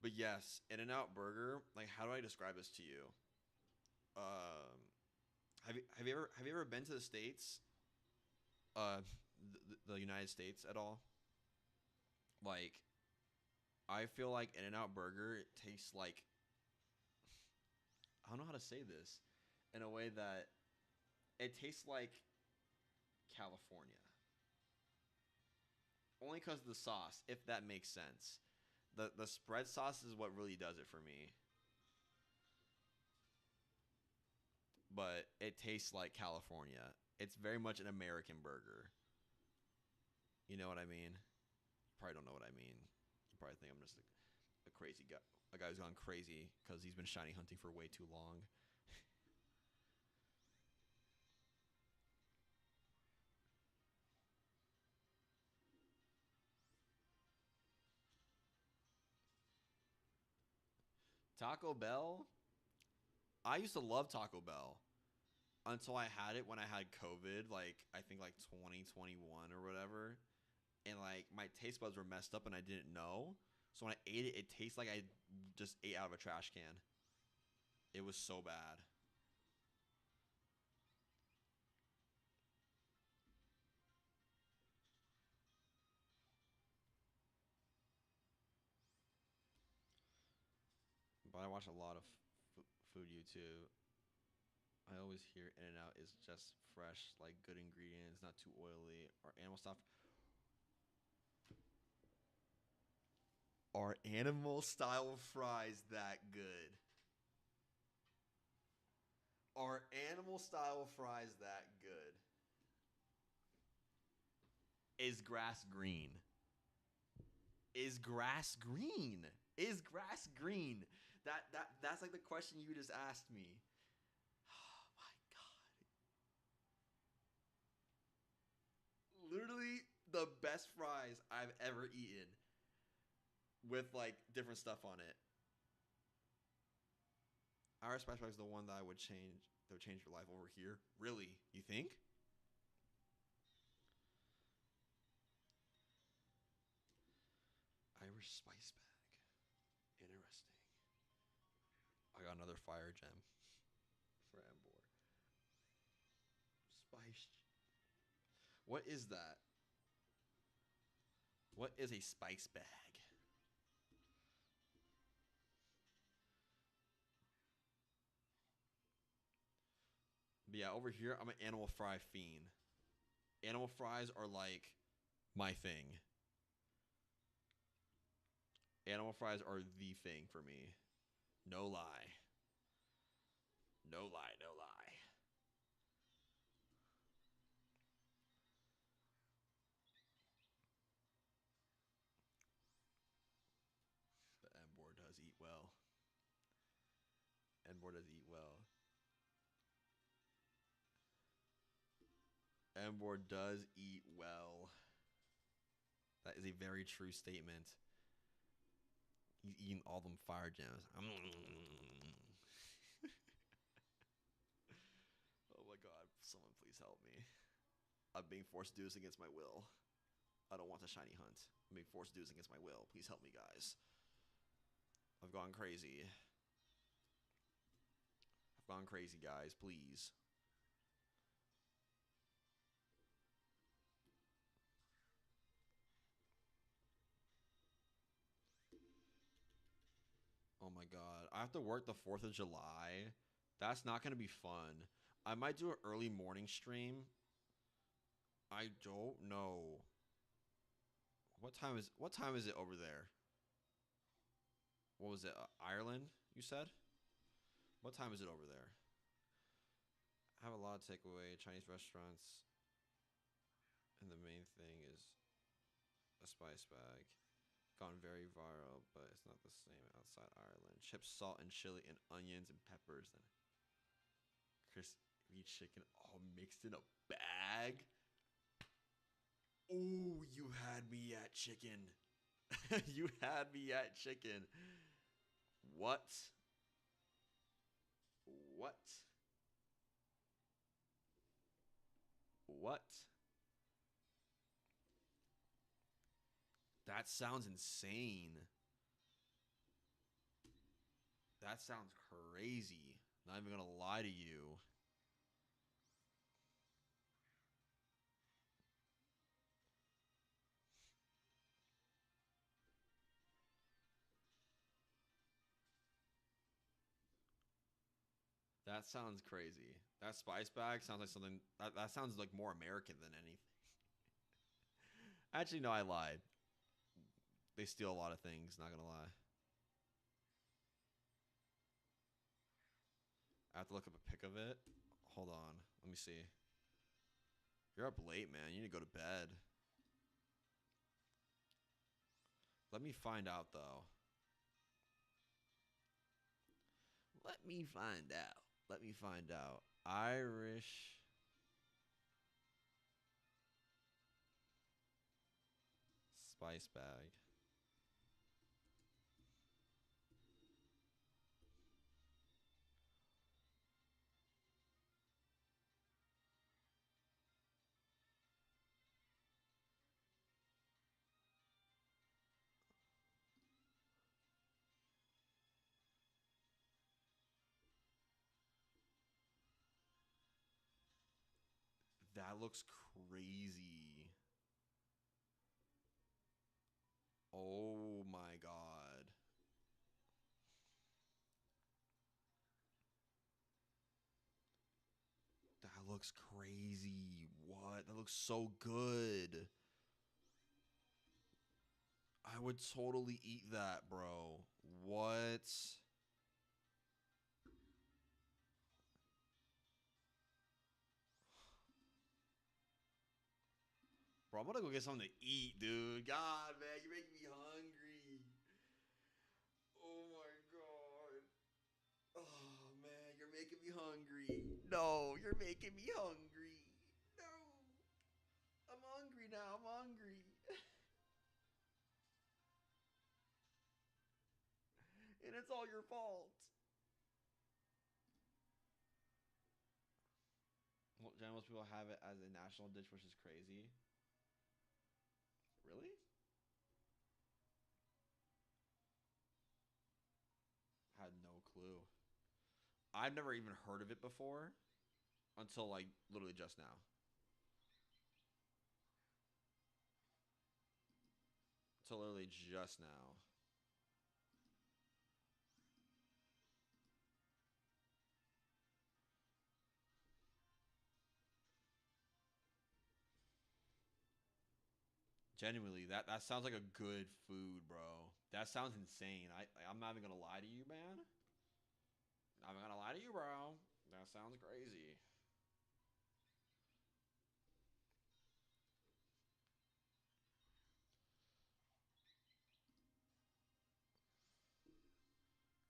But yes, In and Out Burger. Like, how do I describe this to you? Um, have you ever been to the states? The United States at all? Like, I feel like In and Out Burger it tastes like I don't know how to say this in a way that it tastes like California. Only because of the sauce, if that makes sense. The spread sauce is what really does it for me. But it tastes like California. It's very much an American burger. You know what I mean? You probably don't know what I mean. You probably think I'm just a crazy guy. A guy who's gone crazy because he's been shiny hunting for way too long. Taco Bell? I used to love Taco Bell until I had it when I had COVID, like I think like 2021 or whatever. And like my taste buds were messed up and I didn't know. So when I ate it, it tastes like I just ate out of a trash can. It was so bad. But I watch a lot of food YouTube. I always hear In and Out is just fresh, like good ingredients, not too oily or animal stuff. Are animal style fries that good? Are animal style fries that good? Is grass green? Is grass green? Is grass green? That's like the question you just asked me. Oh my god. Literally the best fries I've ever eaten with like different stuff on it. Our spice bag is the one that I would change. That would change your life over here. Really? You think? Irish spice bag. Interesting. I got another fire gem for Ambor. Spice. What is that? What is a spice bag? But yeah, over here, I'm an animal fry fiend. Animal fries are like my thing. Animal fries are the thing for me. No lie. No lie, no lie. But Embor does eat well. Embor does eat well. Embor does eat well. That is a very true statement. He's eating all them fire gems. Oh my god, someone please help me. I'm being forced to do this against my will. I don't want a shiny hunt. I'm being forced to do this against my will. Please help me, guys. I've gone crazy. I've gone crazy, guys. Please. Oh my god. I have to work the 4th of July. That's not going to be fun. I might do an early morning stream. I don't know. What time is it over there? What was it? Ireland, you said? What time is it over there? I have a lot of takeaway Chinese restaurants. And the main thing is a spice bag. Gone very viral, but it's not the same outside Ireland. Chips, salt, and chili, and onions and peppers, and crispy chicken all mixed in a bag. Oh, you had me at chicken. You had me at chicken. What? What? What? That sounds insane. That sounds crazy. Not even gonna lie to you. That sounds crazy. That spice bag sounds like something that sounds like more American than anything. Actually, no, I lied. They steal a lot of things, not gonna lie. I have to look up a pic of it. Hold on. Let me see. You're up late, man. You need to go to bed. Let me find out, though. Let me find out. Let me find out. Irish spice bag. That looks crazy. Oh my god. That looks crazy. What? That looks so good. I would totally eat that, bro. What? Bro, I'm gonna go get something to eat, dude. God, man, you're making me hungry. Oh my god. Oh man, you're making me hungry. No, you're making me hungry. No. I'm hungry now. I'm hungry. And it's all your fault. Well, most people have it as a national dish, which is crazy. Really? Had no clue. I've never even heard of it before until like literally just now. Until literally just now. Genuinely, that sounds like a good food, bro. That sounds insane. I'm not even gonna lie to you, man. I'm not gonna lie to you, bro. That sounds crazy.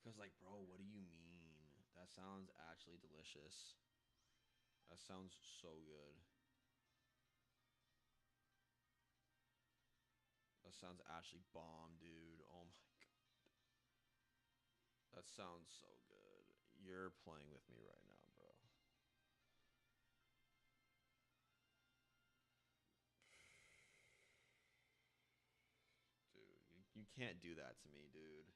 Cause like, bro, what do you mean? That sounds actually delicious. That sounds so good. That sounds actually bomb, dude. Oh my god. That sounds so good. You're playing with me right now, bro. Dude, you can't do that to me, dude.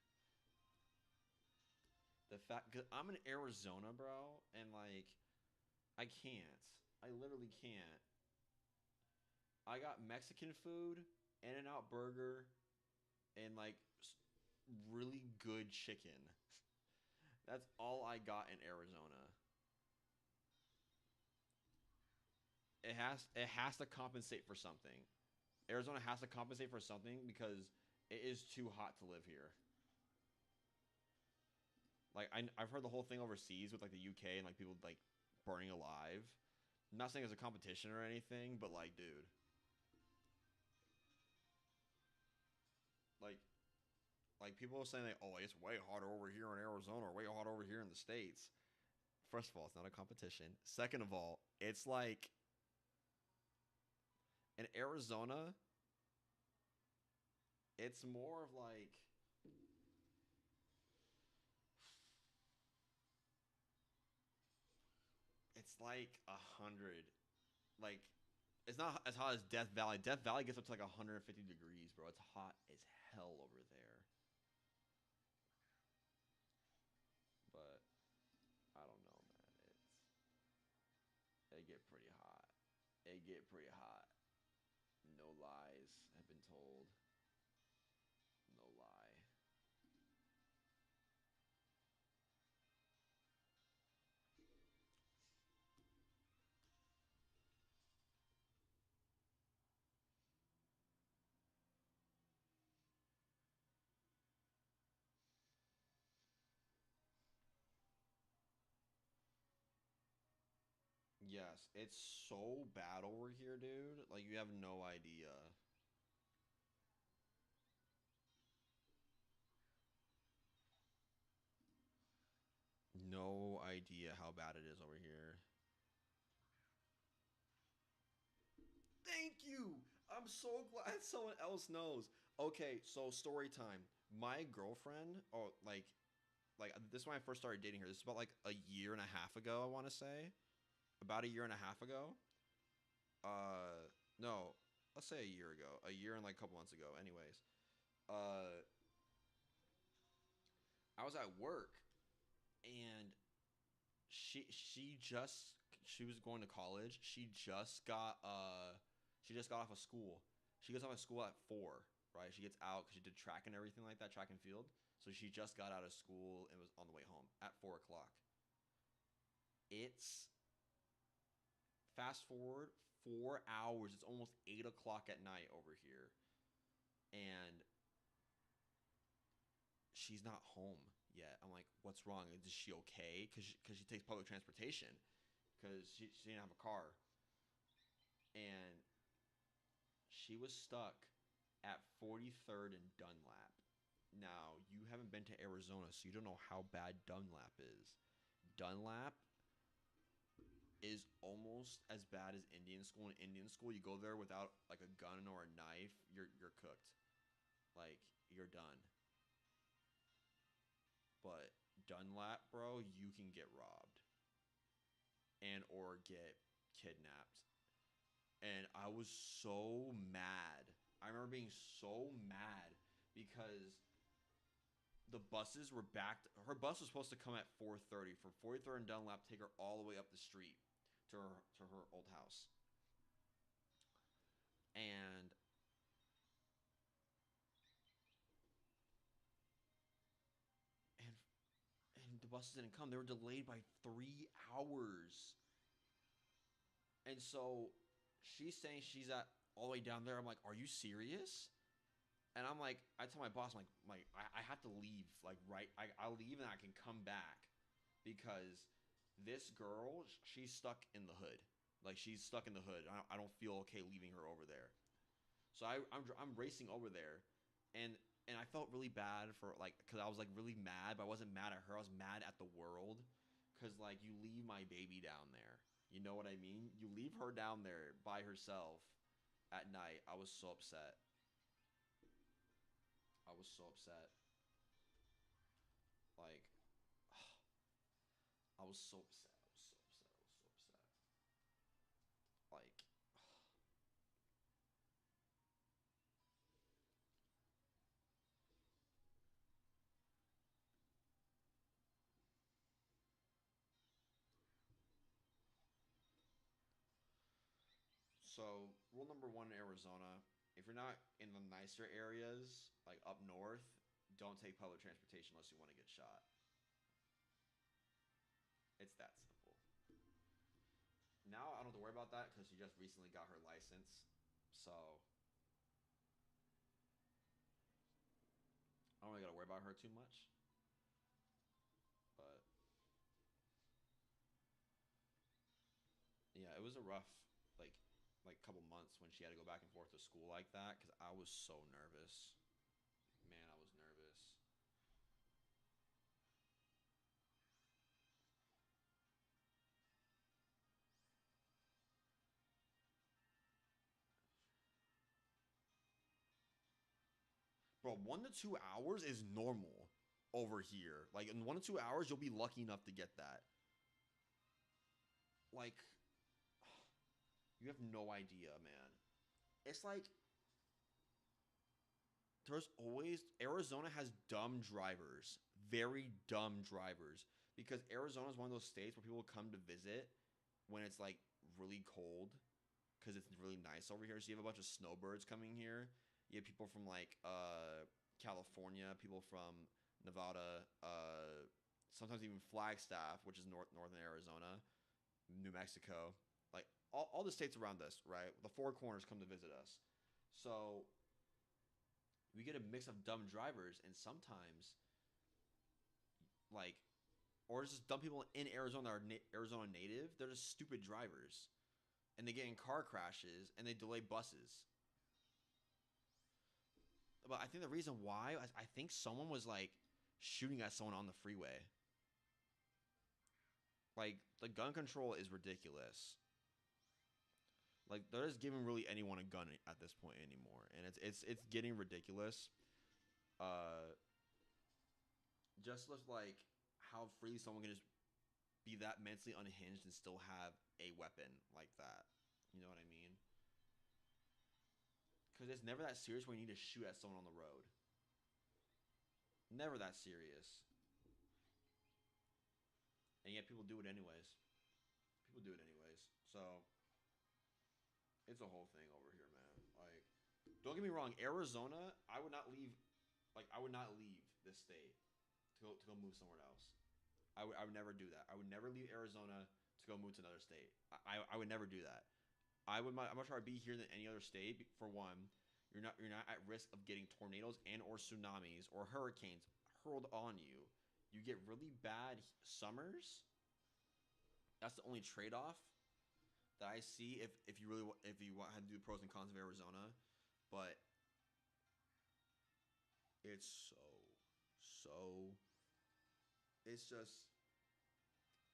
The fact, cause I'm in Arizona, bro, and like, I can't. I literally can't. I got Mexican food, In-N-Out Burger, and like really good chicken. That's all I got in Arizona. It has to compensate for something. Arizona has to compensate for something because it is too hot to live here. Like I've heard the whole thing overseas with like the UK and like people like burning alive. I'm not saying it's a competition or anything, but like, dude, like people are saying like, oh, it's way hotter over here in Arizona or way hotter over here in the States. First of all, it's not a competition. Second of all, it's like in Arizona, it's more of like it's like 100. Like it's not as hot as Death Valley. Death Valley gets up to like 150 degrees, bro. It's hot as hell over there. But I don't know, man. It get pretty hot. It get pretty hot. No lies have been told. No lie. Yes, it's so bad over here, dude. Like you have no idea. No idea how bad it is over here. Thank you. I'm so glad someone else knows. Okay, so story time. My girlfriend, oh, like this is when I first started dating her. This is about like a year and a half ago, I want to say. About a year and a half ago. Uh, no, let's say a year ago. A year and like a couple months ago. Anyways, uh, I was at work and she was going to college. She just got off of school. She gets off of school at 4, right? She gets out because she did track and everything like that, track and field. So she just got out of school and was on the way home at 4 o'clock. It's fast forward 4 hours. It's almost 8 o'clock at night over here, and she's not home yet. I'm like, what's wrong? Is she okay? Cause she takes public transportation, cause she didn't have a car, and she was stuck at 43rd and Dunlap. Now you haven't been to Arizona, so you don't know how bad Dunlap is. Dunlap is almost as bad as Indian school. In Indian school, you go there without like a gun or a knife, you're cooked. Like you're done. But Dunlap, bro, you can get robbed and or get kidnapped. And I was so mad. I remember being so mad because the buses were backed. Her bus was supposed to come at 4:30 from 43rd and Dunlap, take her all the way up the street to her old house. And and and the buses didn't come. They were delayed by 3 hours. And so she's saying she's at all the way down there. I'm like, are you serious? And I'm like, I tell my boss, I have to leave. Like, right, I'll leave and I can come back because this girl, she's stuck in the hood. Like, she's stuck in the hood. I don't feel okay leaving her over there. So I'm racing over there, and I felt really bad for like, cause I was like really mad, but I wasn't mad at her. I was mad at the world, cause like you leave my baby down there. You know what I mean? You leave her down there by herself at night. I was so upset. I was so upset. Like, I was so upset. I was so upset. I was so upset. Like, so rule number one in Arizona: if you're not in the nicer areas, like up north, don't take public transportation unless you want to get shot. It's that simple. Now I don't have to worry about that because she just recently got her license, so I don't really got to worry about her too much. But yeah, it was a rough like couple months when she had to go back and forth to school like that because I was so nervous. Man, I was nervous. Bro, 1 to 2 hours is normal over here. Like in 1 to 2 hours, you'll be lucky enough to get that. Like, you have no idea, man. It's like there's always Arizona has dumb drivers, very dumb drivers, because Arizona is one of those states where people come to visit when it's like really cold, because it's really nice over here. So you have a bunch of snowbirds coming here. You have people from like California, people from Nevada, sometimes even Flagstaff, which is northern Arizona, New Mexico, like all the states around us, right? The Four Corners come to visit us. So we get a mix of dumb drivers, and sometimes like, or it's just dumb people in Arizona that are Arizona native. They're just stupid drivers, and they get in car crashes and they delay buses. But I think the reason why I think someone was like shooting at someone on the freeway. Like the gun control is ridiculous. Like they're just giving really anyone a gun at this point anymore, and it's getting ridiculous. Uh, just looks like how freely someone can just be that mentally unhinged and still have a weapon like that. You know what I mean? Because it's never that serious when you need to shoot at someone on the road. Never that serious. And yet people do it anyways. People do it anyways. So it's a whole thing over here, man. Like, don't get me wrong, Arizona, I would not leave. Like, I would not leave this state to go move somewhere else. I would never do that. I would never leave Arizona to go move to another state. I would never do that. I'm much rather be here than any other state. For one, you're not at risk of getting tornadoes and or tsunamis or hurricanes. hurled on you. You get really bad summers. That's the only trade-off that I see if you really if you want to do the pros and cons of Arizona, but it's so it's just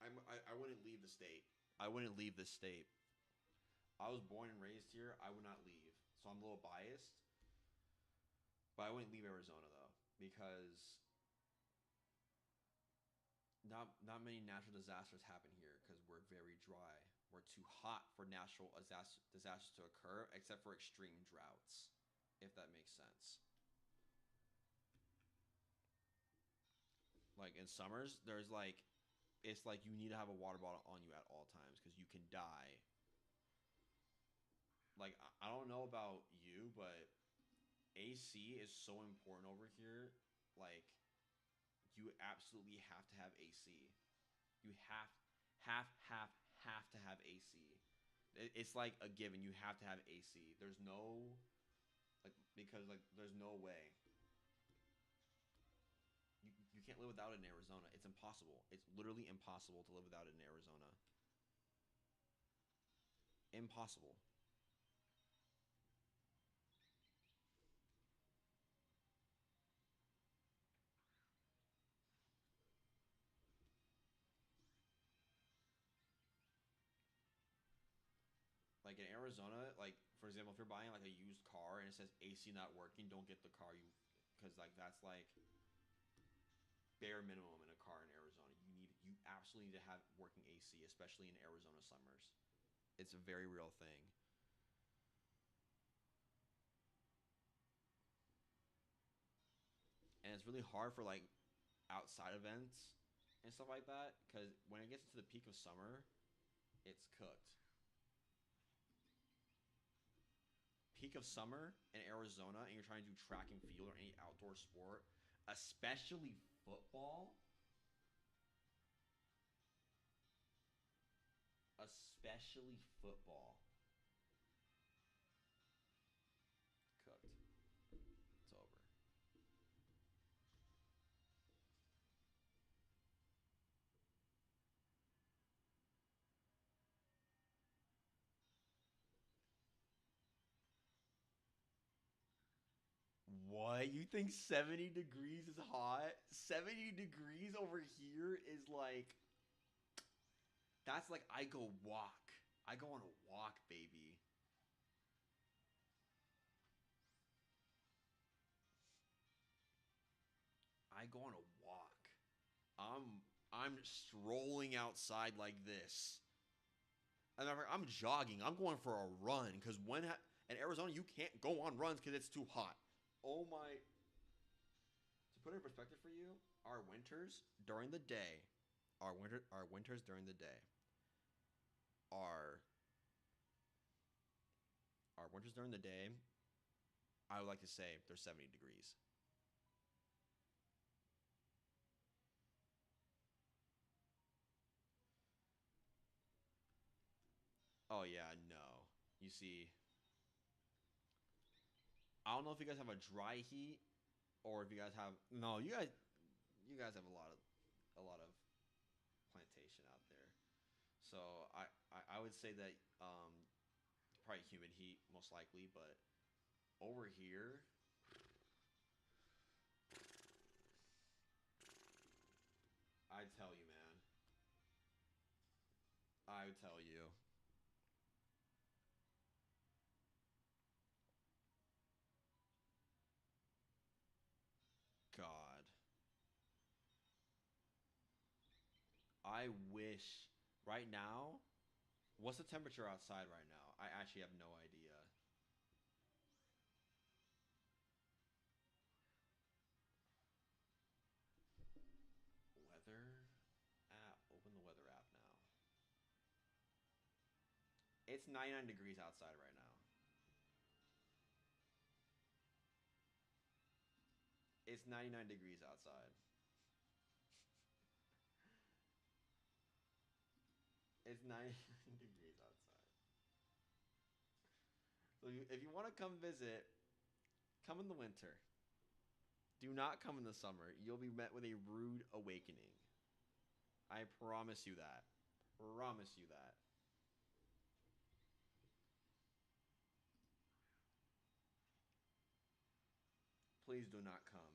I wouldn't leave the state. I wouldn't leave the state. I was born and raised here. I would not leave. So I'm a little biased, but I wouldn't leave Arizona though because not many natural disasters happen here because we're very dry. We're too hot for natural disasters to occur, except for extreme droughts, if that makes sense. Like in summers, there's like it's like you need to have a water bottle on you at all times because you can die. Like I don't know about you, but AC is so important over here. Like you absolutely have to have AC. You have have to have AC. It's like a given. You have to have AC. There's no like because like there's no way. You can't live without it in Arizona. It's impossible. It's literally impossible to live without it in Arizona. Impossible. Like in Arizona, like for example, if you're buying like a used car and it says AC not working, don't get the car you because like that's like bare minimum in a car in Arizona. You absolutely need to have working AC, especially in Arizona summers. It's a very real thing. And it's really hard for like outside events and stuff like that because when it gets to the peak of summer, it's cooked. Peak of summer in Arizona and you're trying to do track and field or any outdoor sport, especially football, especially football, cooked. It's over. What? You think 70 degrees is hot? 70 degrees over here is like that's like I go walk. I go on a walk, baby. I go on a walk. I'm I'm strolling outside like this. And I'm jogging. I'm going for a run because in Arizona you can't go on runs because it's too hot. Oh my! To put it in perspective for you, our winters during the day, our winters during the day, are our winters during the day. I would like to say they're 70 degrees. Oh yeah, no. You see, I don't know if you guys have a dry heat or if you guys have no. You guys have a lot of plantation out there. So I would say that probably humid heat most likely, but over here, I tell you, man, I would tell you, God, I wish right now. What's the temperature outside right now? I actually have no idea. Weather app. Open the weather app now. It's 99 degrees outside right now. It's 99 degrees outside. It's 99 degrees outside. So if you want to come visit, come in the winter. Do not come in the summer. You'll be met with a rude awakening. I promise you that. Promise you that. Please do not come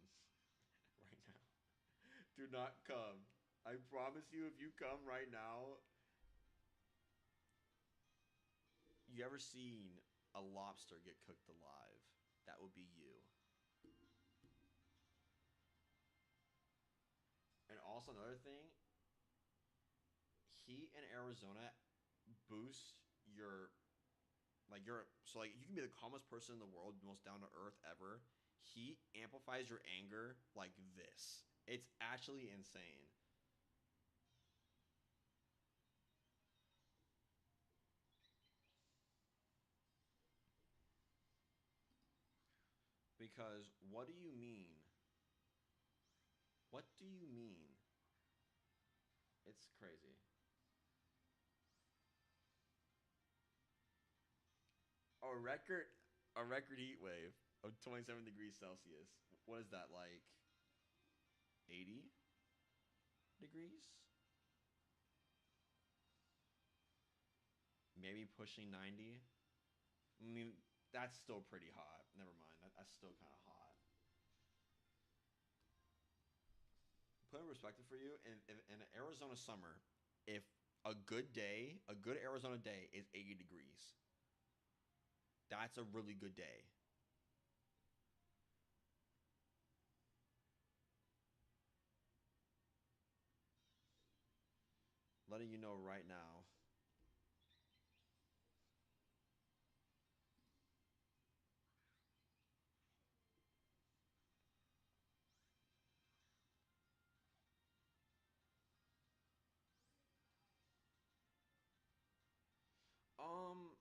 right now. Do not come. I promise you, if you come right now, you ever seen a lobster get cooked alive? That would be you. And also another thing, heat in Arizona boosts your like you can be the calmest person in the world, the most down to earth ever. Heat amplifies your anger like this. It's actually insane. Because what do you mean? What do you mean? It's crazy. A record a record heat wave of 27 degrees Celsius. What is that, like 80 degrees? Maybe pushing 90. I mean, that's still pretty hot. Never mind. That's still kind of hot. Put in perspective for you, in an Arizona summer, if a good Arizona day is 80 degrees, that's a really good day. Letting you know right now. Um,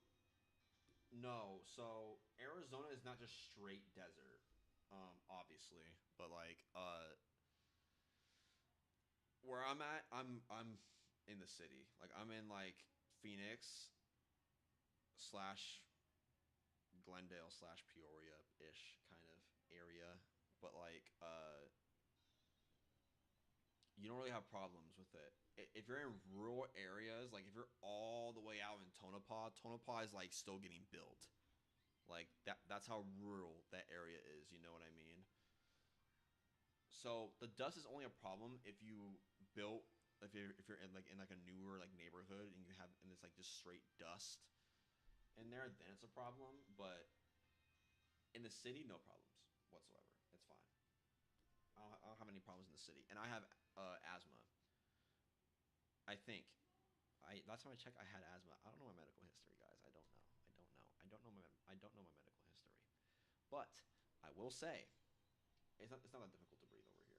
no. So Arizona is not just straight desert, obviously, but like, where I'm at, I'm in the city. Like I'm in like Phoenix slash Glendale slash Peoria ish kind of area, but like, you don't really have problems with it. If you're in rural areas, like if you're all the way out in Tonopah, Tonopah is like still getting built. Like that's how rural that area is, you know what I mean? So the dust is only a problem if you built if you're in like a newer like neighborhood and you have and it's like just straight dust in there, then it's a problem. But in the city, no problems whatsoever. It's fine. I don't have any problems in the city, and I have asthma. I think I last time I checked, I had asthma. I don't know my medical history, guys. I don't know. I don't know. I don't know my medical history. But I will say it's not that difficult to breathe over here.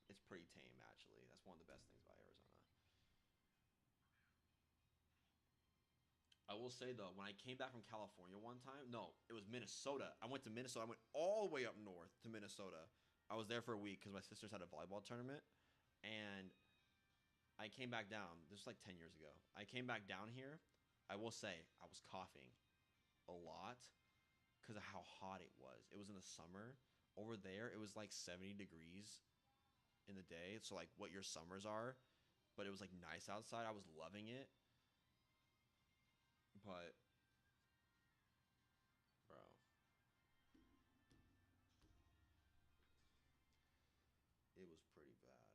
It's pretty tame actually. That's one of the best things about Arizona. I will say though, when I came back from California one time, no, it was Minnesota. I went to Minnesota. I went all the way up north to Minnesota. I was there for a week because my sisters had a volleyball tournament, and I came back down. This was like 10 years ago. I came back down here. I will say I was coughing a lot because of how hot it was. It was in the summer. Over there, it was like 70 degrees in the day. So like what your summers are, but it was like nice outside. I was loving it, but bro, it was pretty bad.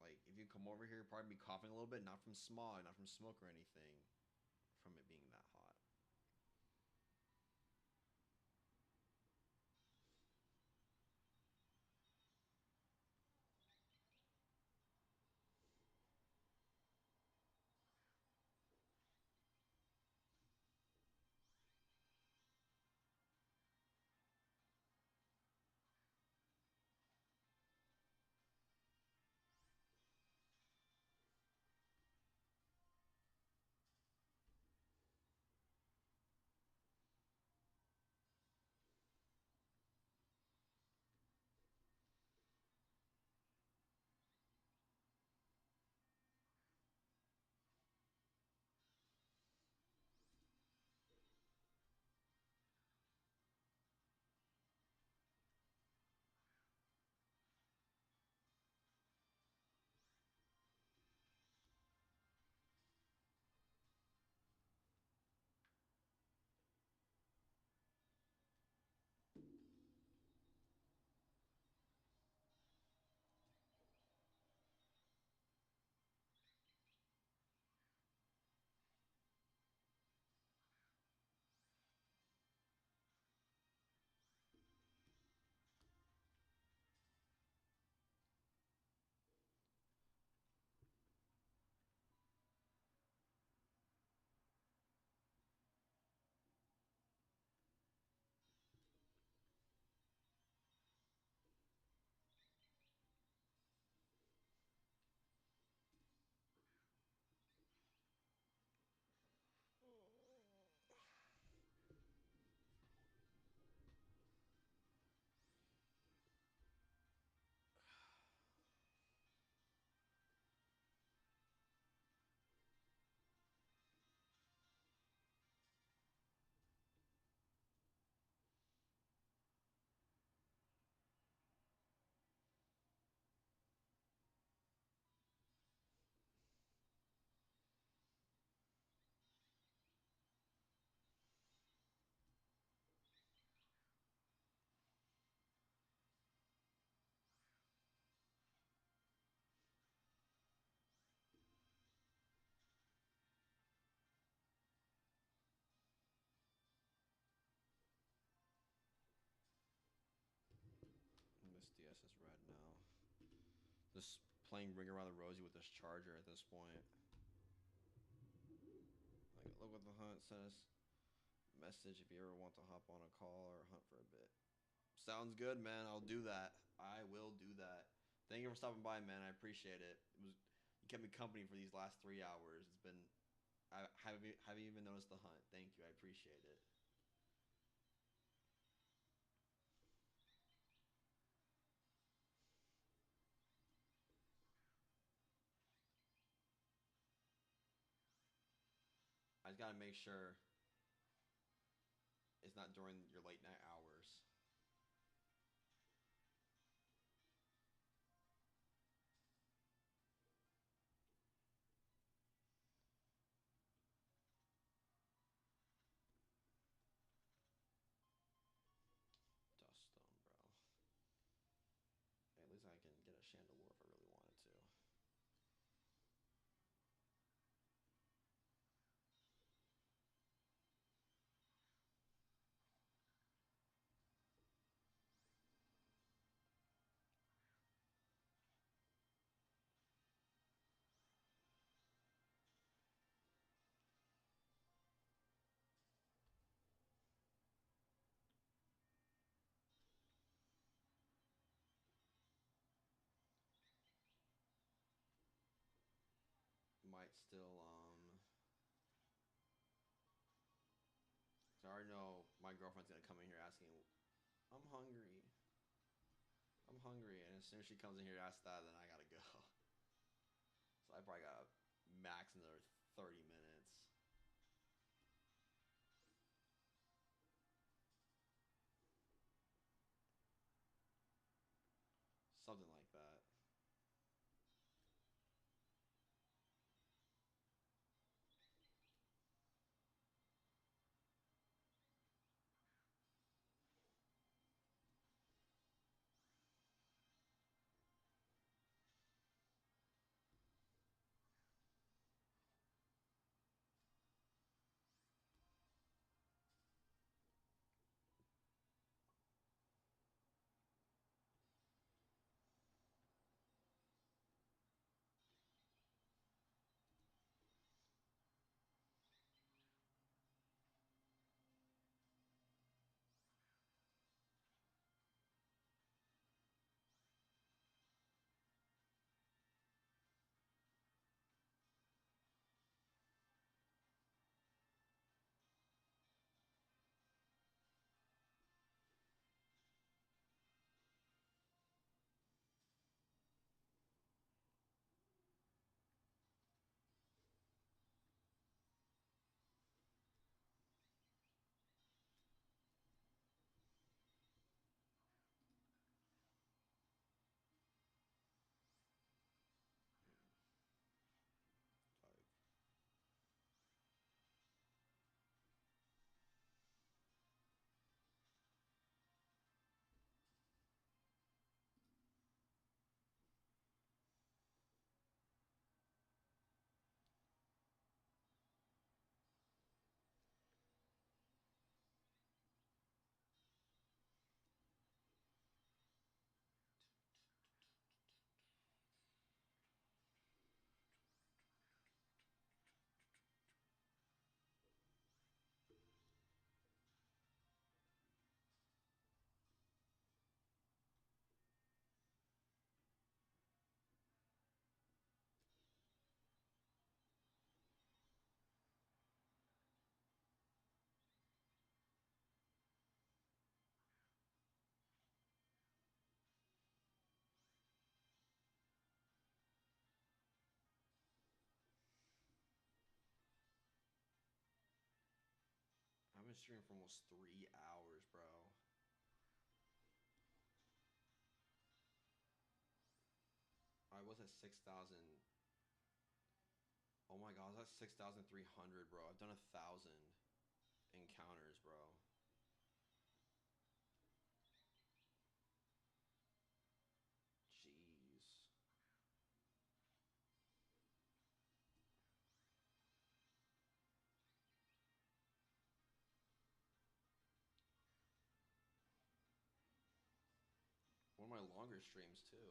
Like if you come over here, you'd probably be coughing a little bit, not from smog, not from smoke or anything, from it being that hot. Just playing Ring Around the Rosie with this charger at this point. Like, look what the hunt says. Message if you ever want to hop on a call or hunt for a bit. Sounds good, man. I'll do that. I will do that. Thank you for stopping by, man. I appreciate it. You kept me company for these last 3 hours. It's been I haven't even noticed the hunt. Thank you. I appreciate it. I just gotta make sure it's not during your late night hours. Duststone, bro. At least I can get a Chandelure if I really wanted to. Might still, so I already know my girlfriend's gonna come in here asking, I'm hungry. I'm hungry. And as soon as she comes in here to ask that, then I gotta go. So I probably got max another 30 minutes. Something like that. Like, I've been streaming for almost 3 hours, bro. I was at 6,000. Oh my god, I was at 6,300, bro. I've done 1,000 encounters, bro. Jeez. One of my longer streams, too.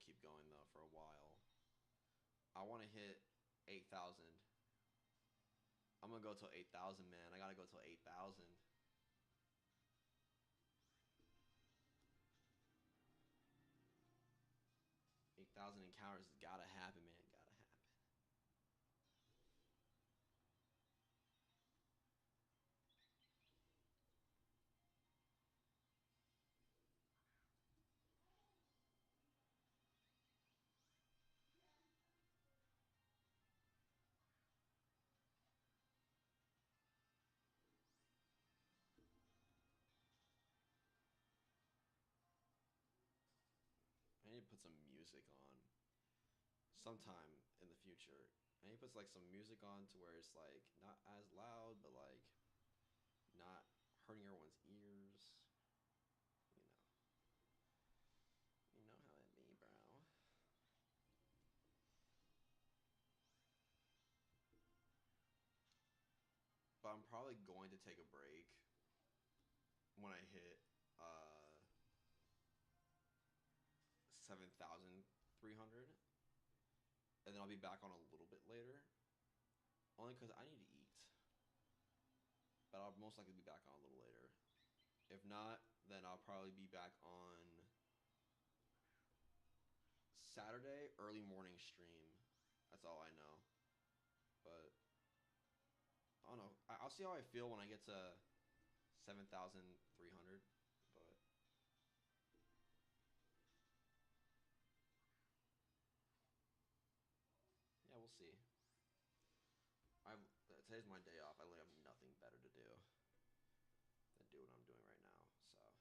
keep going though for a while. I want to hit 8,000. I'm gonna go till 8,000, man. I gotta go till 8,000. 8,000 encounters has gotta happen, man. Gotta happen. I need to put some music on sometime in the future. I need to put like some music on to where it's like not as loud, but like not hurting everyone's ears. You know, you know how it be, bro. But I'm probably going to take a break when I hit 7,300, and then I'll be back on a little bit later. Only because I need to eat. But I'll most likely be back on a little later. If not, then I'll probably be back on Saturday early morning stream. That's all I know. But I don't know. I'll see how I feel when I get to 7,300. But yeah, we'll see. I Today's my day off. I literally have nothing better to do than do what I'm doing right now. So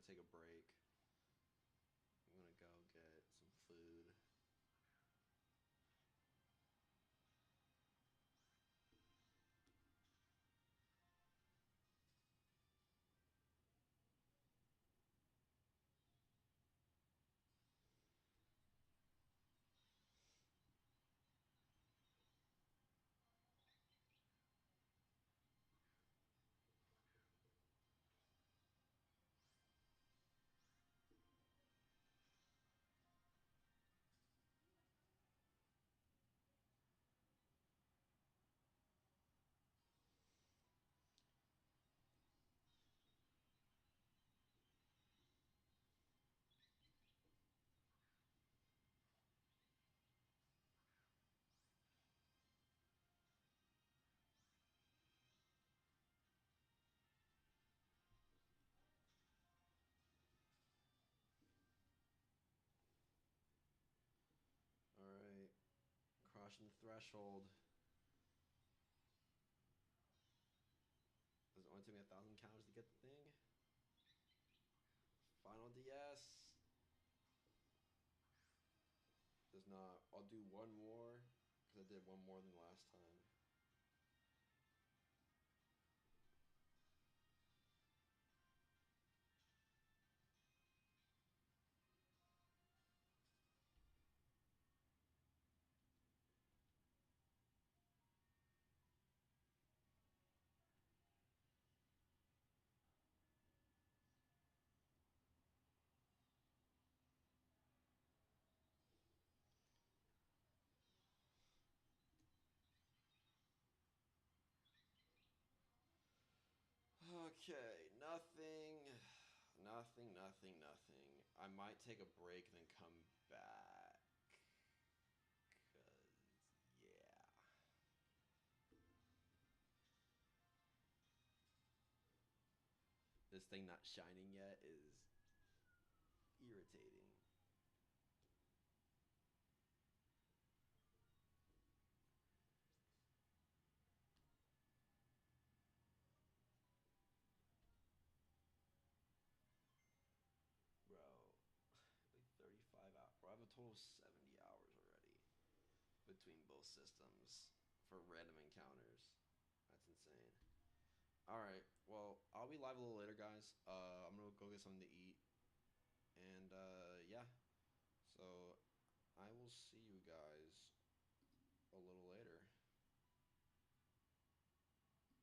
take a break. I'm gonna go get some food. Alright. Crossing the threshold. Does it only take me 1,000 counters to get the thing? Final DS. Does not. I'll do one more. Because I did one more than last time. Okay, nothing. Nothing. I might take a break and then come back. Cause, yeah. This thing not shining yet is irritating. Bro, like 35 hours. Bro, I have a total of 70 hours already between both systems for random encounters. That's insane. Alright, well, I'll be live a little later, guys. I'm gonna go get something to eat. And, yeah. So, I will see you guys a little later.